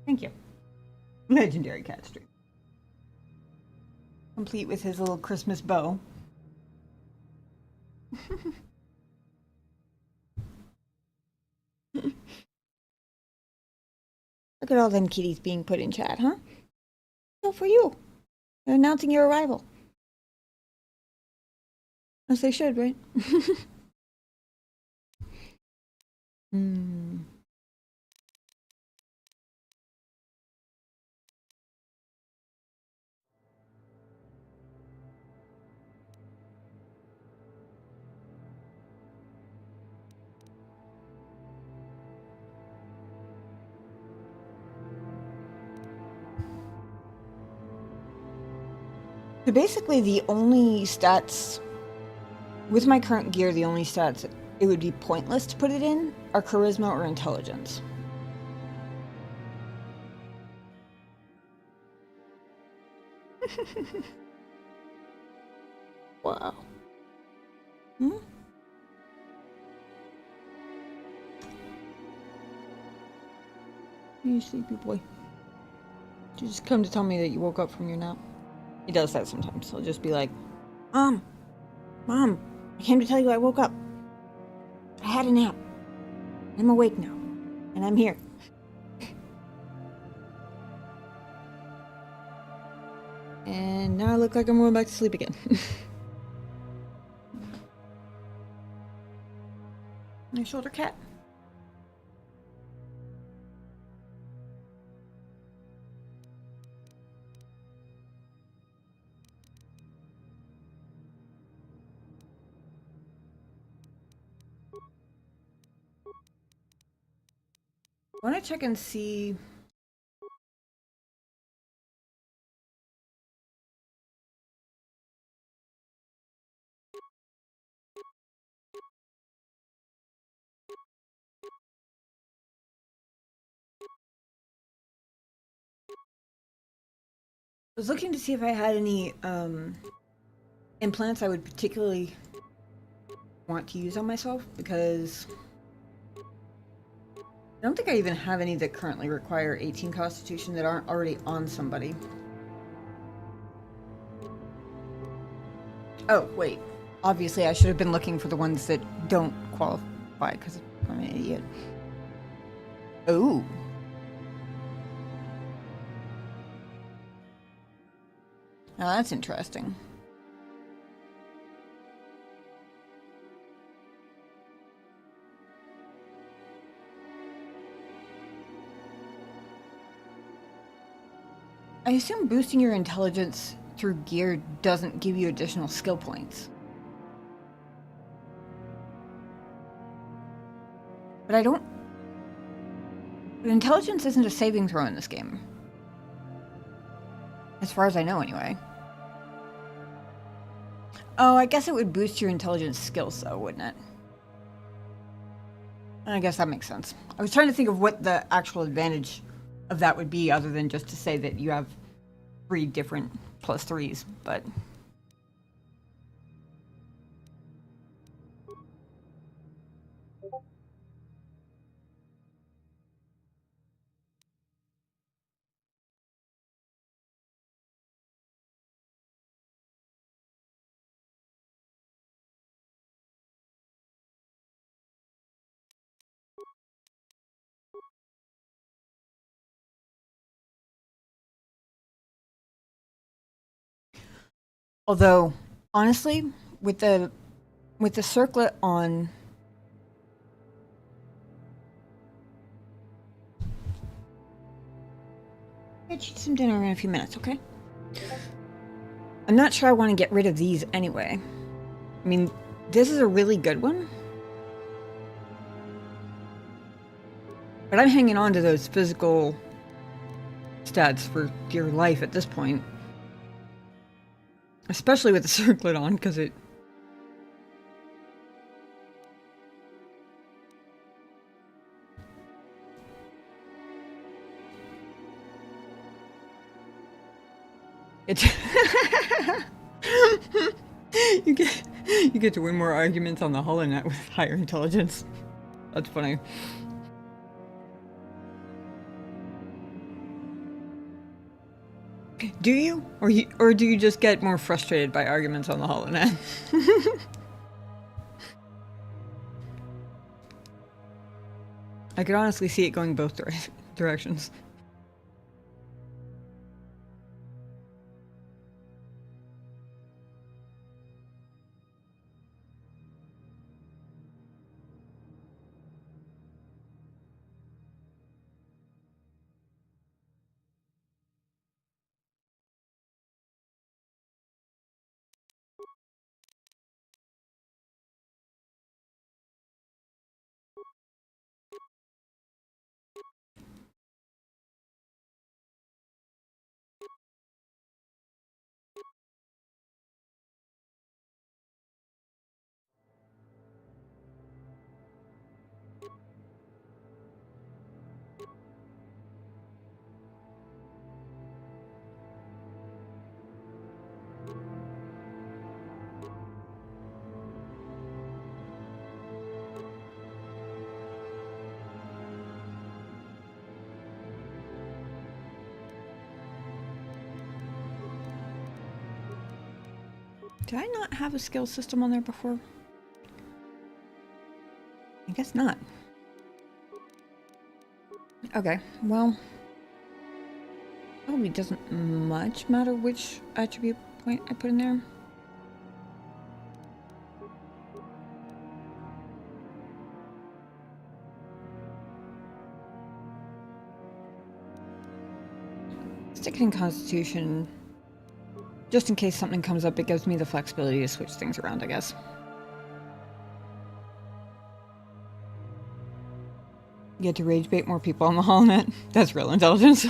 Thank you. Legendary cat stream. Complete with his little Christmas bow. Look at all them kitties being put in chat, huh? So for you. They're announcing your arrival. As they should, right? Hmm. So basically the only stats, with my current gear, the only stats it would be pointless to put it in are charisma or intelligence. Wow. Hmm? You sleepy boy. Did you just come to tell me that you woke up from your nap? He does that sometimes. He'll just be like, Mom, I came to tell you I woke up. I had a nap. I'm awake now. And I'm here. And now I look like I'm going back to sleep again. My shoulder cat. I want to check and see. I was looking to see if I had any implants I would particularly want to use on myself, because I don't think I even have any that currently require 18 constitution that aren't already on somebody. Oh, wait. Obviously, I should have been looking for the ones that don't qualify, because I'm an idiot. Oh. Now that's interesting. I assume boosting your intelligence through gear doesn't give you additional skill points. But I don't... But intelligence isn't a saving throw in this game. As far as I know, anyway. Oh, I guess it would boost your intelligence skills, though, wouldn't it? I guess that makes sense. I was trying to think of what the actual advantage of that would be, other than just to say that you have 3 different +3s, but... Although, honestly, with the circlet on, get you some dinner in a few minutes, okay? I'm not sure I want to get rid of these anyway. I mean, this is a really good one. But I'm hanging on to those physical stats for dear life at this point. Especially with the circlet on, because it... you get to win more arguments on the HoloNet with higher intelligence. That's funny. Do you? Or do you just get more frustrated by arguments on the HoloNet? I could honestly see it going both directions. Did I not have a skill system on there before? I guess not. Okay, well... probably doesn't much matter which attribute point I put in there. Stick it in Constitution. Just in case something comes up, it gives me the flexibility to switch things around, I guess. You get to rage bait more people on the HoloNet. That's real intelligence.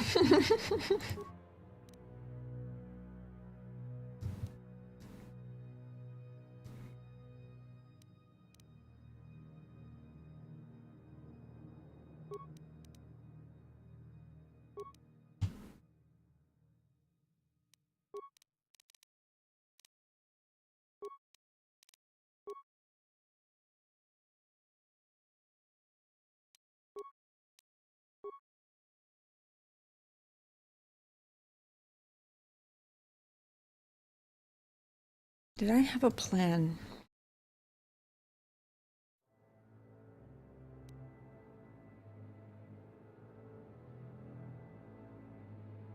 Did I have a plan?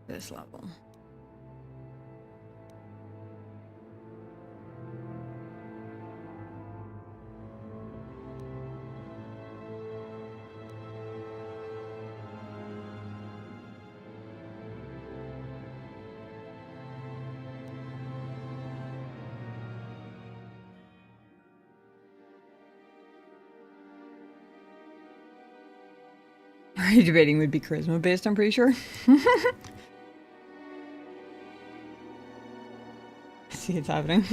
This level. Rage debating would be charisma based, I'm pretty sure. See, it's happening.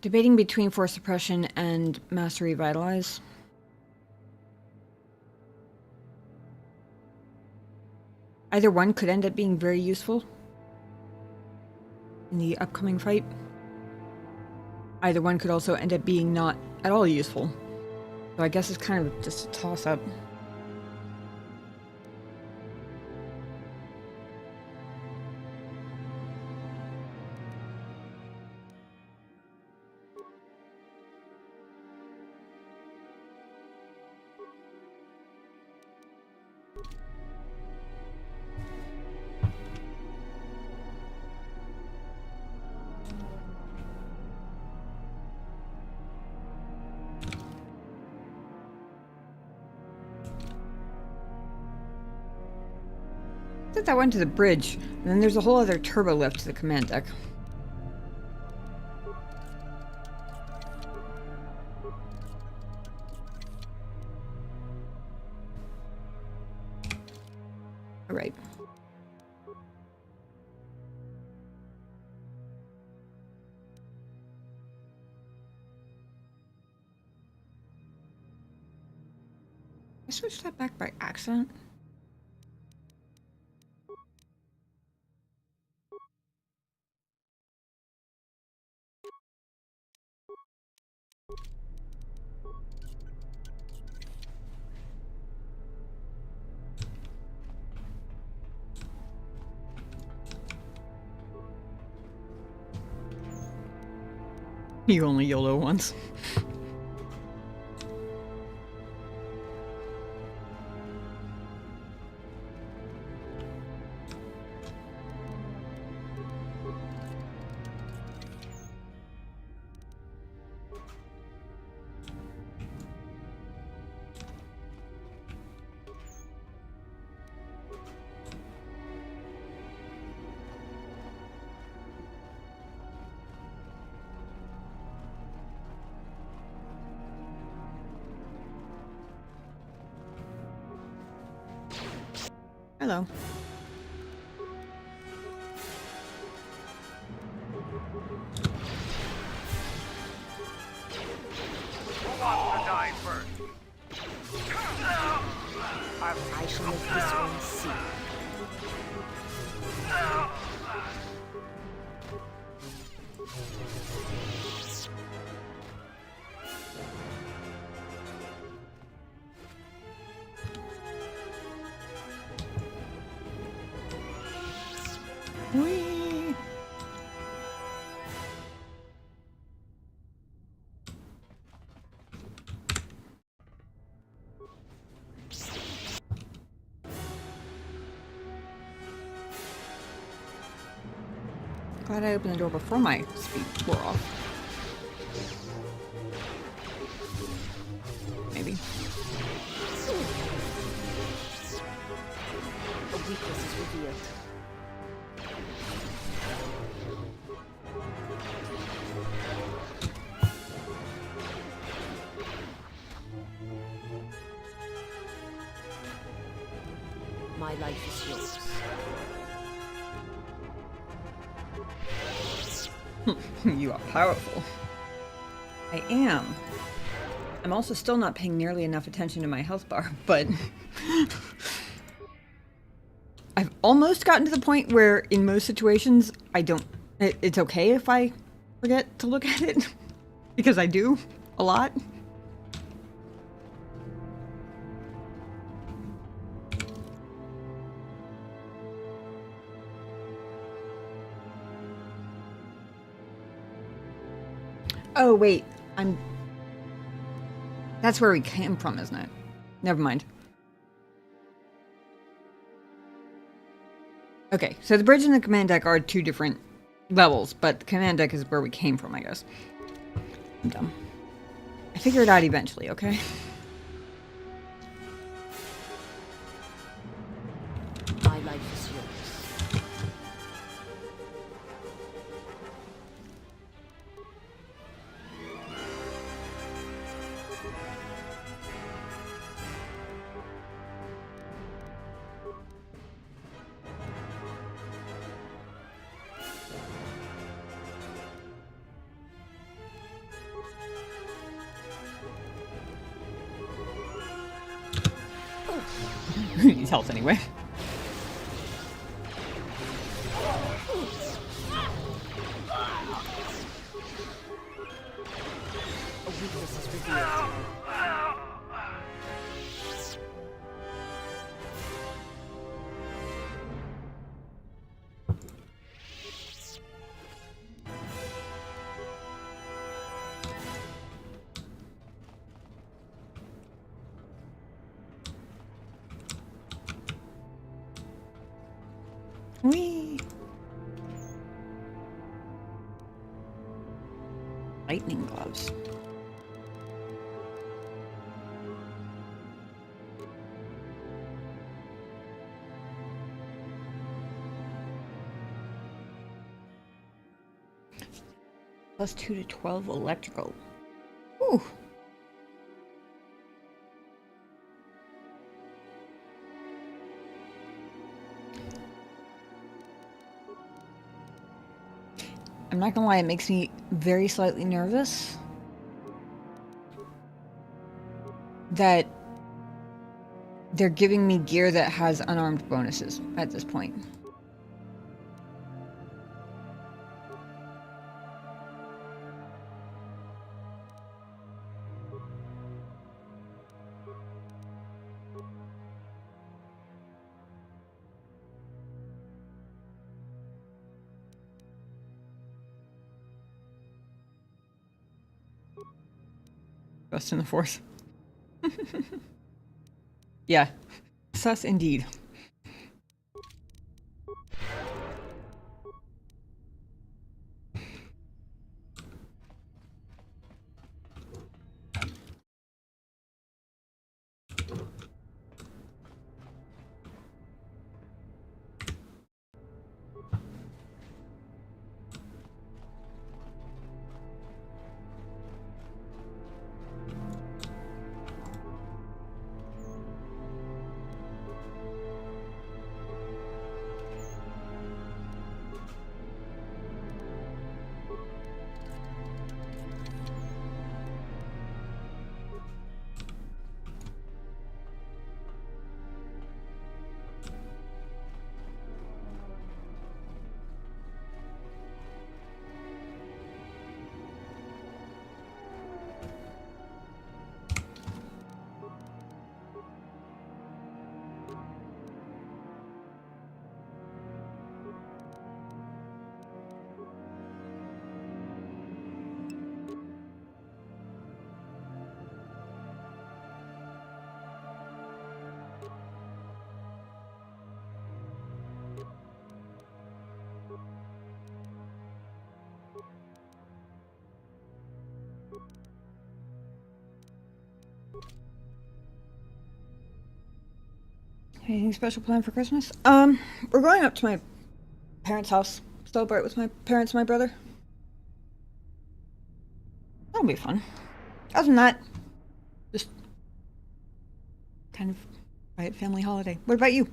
Debating between Force Suppression and Master Revitalize. Either one could end up being very useful in the upcoming fight. Either one could also end up being not at all useful. So I guess it's kind of just a toss-up. I thought that went to the bridge, and then there's a whole other turbo lift to the command deck. All right. I switched that back by accident. You only YOLO once. Hello. Who wants to die first? I shall make this one see. Whee! Glad I opened the door before my speed wore off. Maybe. A weakness is revealed. My life is yours. You are powerful. I am. I'm also still not paying nearly enough attention to my health bar, but I've almost gotten to the point where in most situations I don't, it's okay if I forget to look at it because I do a lot. Oh, wait. That's where we came from, isn't it? Never mind. Okay, so the bridge and the command deck are two different levels, but the command deck is where we came from, I guess. I'm dumb. I figure it out eventually, okay? My life is yours. health anyway. A weakness is revealed. Whee! Lightning gloves. +2 to 12 electrical. Ooh. I'm not gonna lie, it makes me very slightly nervous that they're giving me gear that has unarmed bonuses at this point. Trust in the Force. Yeah. Sus indeed. Anything special planned for Christmas? We're going up to my parents' house. Celebrate with my parents and my brother. That'll be fun. Other than that, just kind of quiet family holiday. What about you?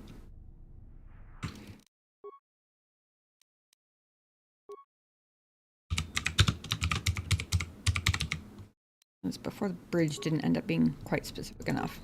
It's before the bridge didn't end up being quite specific enough.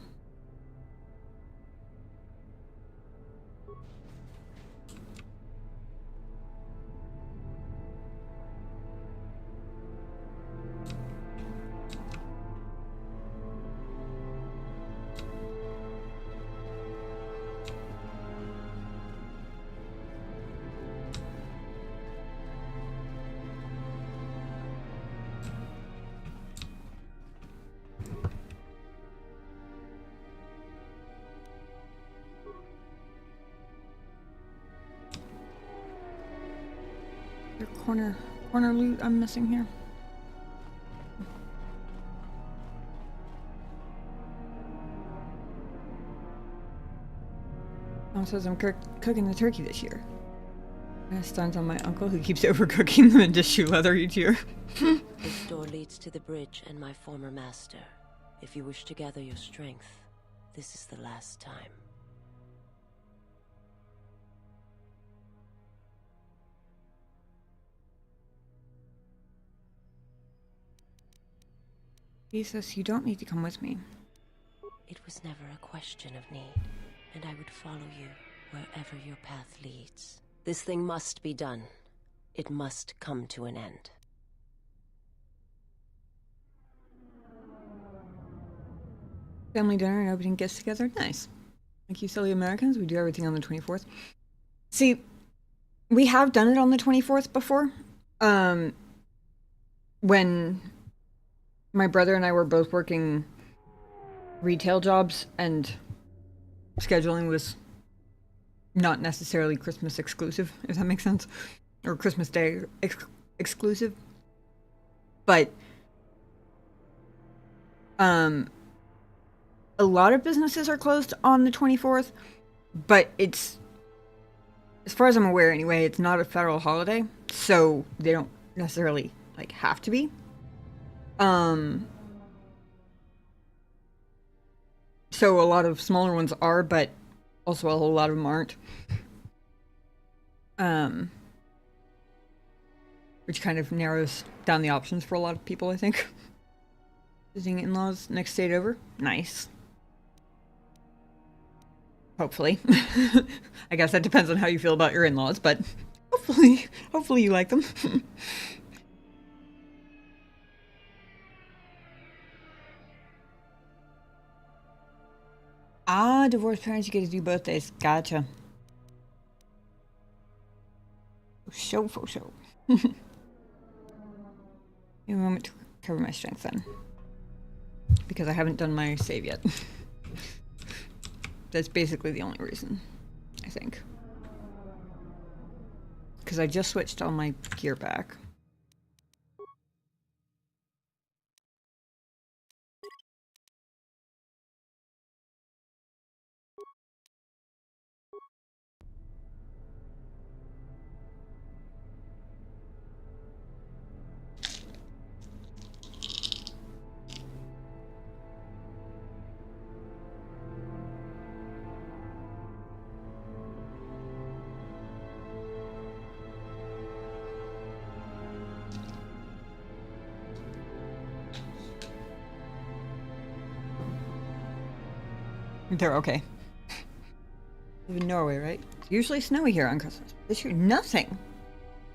Corner loot I'm missing here. Oh, it says I'm cooking the turkey this year. That stuns on my uncle who keeps overcooking them into shoe leather each year. This door leads to the bridge and my former master. If you wish to gather your strength, this is the last time. Jesus, you don't need to come with me. It was never a question of need, and I would follow you wherever your path leads. This thing must be done. It must come to an end. Family dinner and opening gifts together. Nice. Like you silly Americans, we do everything on the 24th. See, we have done it on the 24th before. When my brother and I were both working retail jobs and scheduling was not necessarily Christmas exclusive, if that makes sense. Or Christmas Day exclusive. But a lot of businesses are closed on the 24th, but it's, as far as I'm aware anyway, it's not a federal holiday, so they don't necessarily, like, have to be. So a lot of smaller ones are, but also a whole lot of them aren't. Which kind of narrows down the options for a lot of people, I think. Visiting in-laws next state over. Nice. Hopefully. I guess that depends on how you feel about your in-laws, but hopefully you like them. Ah, divorced parents, you get to do both days. Gotcha. For show. Give me a moment to cover my strength then. Because I haven't done my save yet. That's basically the only reason, I think. Because I just switched all my gear back. They're okay. Live in Norway, right? It's usually snowy here on Christmas. This year, nothing.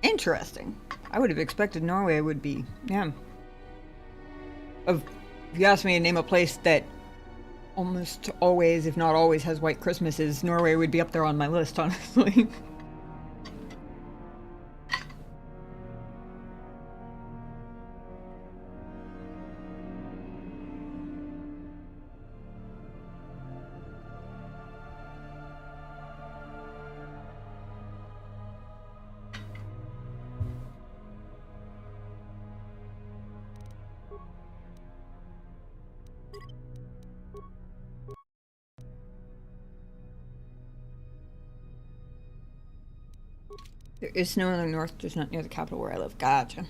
Interesting. I would have expected Norway would be, yeah. If you asked me to name a place that almost always, if not always, has white Christmases, Norway would be up there on my list, honestly. There is snow in the north, just not near the capital where I live. Gotcha.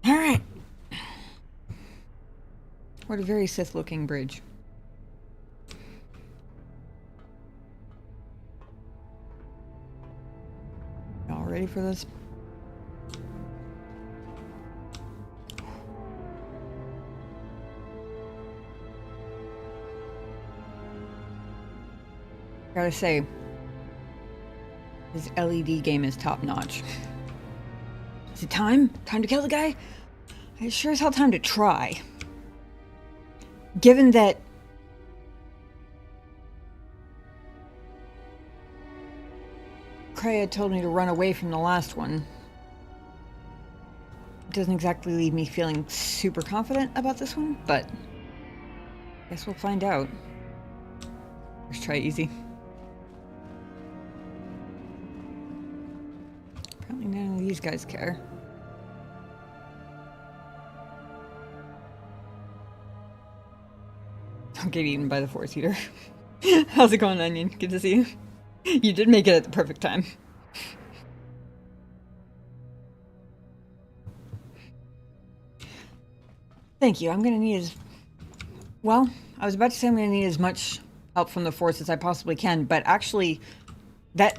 Alright. What a very Sith-looking bridge. Y'all ready for this? Gotta say, this LED game is top notch. Is it time? Time to kill the guy? It's sure as hell time to try. Given that Kreia told me to run away from the last one, it doesn't exactly leave me feeling super confident about this one, but I guess we'll find out. Let's try easy. Apparently none of these guys care. Don't get eaten by the Force Eater. How's it going, Onion? Good to see you. You did make it at the perfect time. Thank you. I'm gonna need as... Well, I was about to say I'm gonna need as much help from the Force as I possibly can, but actually, that...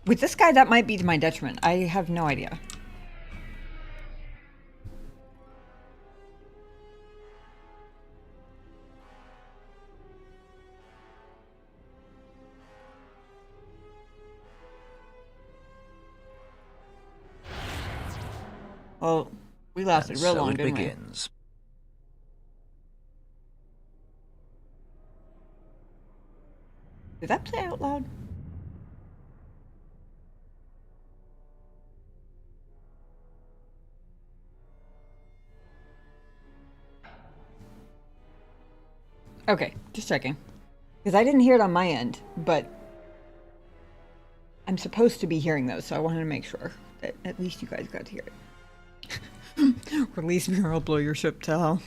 With this guy, that might be to my detriment. I have no idea. Well, we lasted real long, didn't begins. we? Did that play out loud? Okay, just checking. Because I didn't hear it on my end, but I'm supposed to be hearing those, so I wanted to make sure that at least you guys got to hear it. Release me or I'll blow your ship to hell.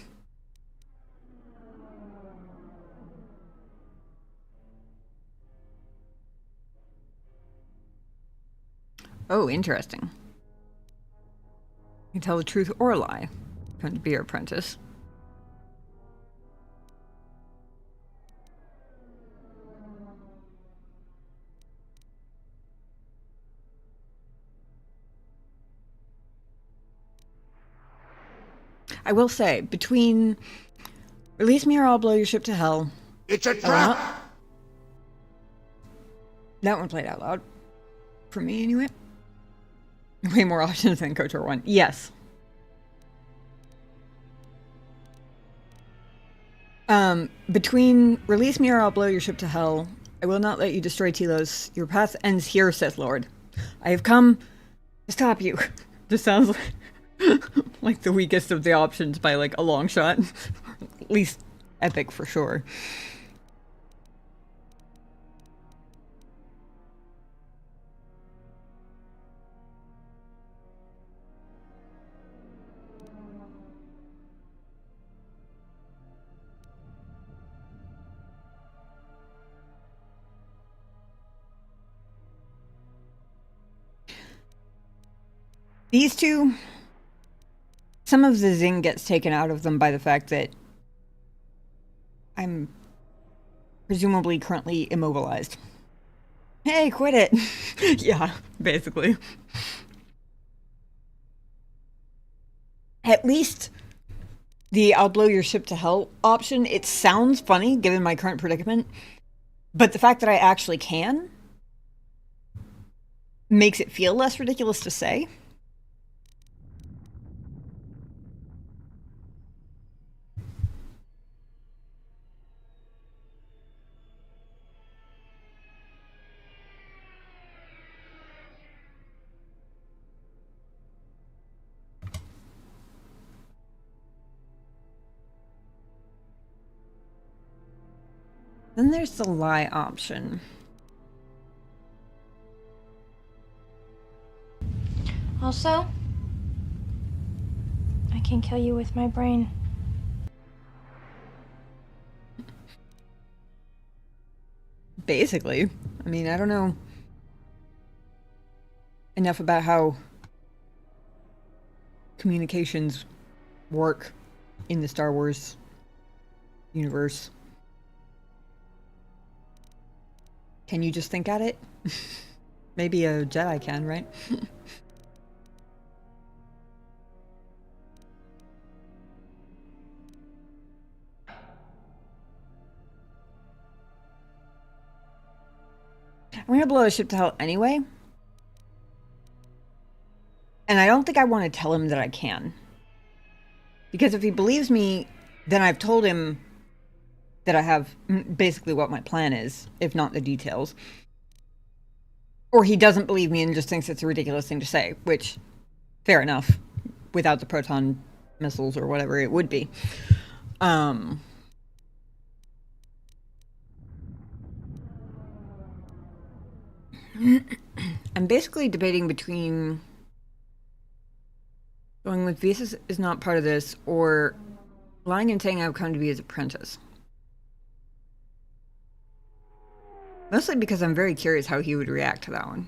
Oh, interesting. You can tell the truth or lie. Come to be your apprentice. I will say, between release me or I'll blow your ship to hell. It's a trap! That one played out loud. For me, anyway. Way more options than KOTOR 1. Yes. Between release me or I'll blow your ship to hell, I will not let you destroy Telos. Your path ends here, Sith Lord. I have come to stop you. This sounds like the weakest of the options by like a long shot. At least epic for sure. These two, some of the zing gets taken out of them by the fact that I'm presumably currently immobilized. Hey, quit it! Yeah, basically. At least the I'll blow your ship to hell option, it sounds funny given my current predicament, but the fact that I actually can makes it feel less ridiculous to say. Then there's the lie option. Also, I can kill you with my brain. Basically. I mean, I don't know enough about how communications work in the Star Wars universe. Can you just think at it? Maybe a Jedi can, right? I'm gonna blow a ship to hell anyway. And I don't think I want to tell him that I can. Because if he believes me, then I've told him that I have basically what my plan is, if not the details. Or he doesn't believe me and just thinks it's a ridiculous thing to say, which, fair enough, without the proton missiles or whatever it would be. I'm basically debating between going with Visas is not part of this, or lying and saying I've come to be his apprentice. Mostly because I'm very curious how he would react to that one.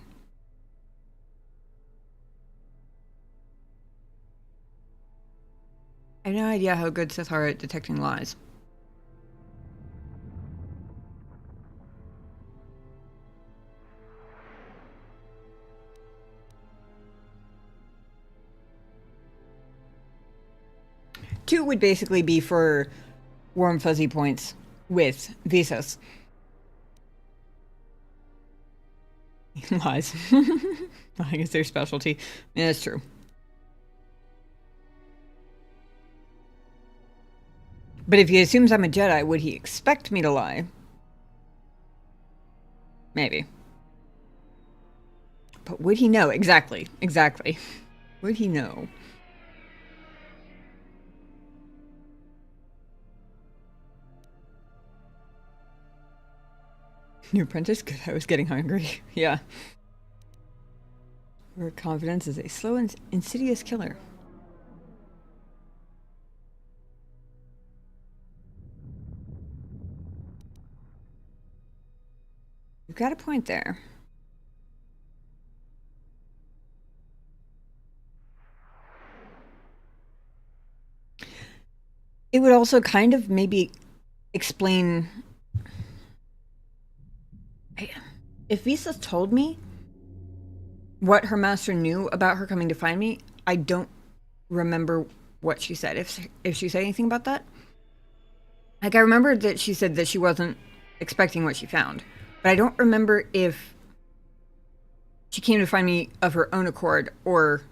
I have no idea how good Sith are at detecting lies. Two would basically be for warm fuzzy points with Visas. Lies. I think it's their specialty. Yeah, that's true. But if he assumes I'm a Jedi, would he expect me to lie? Maybe. But would he know? Exactly. Exactly. Would he know? New apprentice? Good, I was getting hungry. Yeah. Overconfidence is a slow and insidious killer. You've got a point there. It would also kind of maybe explain... If Visas told me what her master knew about her coming to find me, I don't remember what she said. If she said anything about that? Like, I remember that she said that she wasn't expecting what she found. But I don't remember if she came to find me of her own accord or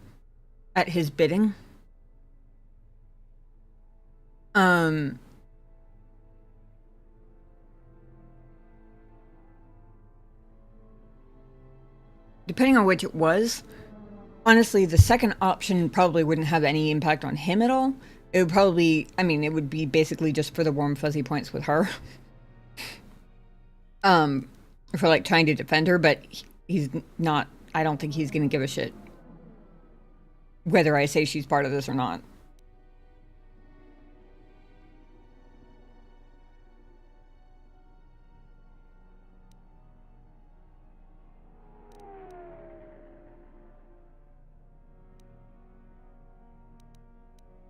at his bidding. Depending on which it was, honestly, the second option probably wouldn't have any impact on him at all. It would probably, I mean, it would be basically just for the warm fuzzy points with her. For like trying to defend her, but he's not, I don't think he's gonna give a shit whether I say she's part of this or not.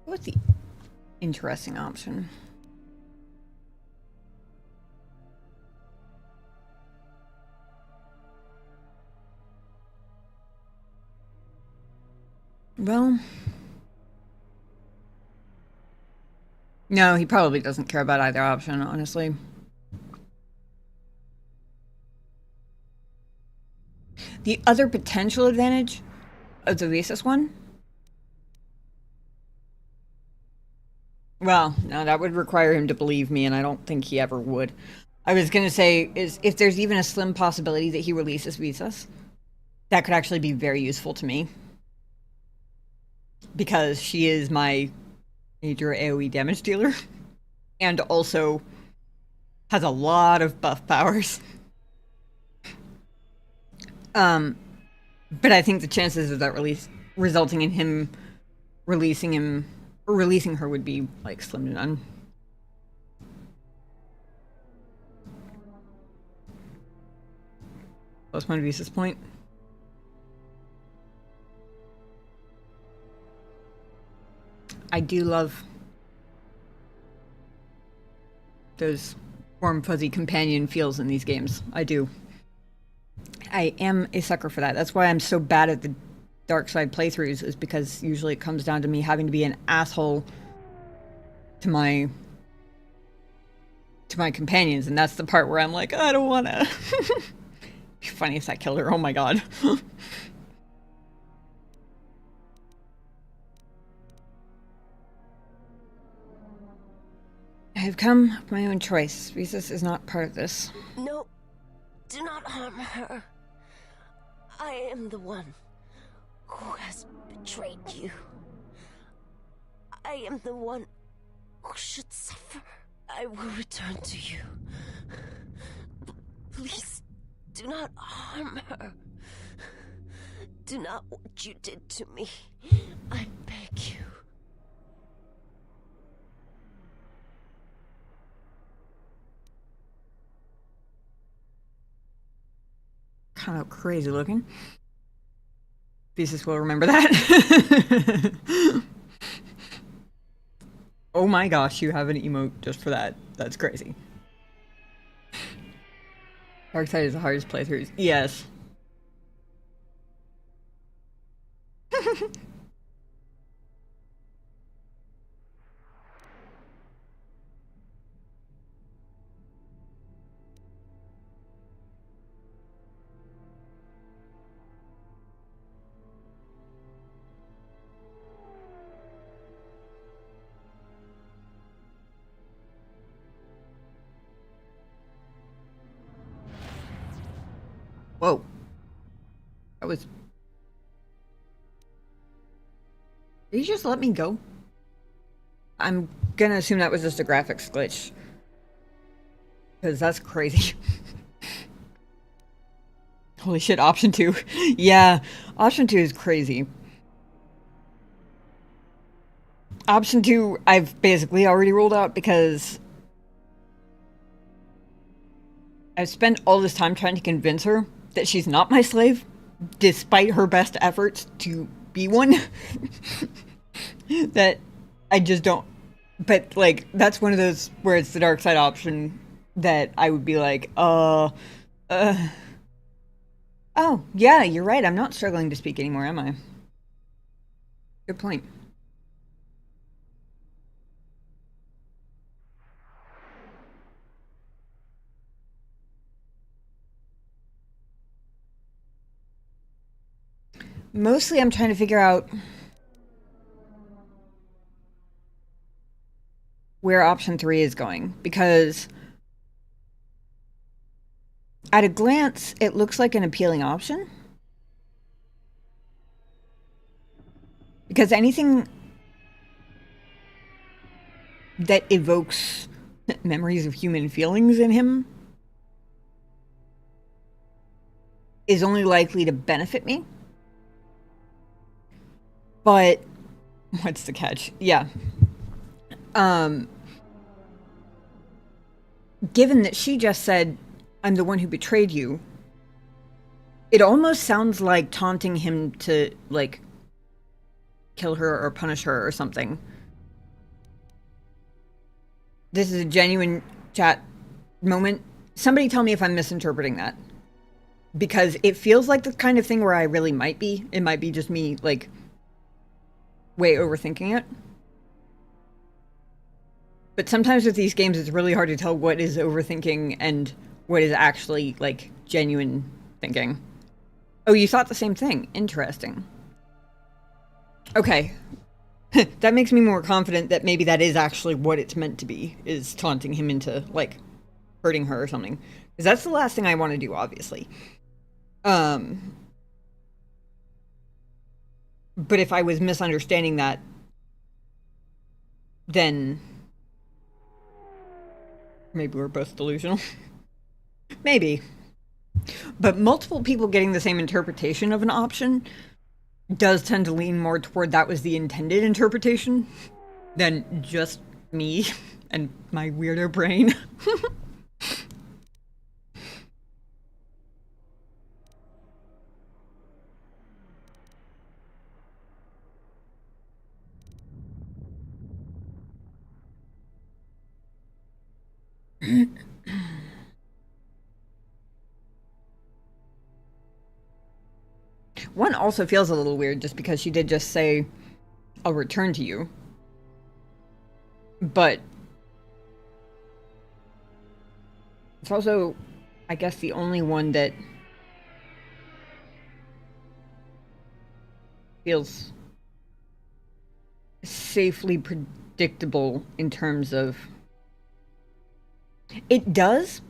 What's the interesting option? Well, no, he probably doesn't care about either option, honestly. The other potential advantage of the Visas one? Well, no, that would require him to believe me, and I don't think he ever would. I was gonna say, is if there's even a slim possibility that he releases Visas, that could actually be very useful to me. Because she is my major AoE damage dealer. And also has a lot of buff powers. But I think the chances of that resulting in him releasing her would be like slim to none. Plus one Visas point. I do love those warm fuzzy companion feels in these games. I do. I am a sucker for that. That's why I'm so bad at the dark side playthroughs, is because usually it comes down to me having to be an asshole to my companions, and that's the part where I'm like, I don't wanna. Be funny if I killed her. Oh my god. I have come of my own choice. Visas is not part of this. No, do not harm her. I am the one who has betrayed you. I am the one who should suffer. I will return to you. Please, do not harm her. Do not what you did to me. I beg you. Kind of crazy looking. Visas will remember that. Oh my gosh, you have an emote just for that. That's crazy. Dark side is the hardest playthroughs. Yes. Whoa. That was... Did he just let me go? I'm gonna assume that was just a graphics glitch. Because that's crazy. Holy shit, option 2. Yeah, option 2 is crazy. Option 2, I've basically already ruled out because I've spent all this time trying to convince her that she's not my slave, despite her best efforts to be one. That I just don't. But, like, that's one of those where it's the dark side option that I would be like, oh, yeah, you're right. I'm not struggling to speak anymore, am I? Good point. Mostly I'm trying to figure out where option 3 is going, because at a glance, it looks like an appealing option. Because anything that evokes memories of human feelings in him is only likely to benefit me. But what's the catch? Yeah. Given that she just said, I'm the one who betrayed you, it almost sounds like taunting him to, like, kill her or punish her or something. This is a genuine chat moment. Somebody tell me if I'm misinterpreting that. Because it feels like the kind of thing where I really might be. It might be just me, like, way overthinking it. But sometimes with these games, it's really hard to tell what is overthinking and what is actually, like, genuine thinking. Oh, you thought the same thing. Interesting. Okay. That makes me more confident that maybe that is actually what it's meant to be, is taunting him into, like, hurting her or something. Because that's the last thing I want to do, obviously. But if I was misunderstanding that, then maybe we're both delusional. Maybe. But multiple people getting the same interpretation of an option does tend to lean more toward that was the intended interpretation than just me and my weirdo brain. One also feels a little weird just because she did just say, I'll return to you. But it's also, I guess, the only one that feels safely predictable in terms of... It does,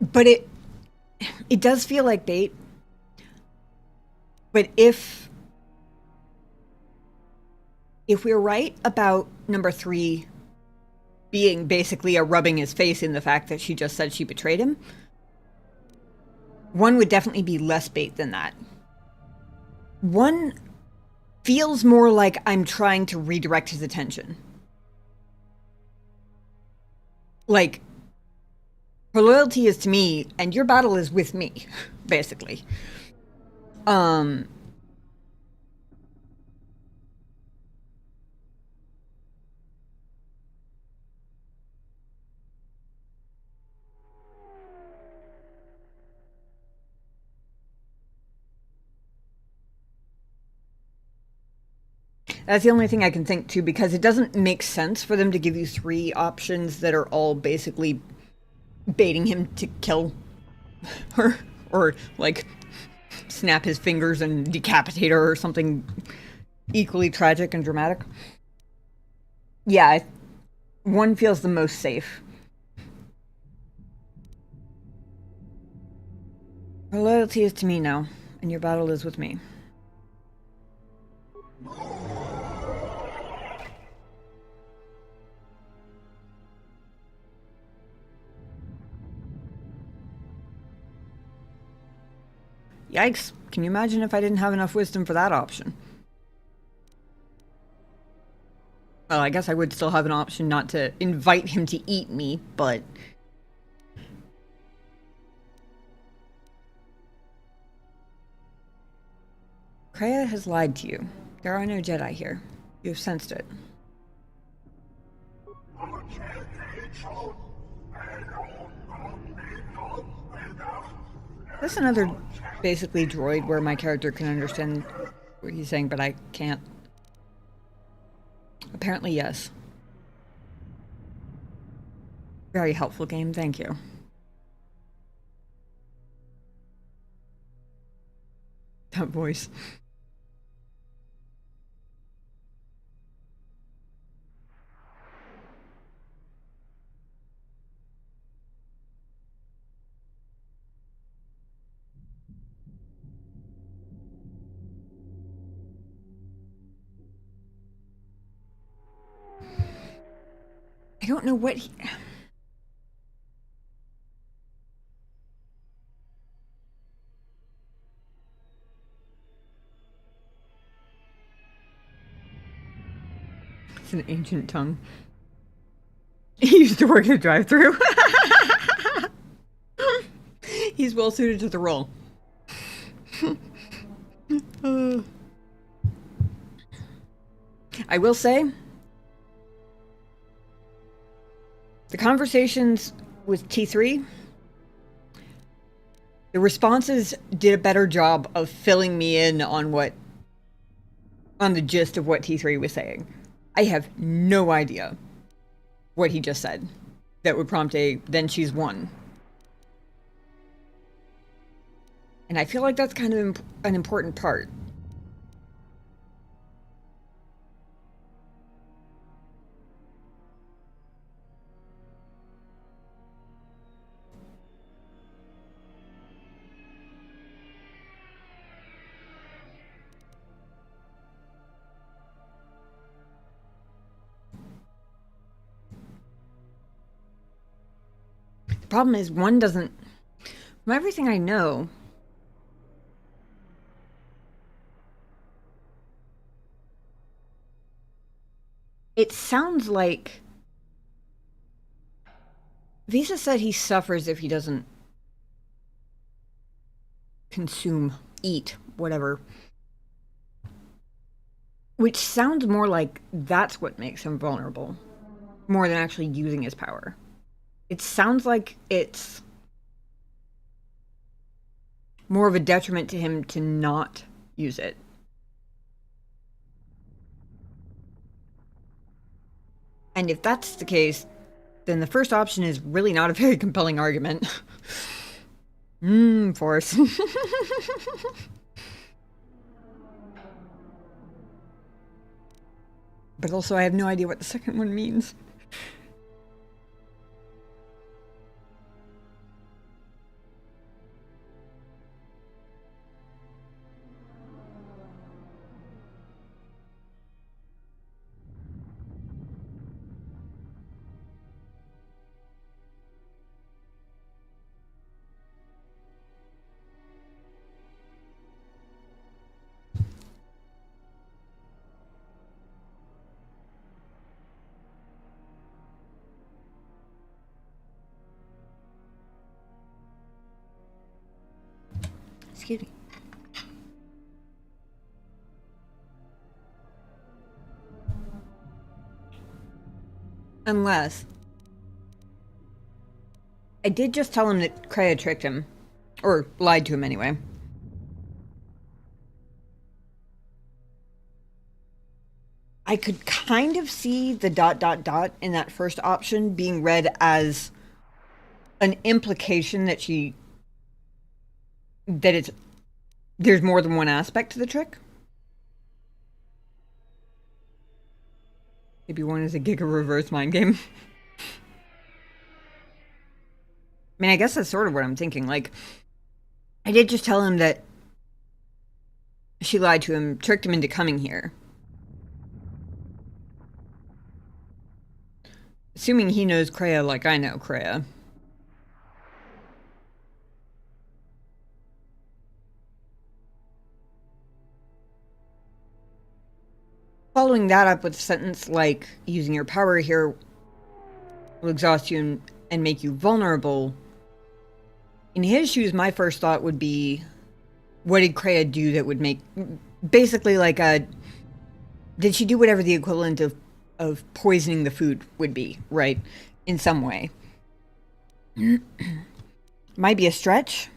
but it does feel like bait. But if we're right about number 3 being basically a rubbing his face in the fact that she just said she betrayed him, 1 would definitely be less bait than that. 1 feels more like I'm trying to redirect his attention. Like, her loyalty is to me, and your battle is with me, basically. That's the only thing I can think, too, because it doesn't make sense for them to give you 3 options that are all basically baiting him to kill her, or, like, snap his fingers and decapitate her or something equally tragic and dramatic. Yeah, 1 feels the most safe. Her loyalty is to me now, and your battle is with me. Yikes. Can you imagine if I didn't have enough wisdom for that option? Well, I guess I would still have an option not to invite him to eat me, but... Kreia has lied to you. There are no Jedi here. You have sensed it. That's another basically droid where my character can understand what he's saying, but I can't. Apparently, yes. Very helpful game, thank you. That voice. I don't know what he... It's an ancient tongue. He used to work at a drive-thru. He's well suited to the role. I will say, the conversations with T3, the responses did a better job of filling me in on the gist of what T3 was saying. I have no idea what he just said that would prompt a, then she's won. And I feel like that's kind of an important part. The problem is one doesn't, from everything I know, it sounds like Visa said he suffers if he doesn't consume, eat, whatever. Which sounds more like that's what makes him vulnerable, more than actually using his power. It sounds like it's more of a detriment to him to not use it. And if that's the case, then the first option is really not a very compelling argument. Force. But also I have no idea what the second one means. Excuse me. Unless I did just tell him that Kreia tricked him. Or lied to him anyway. I could kind of see the ... in that first option being read as an implication that there's more than one aspect to the trick. Maybe one is a Giga reverse mind game. I mean, I guess that's sort of what I'm thinking. Like, I did just tell him that she lied to him, tricked him into coming here. Assuming he knows Kreia like I know Kreia. Following that up with a sentence like, using your power here will exhaust you and make you vulnerable. In his shoes, my first thought would be, what did Kreia do that would make... Basically like a... Did she do whatever the equivalent of poisoning the food would be, right? In some way. Might be a stretch.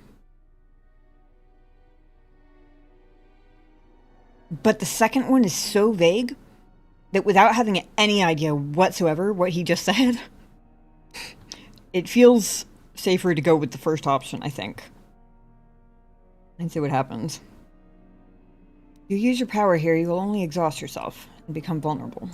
But the second one is so vague that without having any idea whatsoever what he just said, it feels safer to go with the first option, I think. And see what happens. You use your power here, you will only exhaust yourself and become vulnerable.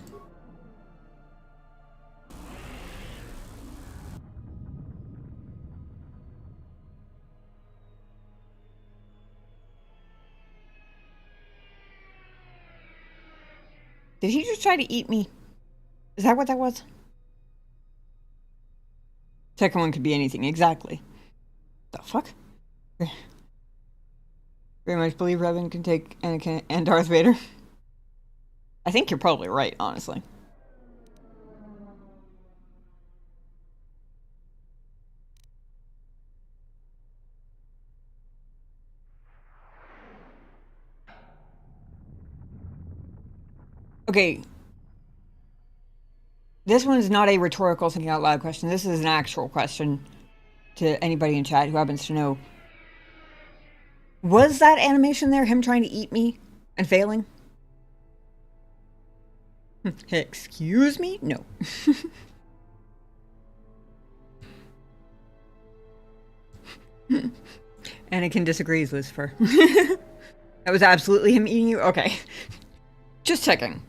Did he just try to eat me? Is that what that was? Second one could be anything, exactly. The fuck? Very much believe Revan can take Anakin and Darth Vader. I think you're probably right, honestly. Okay. This one is not a rhetorical thinking out loud question. This is an actual question to anybody in chat who happens to know. Was that animation there him trying to eat me and failing? Excuse me? No. Anakin disagrees, Lucifer. That was absolutely him eating you? Okay. Just checking.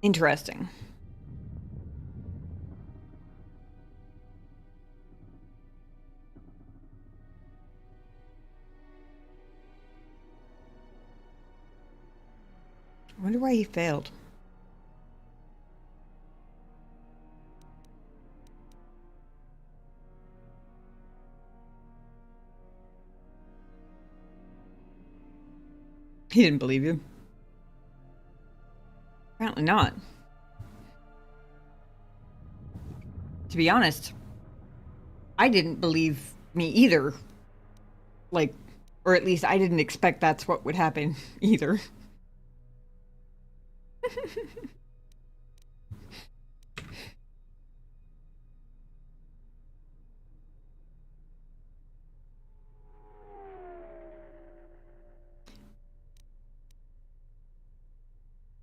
Interesting. I wonder why he failed. He didn't believe you. Apparently not. To be honest, I didn't believe me either. Like, or at least I didn't expect that's what would happen either.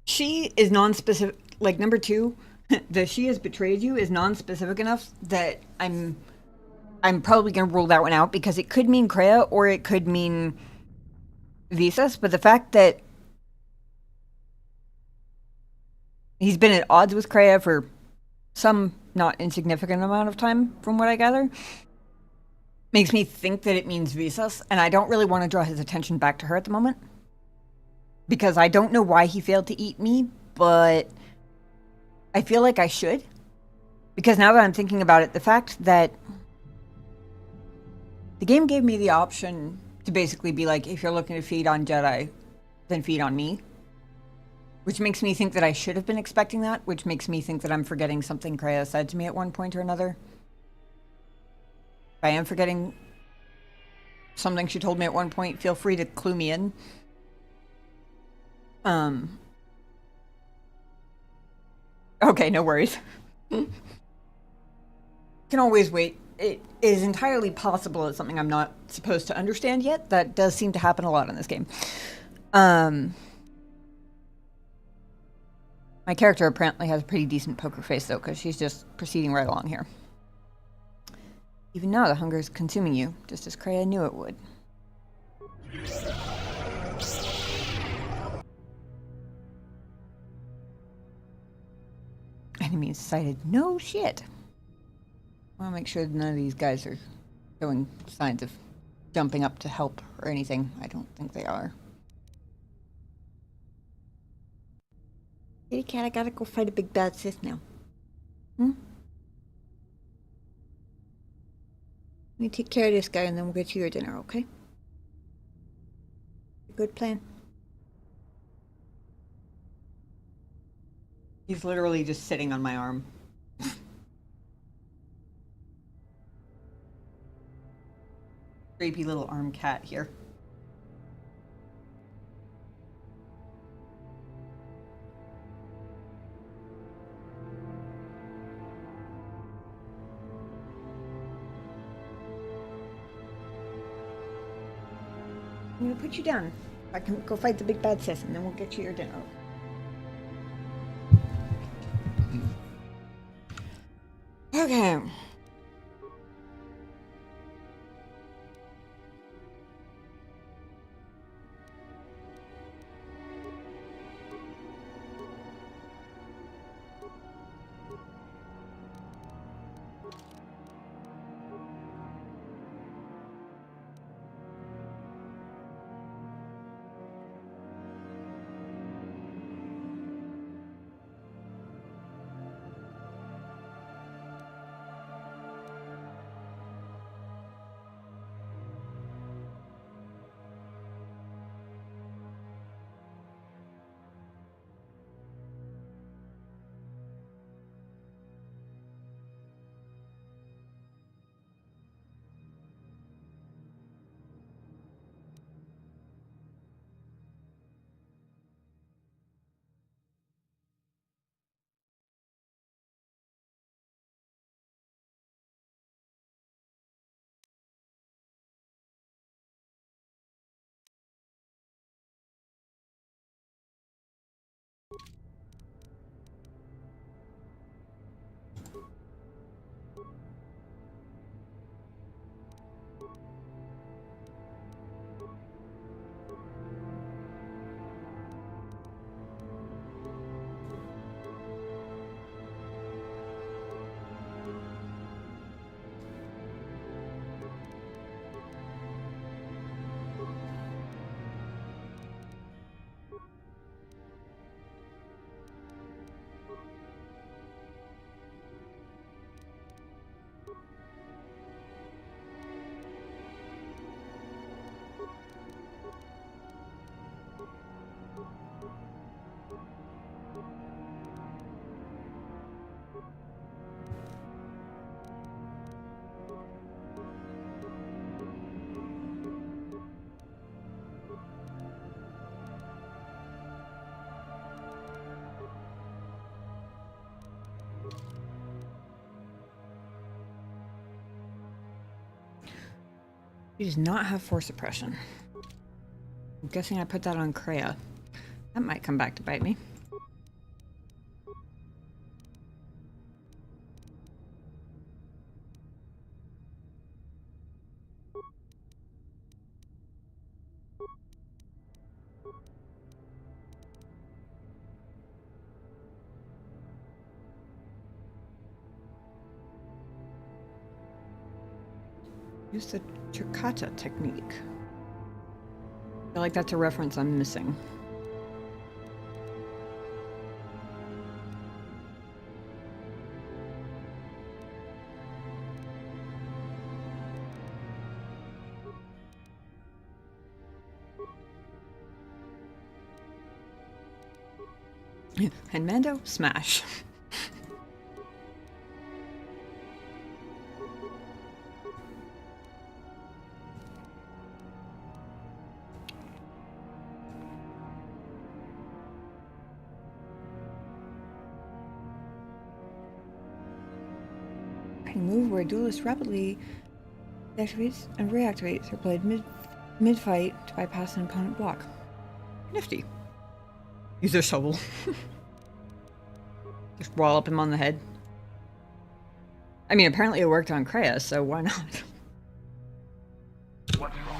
She is non-specific, like number 2, the she has betrayed you is non-specific enough that I'm probably going to rule that one out because it could mean Kreia or it could mean Visas, but the fact that he's been at odds with Kreia for some not insignificant amount of time, from what I gather, makes me think that it means Visas, and I don't really want to draw his attention back to her at the moment. Because I don't know why he failed to eat me, but I feel like I should. Because now that I'm thinking about it, the fact that the game gave me the option to basically be like, if you're looking to feed on Jedi, then feed on me. Which makes me think that I should have been expecting that, which makes me think that I'm forgetting something Kreia said to me at one point or another. If I am forgetting something she told me at one point, feel free to clue me in. Okay, no worries. Can always wait. It is entirely possible it's something I'm not supposed to understand yet. That does seem to happen a lot in this game. My character apparently has a pretty decent poker face, though, because she's just proceeding right along here. Even now, the hunger is consuming you, just as Kreia knew it would. Enemies sighted. No shit. I want to make sure none of these guys are showing signs of jumping up to help or anything. I don't think they are. Kitty cat, I gotta go fight a big bad Sith now. Hmm? Let me take care of this guy and then we'll get you your dinner, okay? Good plan. He's literally just sitting on my arm. Creepy little arm cat here. I'm gonna put you down. I can go fight the big bad Sith and then we'll get you your dinner. Okay. He does not have force suppression. I'm guessing I put that on Kreia. That might come back to bite me. Use the Chakata technique. I feel like that's a reference I'm missing. And Mando, smash. Move where duelist rapidly activates and reactivates her blade mid-fight to bypass an opponent block. Nifty. Use their shovel. Just wallop him on the head. I mean, apparently it worked on Kreia, so why not? What's wrong?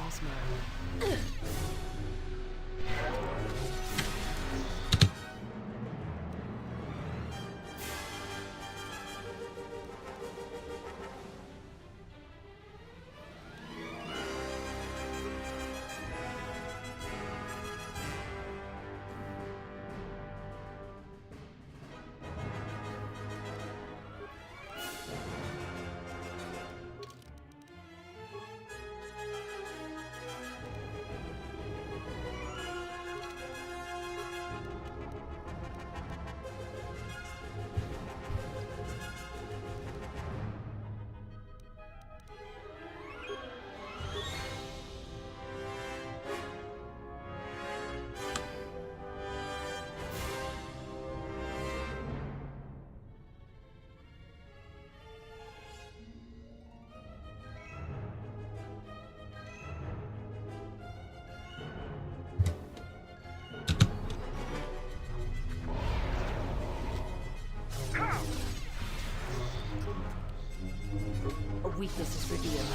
weakness is revealed.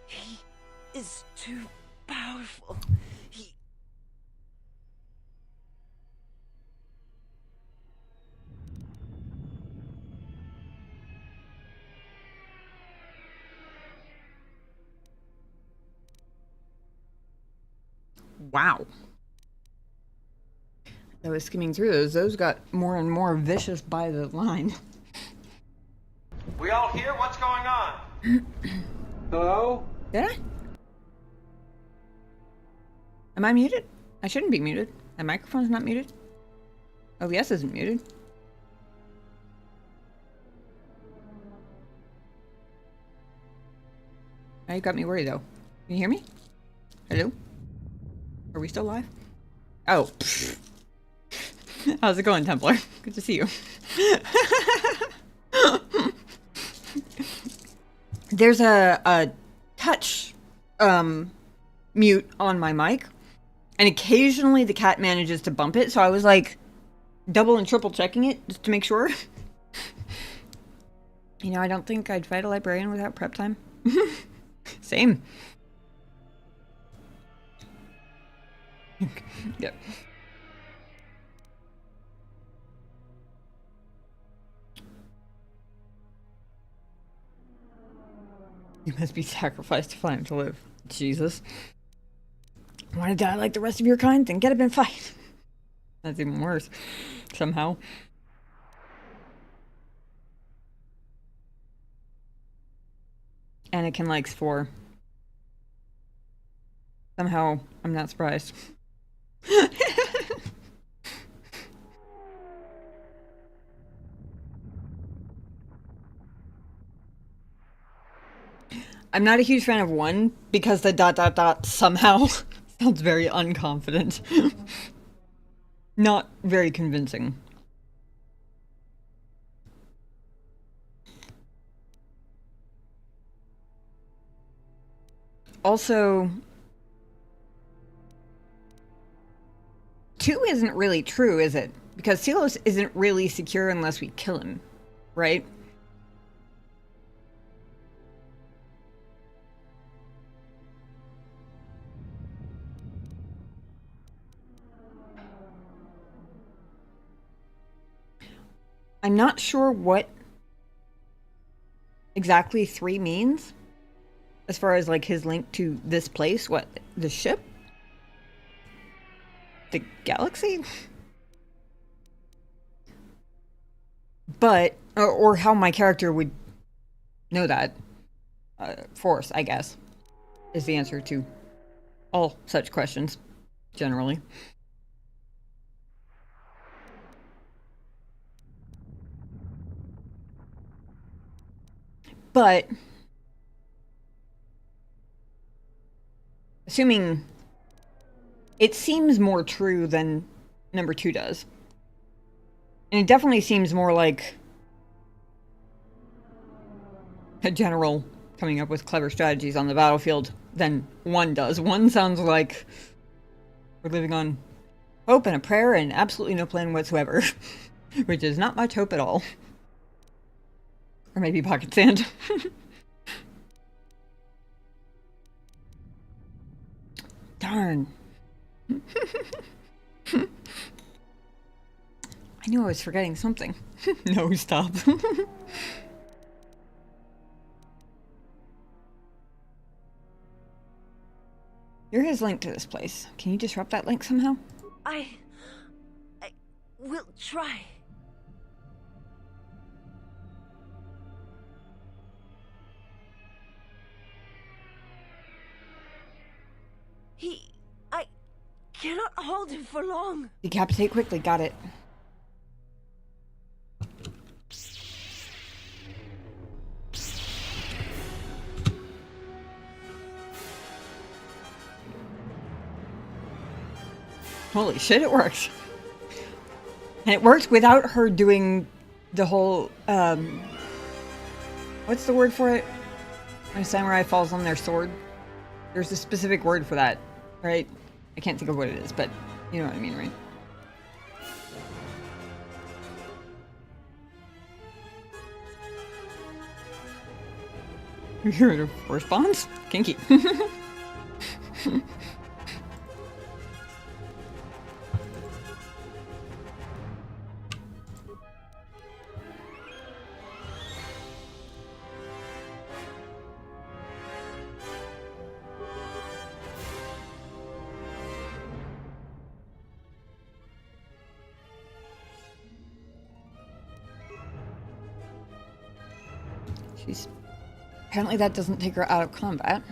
He is too powerful. He... Wow. I was skimming through those. Those got more and more vicious by the line. We all hear what's going on? Hello? Did I? Am I muted? I shouldn't be muted. My microphone's not muted. OBS isn't muted. Now you got me worried though. Can you hear me? Hello? Are we still live? Oh. How's it going, Templar? Good to see you. There's a touch mute on my mic, and occasionally the cat manages to bump it, so I was like double and triple checking it just to make sure. You know, I don't think I'd fight a librarian without prep time. Same. Yep. You must be sacrificed to find to live. Jesus. Want to die like the rest of your kind? Then get up and fight. That's even worse. Somehow. Anakin likes 4. Somehow, I'm not surprised. I'm not a huge fan of 1 because the ... somehow sounds very unconfident. Not very convincing. Also, 2 isn't really true, is it? Because Silos isn't really secure unless we kill him, right? I'm not sure what exactly 3 means as far as like his link to this place. What, the ship? The galaxy? But, or how my character would know that. Force, I guess, is the answer to all such questions, generally. But, assuming it seems more true than number 2 does. And it definitely seems more like a general coming up with clever strategies on the battlefield than 1 does. 1 sounds like we're living on hope and a prayer and absolutely no plan whatsoever. Which is not much hope at all. Or maybe pocket sand. Darn. I knew I was forgetting something. No, stop. You're his link to this place. Can you disrupt that link somehow? I will try. I cannot hold him for long. Decapitate quickly, got it. Holy shit, it works. And it works without her doing the whole, what's the word for it? When a samurai falls on their sword, there's a specific word for that, right? I can't think of what it is, but you know what I mean, right? Your response? Kinky. She's... Apparently that doesn't take her out of combat.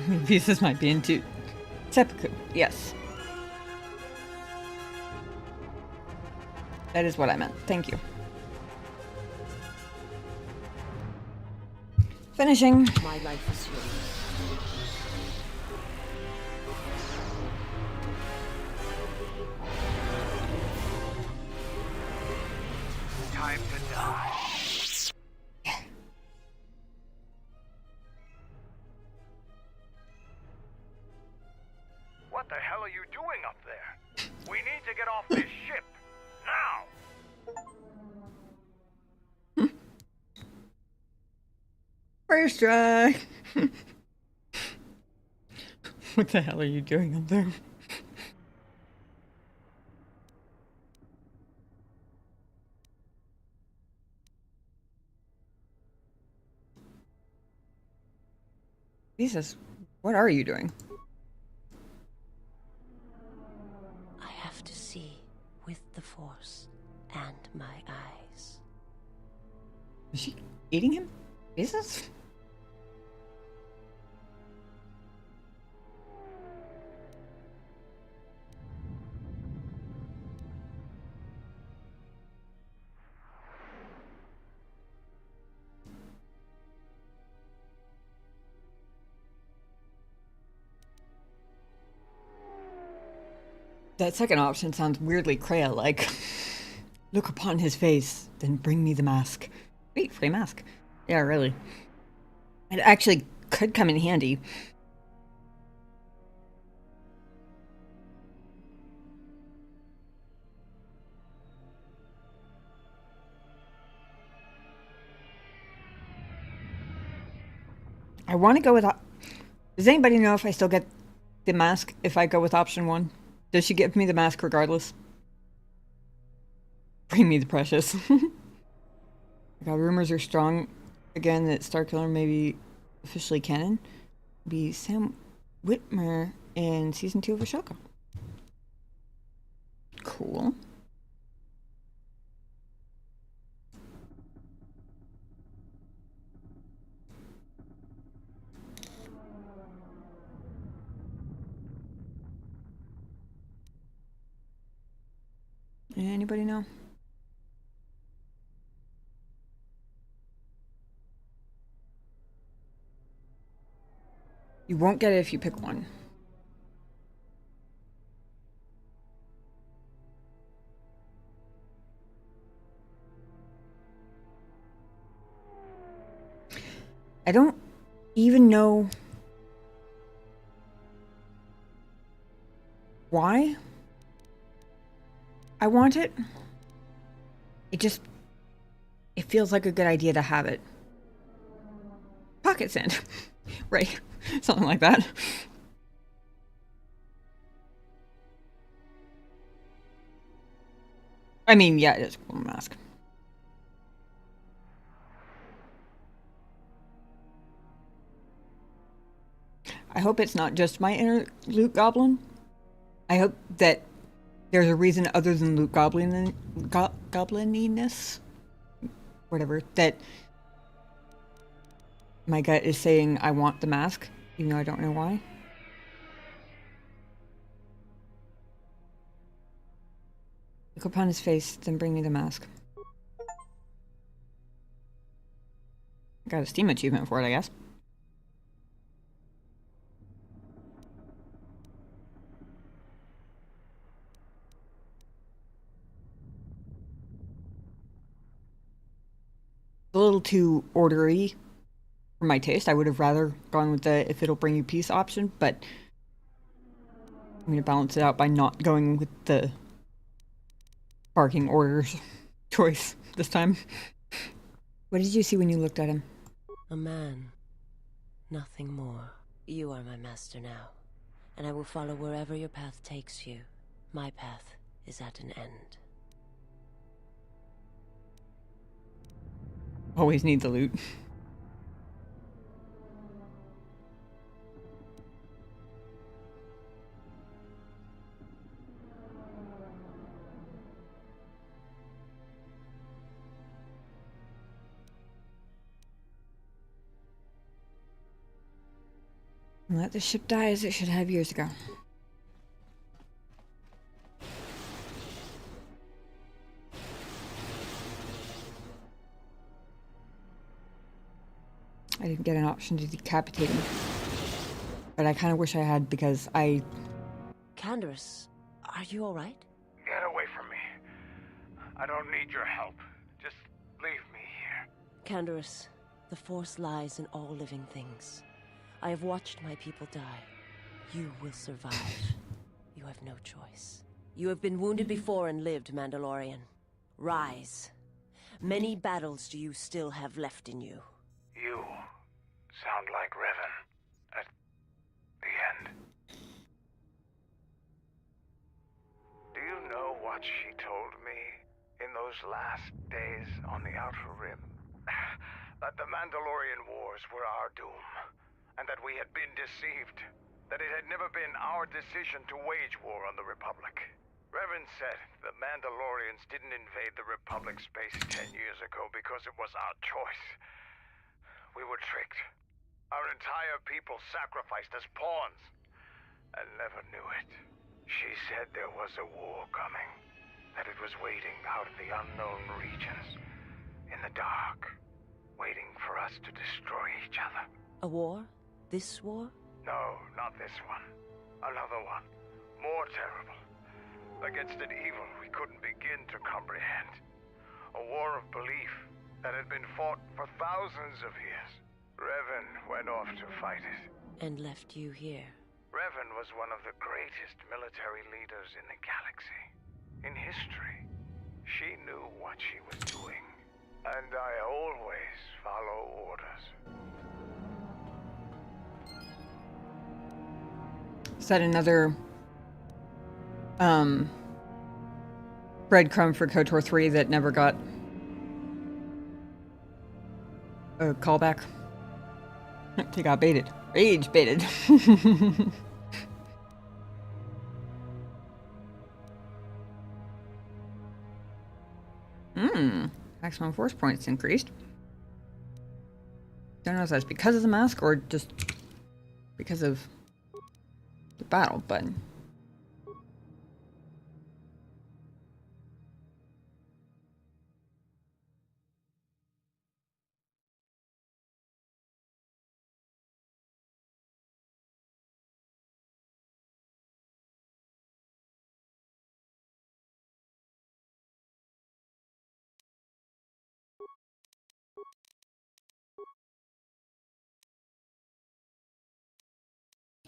Visas might be into seppuku. Yes. That is what I meant. Thank you. Finishing. My life is yours. Time to die. What the hell are you doing up there? We need to get off this ship. Now! First try. What the hell are you doing up there? Jesus, what are you doing? I have to see with the Force and my eyes. Is she eating him? Jesus? That second option sounds weirdly Kreia-like. Look upon his face, then bring me the mask. Wait, free mask. Yeah, really. It actually could come in handy. I want to go with... Does anybody know if I still get the mask if I go with option 1? Does she give me the mask regardless? Bring me the precious. Rumors are strong again that Starkiller may be officially canon. Be Sam Witwer in season 2 of Ashoka. Cool. Anybody know? You won't get it if you pick one. I don't even know why I want it. It feels like a good idea to have it. Pocket sand. Right. Something like that. I mean, yeah, it is a cool mask. I hope it's not just my inner Luke Goblin. I hope that there's a reason other than Luke Goblininess, whatever, that my gut is saying I want the mask, even though I don't know why. Look upon his face, then bring me the mask. Got a Steam achievement for it, I guess. A little too ordery for my taste. I would have rather gone with the if it'll bring you peace option, but I'm going to balance it out by not going with the barking orders choice this time. What did you see when you looked at him? A man. Nothing more. You are my master now, and I will follow wherever your path takes you. My path is at an end. Always need the loot. Let the ship die as it should have years ago. I didn't get an option to decapitate him. But I kind of wish I had, because I... Canderous, are you alright? Get away from me. I don't need your help. Just leave me here. Canderous, the Force lies in all living things. I have watched my people die. You will survive. You have no choice. You have been wounded before and lived, Mandalorian. Rise. Many battles do you still have left in you. You sound like Revan at the end. Do you know what she told me in those last days on the Outer Rim? That the Mandalorian Wars were our doom, and that we had been deceived. That it had never been our decision to wage war on the Republic. Revan said the Mandalorians didn't invade the Republic space 10 years ago because it was our choice. We were tricked. Our entire people sacrificed as pawns, and never knew it. She said there was a war coming, that it was waiting out in the unknown regions, in the dark, waiting for us to destroy each other. A war? This war? No, not this one. Another one. More terrible. Against an evil we couldn't begin to comprehend. A war of belief that had been fought for thousands of years. Revan went off to fight it. And left you here. Revan was one of the greatest military leaders in the galaxy. In history. She knew what she was doing. And I always follow orders. Is that another breadcrumb for KOTOR 3 that never got a callback? They got baited. Rage baited. Maximum force points increased. Don't know if that's because of the mask or just because of the battle, but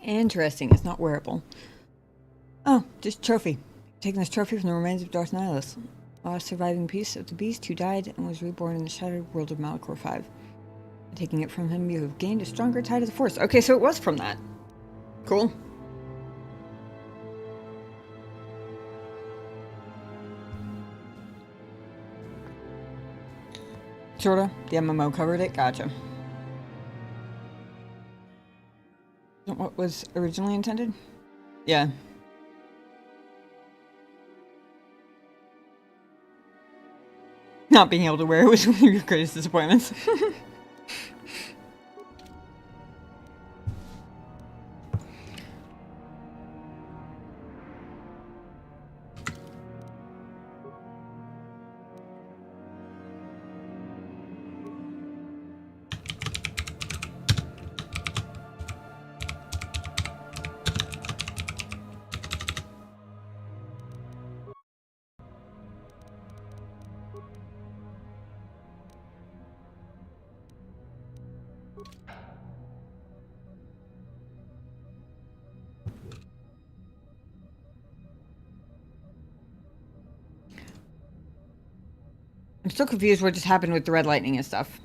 interesting. It's not wearable. Oh, just trophy. Taking this trophy from the remains of Darth Nihilus. last surviving piece of the beast who died and was reborn in the shattered world of Malachor 5. Taking it from him, you have gained a stronger tie to the Force. Okay, so it was from that. Cool. Sorta. The MMO covered it. Gotcha. What was originally intended? Yeah. Not being able to wear it was one of your greatest disappointments. I'm still confused what just happened with the red lightning and stuff.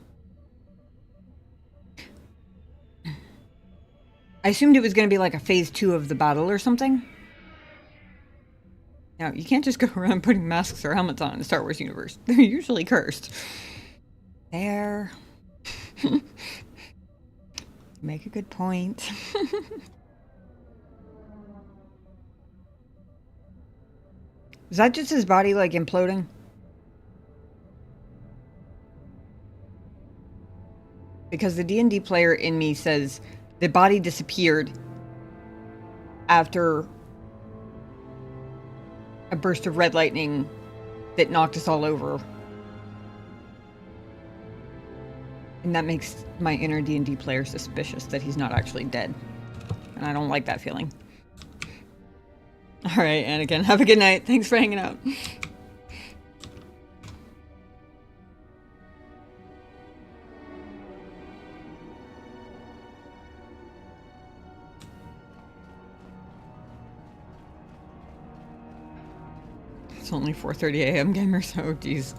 I assumed it was going to be like a phase 2 of the battle or something. Now, you can't just go around putting masks or helmets on in the Star Wars universe. They're usually cursed. There. Make a good point. Is that just his body, like, imploding? Because the D&D player in me says the body disappeared after a burst of red lightning that knocked us all over. And that makes my inner D&D player suspicious that he's not actually dead. And I don't like that feeling. Alright, Anakin, have a good night. Thanks for hanging out. It's only 4:30 a.m. gamers, oh geez.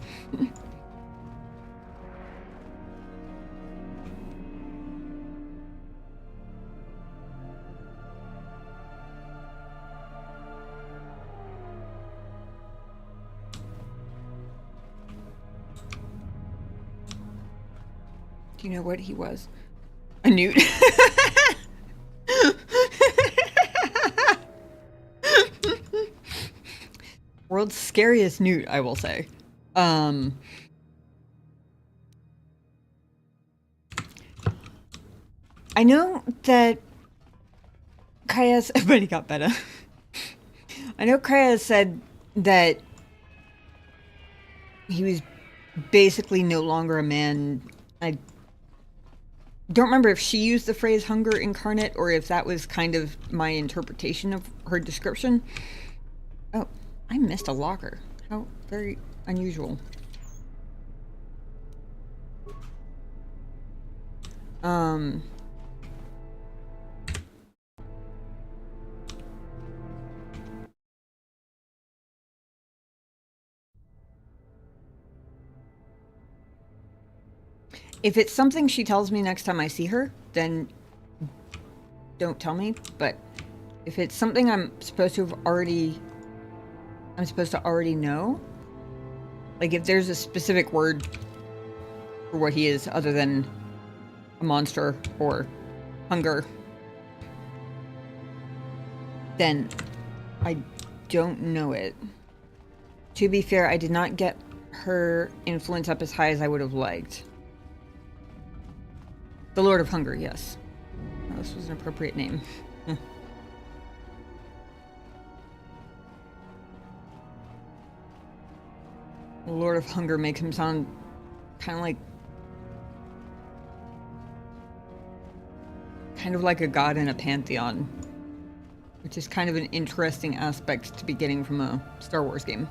Do you know what he was? A newt. World's scariest newt, I will say. I know that Kaya, but he got better. I know Kaya said that he was basically no longer a man. I don't remember if she used the phrase hunger incarnate or if that was kind of my interpretation of her description. Oh, I missed a locker. How very unusual. If it's something she tells me next time I see her, then don't tell me. But if it's something I'm supposed to already know, like if there's a specific word for what he is other than a monster or hunger, then I don't know it. To be fair, I did not get her influence up as high as I would have liked. The Lord of Hunger, yes. Oh, this was an appropriate name. The Lord of Hunger makes him sound kind of like a god in a pantheon, which is kind of an interesting aspect to be getting from a Star Wars game.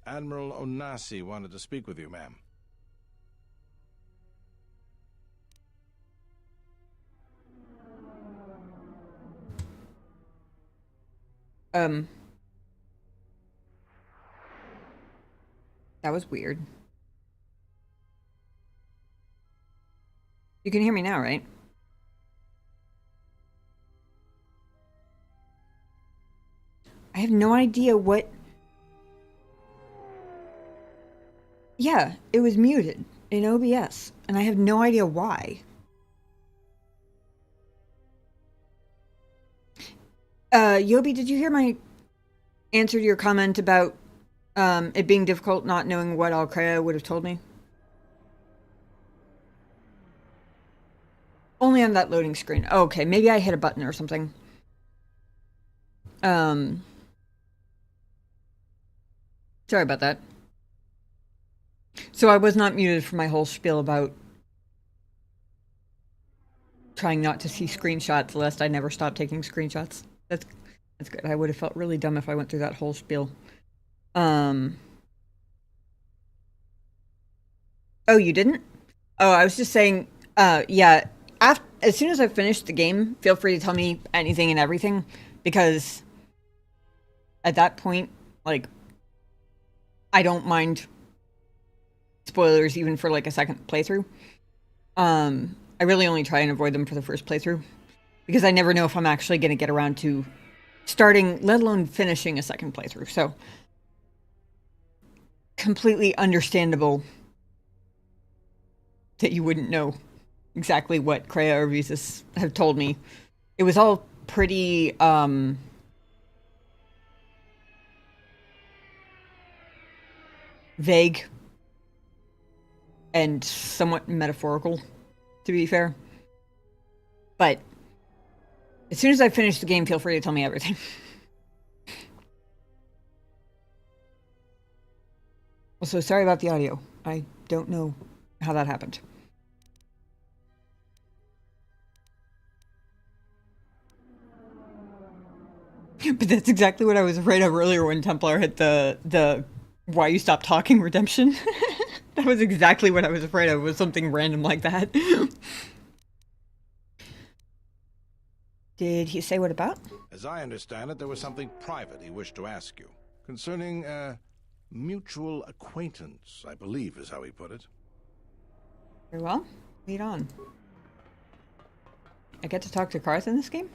Admiral Onasi wanted to speak with you, ma'am. That was weird. You can hear me now, right? I have no idea what... Yeah, it was muted in OBS, and I have no idea why. Yobi, did you hear my answer to your comment about it being difficult not knowing what Alcrea would have told me? Only on that loading screen. Oh, okay, maybe I hit a button or something. Sorry about that. So I was not muted for my whole spiel about trying not to see screenshots lest I never stop taking screenshots. That's good. I would have felt really dumb if I went through that whole spiel. Oh, you didn't? Oh, I was just saying, yeah, as soon as I finish the game, feel free to tell me anything and everything, because at that point, like, I don't mind spoilers even for like a second playthrough. I really only try and avoid them for the first playthrough, because I never know if I'm actually going to get around to starting, let alone finishing a second playthrough. So, completely understandable that you wouldn't know exactly what Kreia or Visas have told me. It was all pretty, vague and somewhat metaphorical, to be fair. But as soon as I finish the game, feel free to tell me everything. Also, sorry about the audio. I don't know how that happened. But that's exactly what I was afraid of earlier when Templar hit the why you stop talking redemption. That was exactly what I was afraid of, was something random like that. Did he say what about? As I understand it, there was something private he wished to ask you. Concerning a mutual acquaintance, I believe is how he put it. Very well. Lead on. I get to talk to Carth in this game?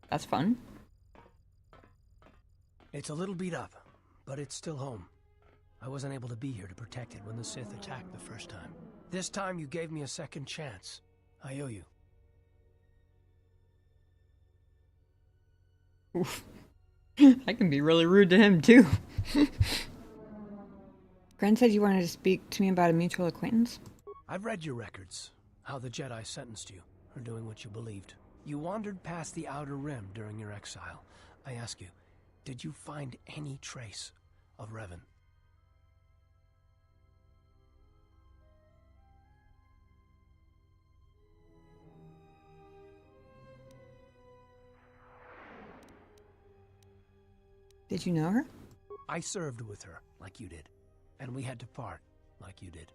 That's fun. It's a little beat up, but it's still home. I wasn't able to be here to protect it when the Sith attacked the first time. This time you gave me a second chance. I owe you. Oof. I can be really rude to him, too. Gran said you wanted to speak to me about a mutual acquaintance? I've read your records, how the Jedi sentenced you for doing what you believed. You wandered past the Outer Rim during your exile. I ask you, did you find any trace of Revan? Did you know her? I served with her, like you did. And we had to part, like you did.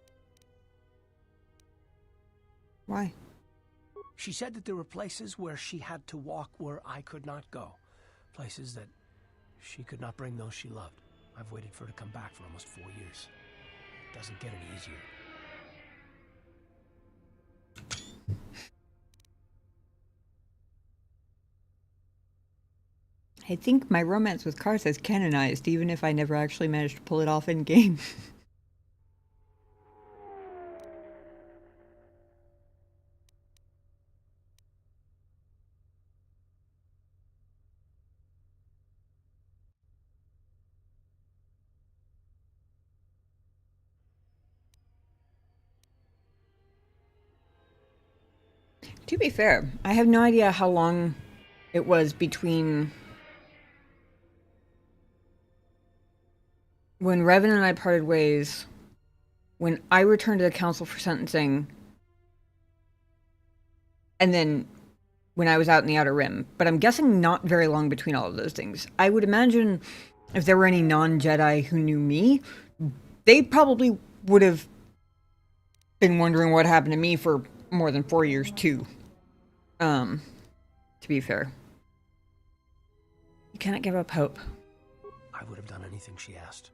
Why? She said that there were places where she had to walk where I could not go. Places that she could not bring those she loved. I've waited for her to come back for almost 4 years. It doesn't get any easier. I think my romance with Carth is canonized, even if I never actually managed to pull it off in game. To be fair, I have no idea how long it was between when Revan and I parted ways, when I returned to the Council for sentencing, and then when I was out in the Outer Rim. But I'm guessing not very long between all of those things. I would imagine if there were any non-Jedi who knew me, they probably would have been wondering what happened to me for more than 4 years too. To be fair. You cannot give up hope. I would have done anything she asked.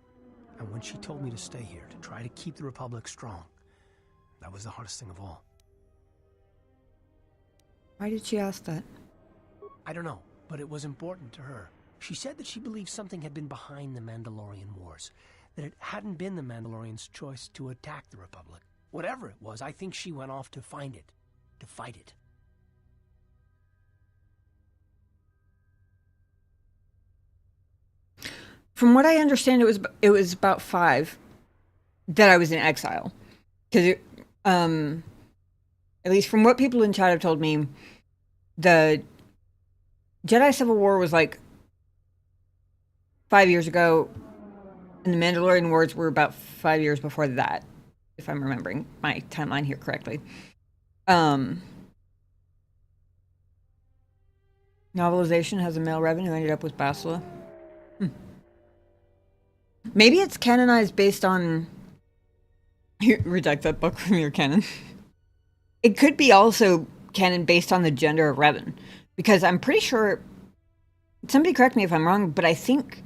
And when she told me to stay here, to try to keep the Republic strong, that was the hardest thing of all. Why did she ask that? I don't know, but it was important to her. She said that she believed something had been behind the Mandalorian Wars, that it hadn't been the Mandalorians' choice to attack the Republic. Whatever it was, I think she went off to find it, to fight it. From what I understand, it was about 5 that I was in exile. Because at least from what people in chat have told me, the Jedi Civil War was like 5 years ago, and the Mandalorian Wars were about 5 years before that, if I'm remembering my timeline here correctly. Novelization has a male Revan who ended up with Bastila. Maybe it's canonized based on... Reject that book from your canon. It could be also canon based on the gender of Revan. Because I'm pretty sure... Somebody correct me if I'm wrong, but I think...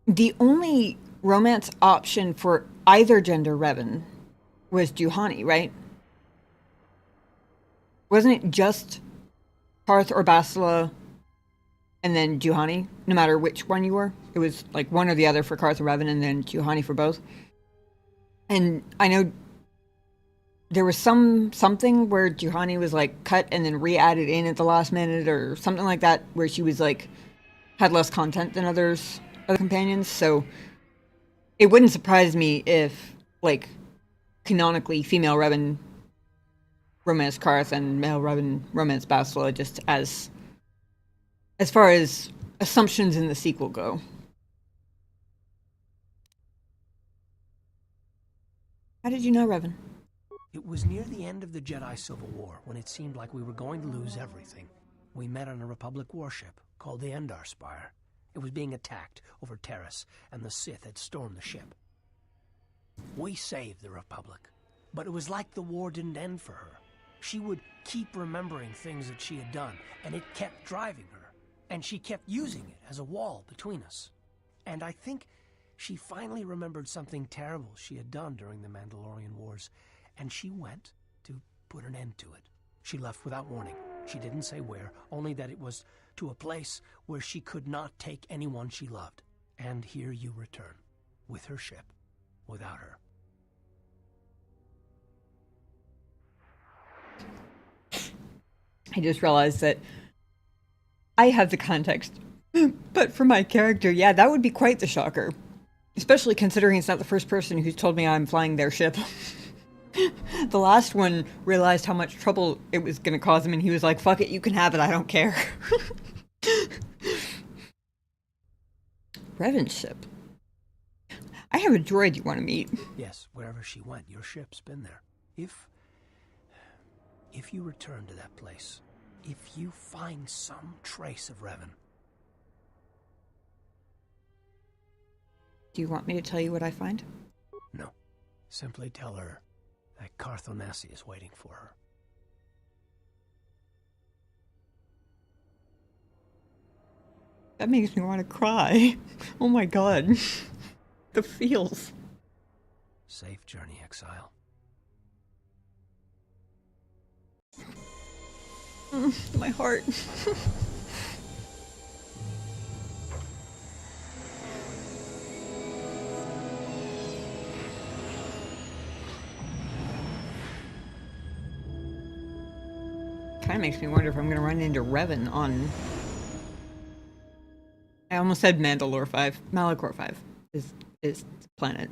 the only romance option for either gender Revan was Juhani, right? Wasn't it just Carth or Bastila and then Juhani, no matter which one you were? It was like one or the other for Carth or Revan and then Juhani for both. And I know there was something where Juhani was like cut and then re-added in at the last minute or something like that, where she was like had less content than other companions. So it wouldn't surprise me if like canonically female Revan romance Carth and male Revan romance Bastila, just as far as assumptions in the sequel go. How did you know Revan? It was near the end of the Jedi Civil War, when it seemed like we were going to lose everything. We met on a Republic warship called the Endar Spire. It was being attacked over Terrace, and the Sith had stormed the ship. We saved the Republic, but it was like the war didn't end for her. She would keep remembering things that she had done, and it kept driving her. And she kept using it as a wall between us. And I think she finally remembered something terrible she had done during the Mandalorian Wars, and she went to put an end to it. She left without warning. She didn't say where, only that it was to a place where she could not take anyone she loved. And here you return, with her ship, without her. I just realized that I have the context, but for my character, yeah, that would be quite the shocker. Especially considering it's not the first person who's told me I'm flying their ship. The last one realized how much trouble it was going to cause him, and he was like, fuck it, you can have it, I don't care. Revan's ship. I have a droid you want to meet. Yes, wherever she went, your ship's been there. If you return to that place, if you find some trace of Revan. Do you want me to tell you what I find? No. Simply tell her that Carth Onasi is waiting for her. That makes me want to cry. Oh my god. The feels. Safe journey, exile. My heart. Kind of makes me wonder if I'm going to run into Revan on... I almost said Mandalore 5. Malachor 5 is the planet.